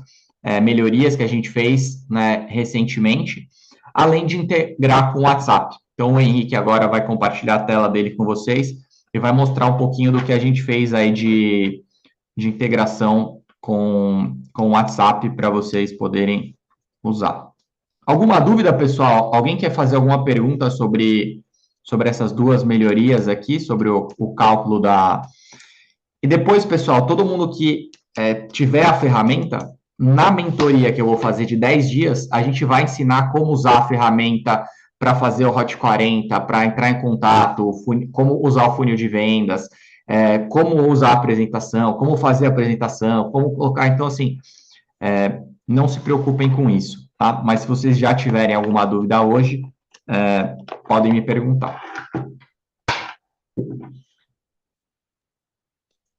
A: melhorias que a gente fez, né, recentemente, além de integrar com o WhatsApp. Então, o Henrique agora vai compartilhar a tela dele com vocês e vai mostrar um pouquinho do que a gente fez aí de integração com o WhatsApp para vocês poderem usar. Alguma dúvida, pessoal? Alguém quer fazer alguma pergunta sobre essas duas melhorias aqui, sobre o cálculo da... E depois, pessoal, todo mundo que tiver a ferramenta, na mentoria que eu vou fazer de 10 dias, a gente vai ensinar como usar a ferramenta para fazer o Hot 40, para entrar em contato, como usar o funil de vendas, como usar a apresentação, como fazer a apresentação, como colocar. Então, assim, não se preocupem com isso, tá? Mas se vocês já tiverem alguma dúvida hoje, podem me perguntar.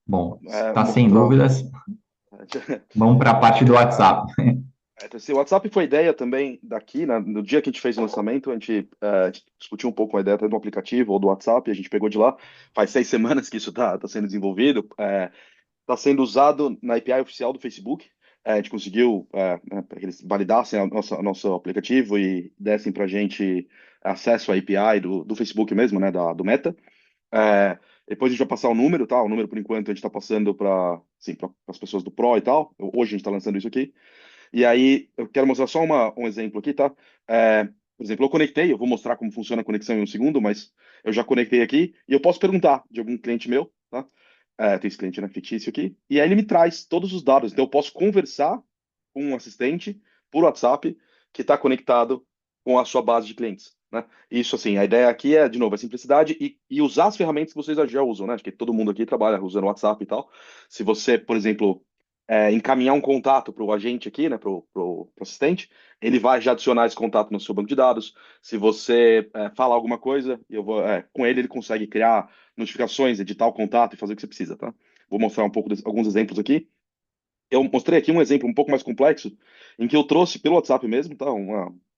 A: Bom, está sem dúvidas, vamos para a parte do WhatsApp.
C: Esse WhatsApp foi ideia também daqui, né? No dia que a gente fez o lançamento, a gente discutiu um pouco a ideia até do aplicativo ou do WhatsApp, a gente pegou de lá. Faz 6 semanas que isso está sendo desenvolvido. Está sendo usado na API oficial do Facebook. A gente conseguiu para que eles validassem nosso aplicativo e dessem para a gente acesso à API do Facebook mesmo, né? Do Meta. Depois a gente vai passar o número, tá? O número, por enquanto, a gente está passando para as pessoas do Pro e tal. Hoje a gente está lançando isso aqui. E aí, eu quero mostrar só um exemplo aqui, tá? Por exemplo, eu conectei, eu vou mostrar como funciona a conexão em um segundo, mas eu já conectei aqui e eu posso perguntar de algum cliente meu, tá? Tem esse cliente, né, fictício aqui, e aí ele me traz todos os dados. Então, eu posso conversar com um assistente por WhatsApp que está conectado com a sua base de clientes, né? Isso, assim, a ideia aqui de novo, a simplicidade e usar as ferramentas que vocês já usam, né? Acho que todo mundo aqui trabalha usando o WhatsApp e tal. Se você, por exemplo, encaminhar um contato para o agente aqui, né, para o assistente, ele vai já adicionar esse contato no seu banco de dados. Se você falar alguma coisa, com ele consegue criar notificações, editar o contato e fazer o que você precisa, tá? Vou mostrar alguns exemplos aqui. Eu mostrei aqui um exemplo um pouco mais complexo, em que eu trouxe pelo WhatsApp mesmo, tá?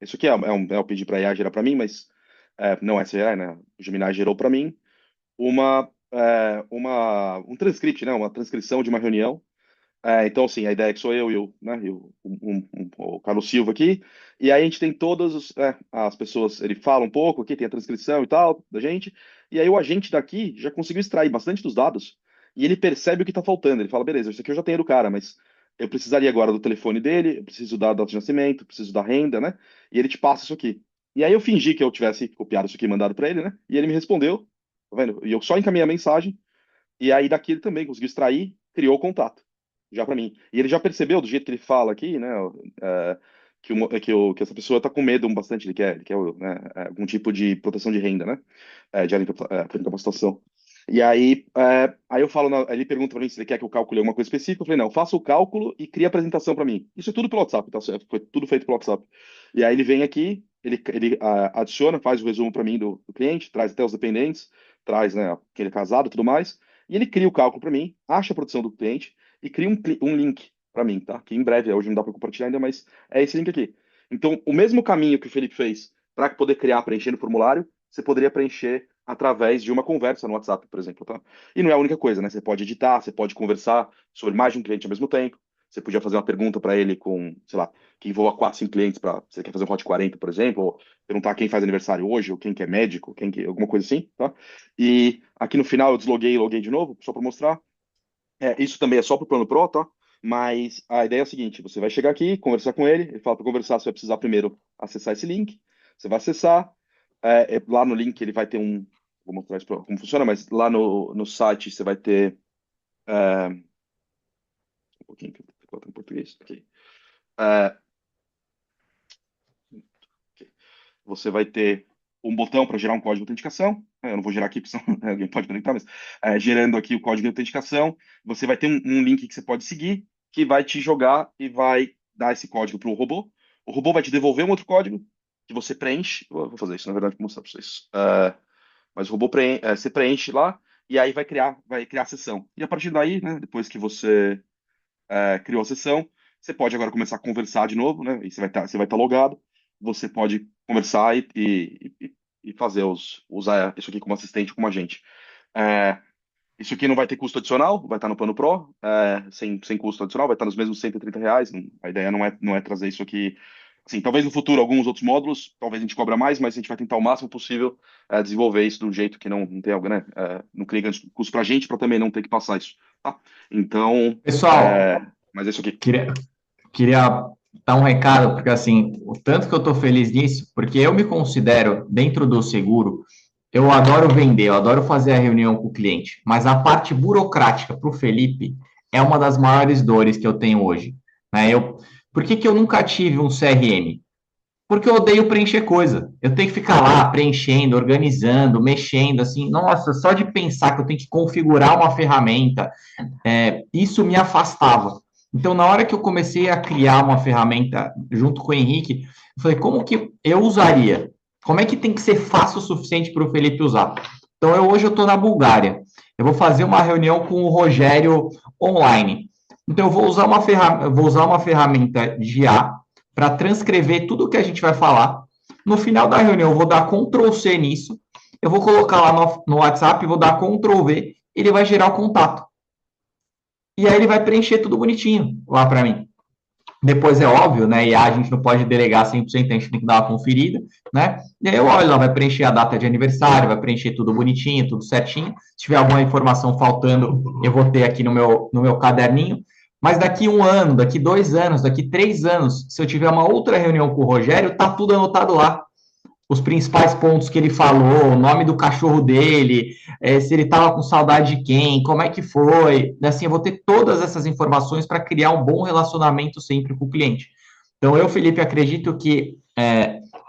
C: Isso aqui eu pedi para a IA gerar para mim, mas não é essa IA, né? O Gemini gerou para mim um transcript, né? Uma transcrição de uma reunião Então, assim, a ideia é que sou eu e o Carlos Silva aqui, e aí a gente tem as pessoas, ele fala um pouco aqui, tem a transcrição e tal da gente, e aí o agente daqui já conseguiu extrair bastante dos dados, e ele percebe o que está faltando. Ele fala, beleza, isso aqui eu já tenho do cara, mas eu precisaria agora do telefone dele, eu preciso da data de nascimento, preciso da renda, né? E ele te passa isso aqui. E aí eu fingi que eu tivesse copiado isso aqui e mandado para ele, né? E ele me respondeu, tá vendo? E eu só encaminhei a mensagem, e aí daqui ele também conseguiu extrair, criou o contato, já para mim. E ele já percebeu, do jeito que ele fala aqui, né, que essa pessoa está com medo bastante, ele quer né, algum tipo de proteção de renda, né, de incapacitação. E aí eu falo, ele pergunta para mim se ele quer que eu calcule alguma coisa específica. Eu falei, não, faça o cálculo e cria a apresentação para mim. Isso é tudo pelo WhatsApp, tá? Foi tudo feito pelo WhatsApp. E aí ele vem aqui, ele adiciona, faz o resumo para mim do cliente, traz até os dependentes, traz, né, que ele é casado e tudo mais. E ele cria o cálculo para mim, acha a produção do cliente e cria um link para mim, tá? Que em breve, hoje não dá para compartilhar ainda, mas é esse link aqui. Então, o mesmo caminho que o Felipe fez para poder criar preenchendo o formulário, você poderia preencher através de uma conversa no WhatsApp, por exemplo, tá? E não é a única coisa, né? Você pode editar, você pode conversar sobre mais de um cliente ao mesmo tempo. Você podia fazer uma pergunta para ele com, sei lá, que envolva 4, 5 clientes para você quer fazer um Hot 40, por exemplo, ou perguntar quem faz aniversário hoje, ou quem que é médico, alguma coisa assim, tá? E aqui no final eu desloguei e loguei de novo, só para mostrar. Isso também é só para o plano Pro, tá? Mas a ideia é a seguinte: você vai chegar aqui, conversar com ele fala para conversar, você vai precisar primeiro acessar esse link, você vai acessar, lá no link ele vai ter vou mostrar isso como funciona, mas lá no site você vai ter, um pouquinho que eu vou botar em português, aqui. É, ok. Você vai ter um botão para gerar um código de autenticação. Eu não vou gerar aqui, porque senão alguém pode conectar, mas gerando aqui o código de autenticação, você vai ter um link que você pode seguir, que vai te jogar e vai dar esse código para o robô. O robô vai te devolver um outro código que você preenche. Eu vou fazer isso, na verdade, para mostrar para vocês. Mas o robô você preenche lá e aí vai criar a sessão. E a partir daí, né, depois que você criou a sessão, você pode agora começar a conversar de novo, né? E você vai estar logado. Você pode conversar e fazer usar isso aqui como assistente, como agente. É, Isso aqui não vai ter custo adicional, vai estar no plano Pro, sem custo adicional, vai estar nos mesmos R$ 130. A ideia não é trazer isso aqui. Assim, talvez no futuro alguns outros módulos, talvez a gente cobra mais, mas a gente vai tentar o máximo possível desenvolver isso de um jeito que não tem algo, né? Não cria grande custo para a gente, para também não ter que passar isso. Tá? Então,
A: Pessoal,
C: mas é isso aqui.
A: queria dar um recado, porque assim, o tanto que eu estou feliz nisso, porque eu me considero, dentro do seguro, eu adoro vender, eu adoro fazer a reunião com o cliente, mas a parte burocrática para o Felipe é uma das maiores dores que eu tenho hoje. Né? Por que eu nunca tive um CRM? Porque eu odeio preencher coisa. Eu tenho que ficar lá preenchendo, organizando, mexendo, assim. Nossa, só de pensar que eu tenho que configurar uma ferramenta, isso me afastava. Então, na hora que eu comecei a criar uma ferramenta junto com o Henrique, eu falei, como que eu usaria? Como é que tem que ser fácil o suficiente para o Felipe usar? Então, hoje eu estou na Bulgária. Eu vou fazer uma reunião com o Rogério online. Então, eu vou usar uma ferramenta de IA para transcrever tudo o que a gente vai falar. No final da reunião, eu vou dar Ctrl+C nisso. Eu vou colocar lá no WhatsApp, vou dar Ctrl+V, ele vai gerar o contato. E aí ele vai preencher tudo bonitinho lá para mim. Depois é óbvio, né? E a gente não pode delegar 100%, a gente tem que dar uma conferida, né? E aí eu olho lá, vai preencher a data de aniversário, vai preencher tudo bonitinho, tudo certinho. Se tiver alguma informação faltando, eu vou ter aqui no meu caderninho. Mas daqui 1 ano, daqui 2 anos, daqui 3 anos, se eu tiver uma outra reunião com o Rogério, tá tudo anotado lá. Os principais pontos que ele falou, o nome do cachorro dele, se ele estava com saudade de quem, como é que foi. Assim, eu vou ter todas essas informações para criar um bom relacionamento sempre com o cliente. Então, eu, Felipe, acredito que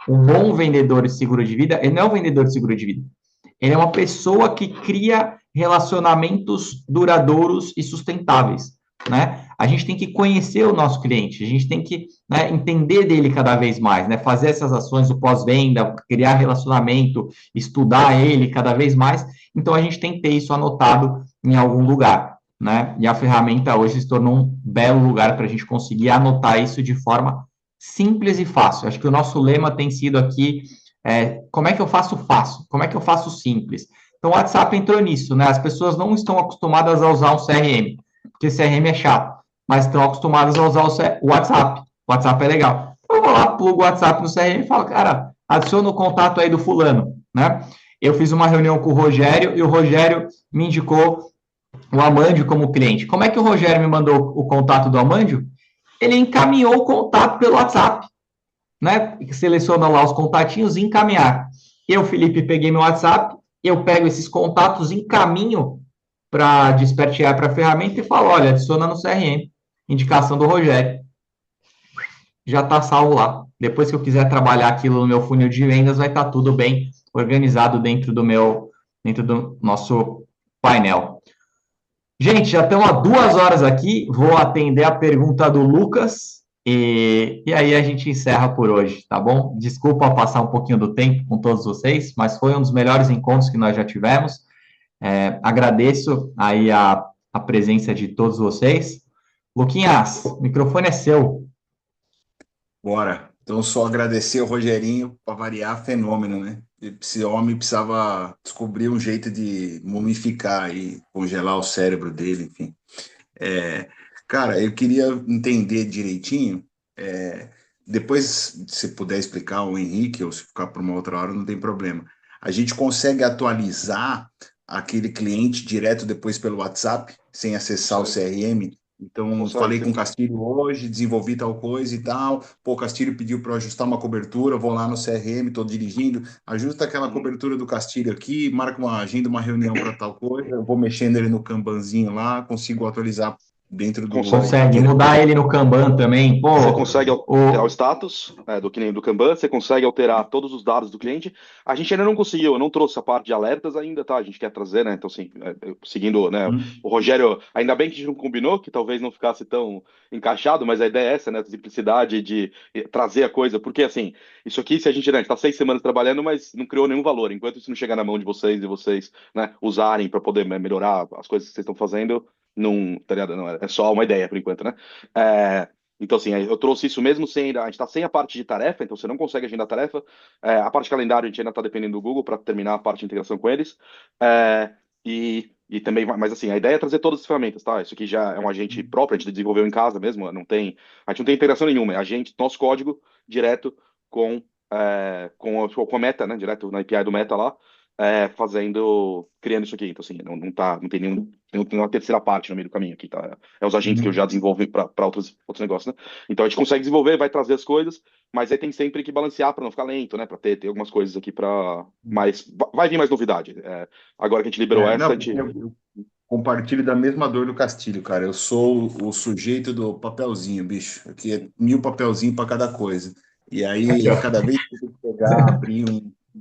A: um bom vendedor de seguro de vida, ele não é um vendedor de seguro de vida, ele é uma pessoa que cria relacionamentos duradouros e sustentáveis, né? A gente tem que conhecer o nosso cliente, a gente tem que, né, entender dele cada vez mais, né? Fazer essas ações do pós-venda, criar relacionamento, estudar ele cada vez mais. Então, a gente tem que ter isso anotado em algum lugar, né? E a ferramenta hoje se tornou um belo lugar para a gente conseguir anotar isso de forma simples e fácil. Acho que o nosso lema tem sido aqui, como é que eu faço fácil? Como é que eu faço simples? Então, o WhatsApp entrou nisso, né? As pessoas não estão acostumadas a usar um CRM, porque CRM é chato. mas estão acostumados a usar o WhatsApp. O WhatsApp é legal. Eu vou lá, plugo o WhatsApp no CRM e falo, cara, adiciona o contato aí do fulano, né? Eu fiz uma reunião com o Rogério e o Rogério me indicou o Amandio como cliente. Como é que o Rogério me mandou o contato do Amandio? Ele encaminhou o contato pelo WhatsApp, né? Seleciona lá os contatinhos e encaminhar. Eu, Felipe, peguei meu WhatsApp, eu pego esses contatos, encaminho para despertear para a ferramenta e falo, olha, adiciona no CRM, indicação do Rogério. Já está salvo lá. Depois que eu quiser trabalhar aquilo no meu funil de vendas, vai estar tudo bem organizado dentro do nosso painel. Gente, já estamos há 2 horas aqui, vou atender a pergunta do Lucas e aí a gente encerra por hoje, tá bom? Desculpa passar um pouquinho do tempo com todos vocês, mas foi um dos melhores encontros que nós já tivemos. Agradeço aí a presença de todos vocês. Luquinhas, o microfone é seu.
H: Bora. Então, só agradecer ao Rogerinho, para variar, fenômeno, né? Esse homem precisava descobrir um jeito de mumificar e congelar o cérebro dele, enfim. Cara, eu queria entender direitinho, depois, se puder explicar o Henrique, ou se ficar por uma outra hora, não tem problema. A gente consegue atualizar aquele cliente direto depois pelo WhatsApp, sem acessar o CRM? Então, falei com o Castilho hoje, desenvolvi tal coisa e tal. Pô, o Castilho pediu para eu ajustar uma cobertura, vou lá no CRM, estou dirigindo, ajusta aquela cobertura do Castilho aqui, marca uma agenda, uma reunião para tal coisa, eu vou mexendo ele no Kanbanzinho lá, consigo atualizar dentro do...
A: Consegue mudar ele no Kanban também, pô.
C: Você consegue alterar o status do Kanban, você consegue alterar todos os dados do cliente. A gente ainda não conseguiu, eu não trouxe a parte de alertas ainda, tá? A gente quer trazer, né? Então, assim, seguindo, né? O Rogério, ainda bem que a gente não combinou, que talvez não ficasse tão encaixado, mas a ideia é essa, né? A simplicidade de trazer a coisa, porque, assim, isso aqui, se a gente, né, tá 6 semanas trabalhando, mas não criou nenhum valor. Enquanto isso não chegar na mão de vocês e vocês, né, usarem para poder melhorar as coisas que vocês estão fazendo, não, tá ligado? Não, é só uma ideia por enquanto, né? Então, assim, eu trouxe isso mesmo sem. A gente tá sem a parte de tarefa, então você não consegue agendar tarefa. A parte de calendário a gente ainda tá dependendo do Google para terminar a parte de integração com eles. E também, mas assim, a ideia é trazer todas as ferramentas, tá? Isso aqui já é um agente próprio, a gente desenvolveu em casa mesmo, a gente não tem integração nenhuma, é agente, nosso código direto com a Meta, né? Direto na API do Meta lá. Criando isso aqui. Então, assim, não tem nenhuma terceira parte no meio do caminho aqui, tá? É os agentes que eu já desenvolvi para outros negócios, né? Então, a gente consegue desenvolver, vai trazer as coisas, mas aí tem sempre que balancear para não ficar lento, né? Para ter algumas coisas aqui para mais. Vai vir mais novidade. Agora que a gente liberou essa, a gente.
H: Eu compartilho da mesma dor do Castilho, cara. Eu sou o sujeito do papelzinho, bicho. Aqui é 1000 papelzinhos para cada coisa. E aí, cada vez que eu tenho que pegar, abrir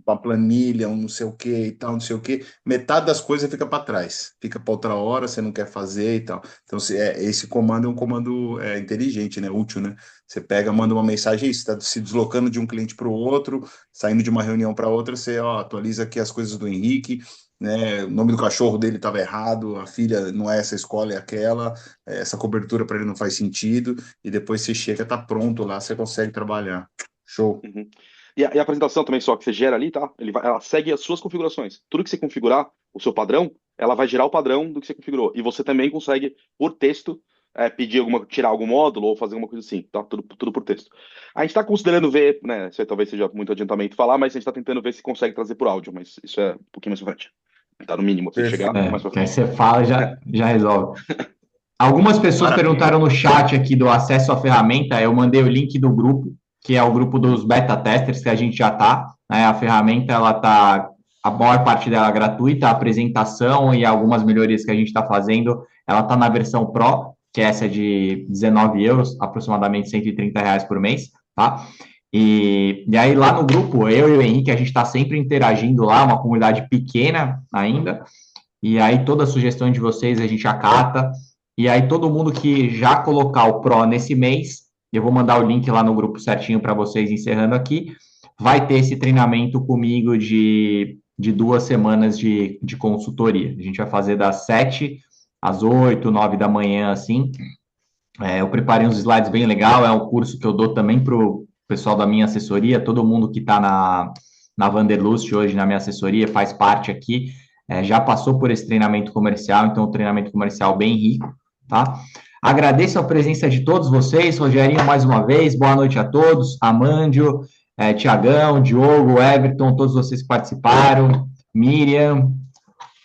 H: uma planilha, um não sei o que e tal, não sei o que, metade das coisas fica para trás, fica para outra hora, você não quer fazer e tal. Então, esse comando é um comando inteligente, né? Útil, né? Você pega, manda uma mensagem, você está se deslocando de um cliente para o outro, saindo de uma reunião para outra, você atualiza aqui as coisas do Henrique, né? O nome do cachorro dele estava errado, a filha não é essa escola, é aquela, essa cobertura para ele não faz sentido, e depois você chega, tá pronto lá, você consegue trabalhar. Show.
C: Uhum. E a apresentação também só que você gera ali, tá? Ela segue as suas configurações. Tudo que você configurar, o seu padrão, ela vai gerar o padrão do que você configurou. E você também consegue, por texto, tirar algum módulo ou fazer alguma coisa assim, tá? Tudo por texto. A gente está considerando ver, né? Isso aí talvez seja muito adiantamento falar, mas a gente está tentando ver se consegue trazer por áudio, mas isso é um pouquinho mais pra frente. Tá no mínimo, se chegar mais pra frente.
A: Aí você fala e já resolve. Algumas pessoas perguntaram no chat aqui do acesso à ferramenta, eu mandei o link do grupo, que é o grupo dos beta testers que a gente já tá, né? A ferramenta, ela tá, a maior parte dela é gratuita, a apresentação e algumas melhorias que a gente está fazendo, ela tá na versão Pro, que essa é de 19 euros, aproximadamente R$130 por mês, tá? E aí lá no grupo, eu e o Henrique, a gente está sempre interagindo lá, uma comunidade pequena ainda, e aí toda sugestão de vocês a gente acata, e aí todo mundo que já colocar o Pro nesse mês, eu vou mandar o link lá no grupo certinho para vocês, encerrando aqui, vai ter esse treinamento comigo de 2 semanas de consultoria. A gente vai fazer das 7 às 8, 9 da manhã, assim. Eu preparei uns slides bem legal, é um curso que eu dou também para o pessoal da minha assessoria, todo mundo que está na Vanderlust hoje na minha assessoria faz parte aqui, já passou por esse treinamento comercial, então um treinamento comercial bem rico, tá? Agradeço a presença de todos vocês, Rogerinho, mais uma vez, boa noite a todos, Amândio, Tiagão, Diogo, Everton, todos vocês que participaram, Miriam,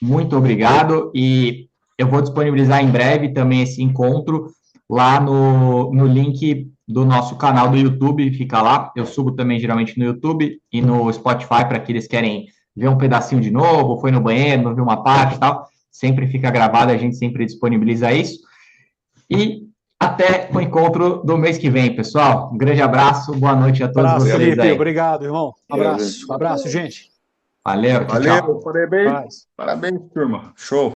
A: muito obrigado, e eu vou disponibilizar em breve também esse encontro lá no link do nosso canal do YouTube, fica lá, eu subo também geralmente no YouTube e no Spotify para aqueles que querem ver um pedacinho de novo, foi no banheiro, não viu uma parte e tal, sempre fica gravado, a gente sempre disponibiliza isso. E até o encontro do mês que vem, pessoal. Um grande abraço, boa noite a todos
B: Abraço,
A: vocês
B: Felipe.
A: aí.
B: Obrigado, irmão. Abraço, gente.
A: Valeu, tchau, tchau.
H: Valeu, parabéns, turma. Show.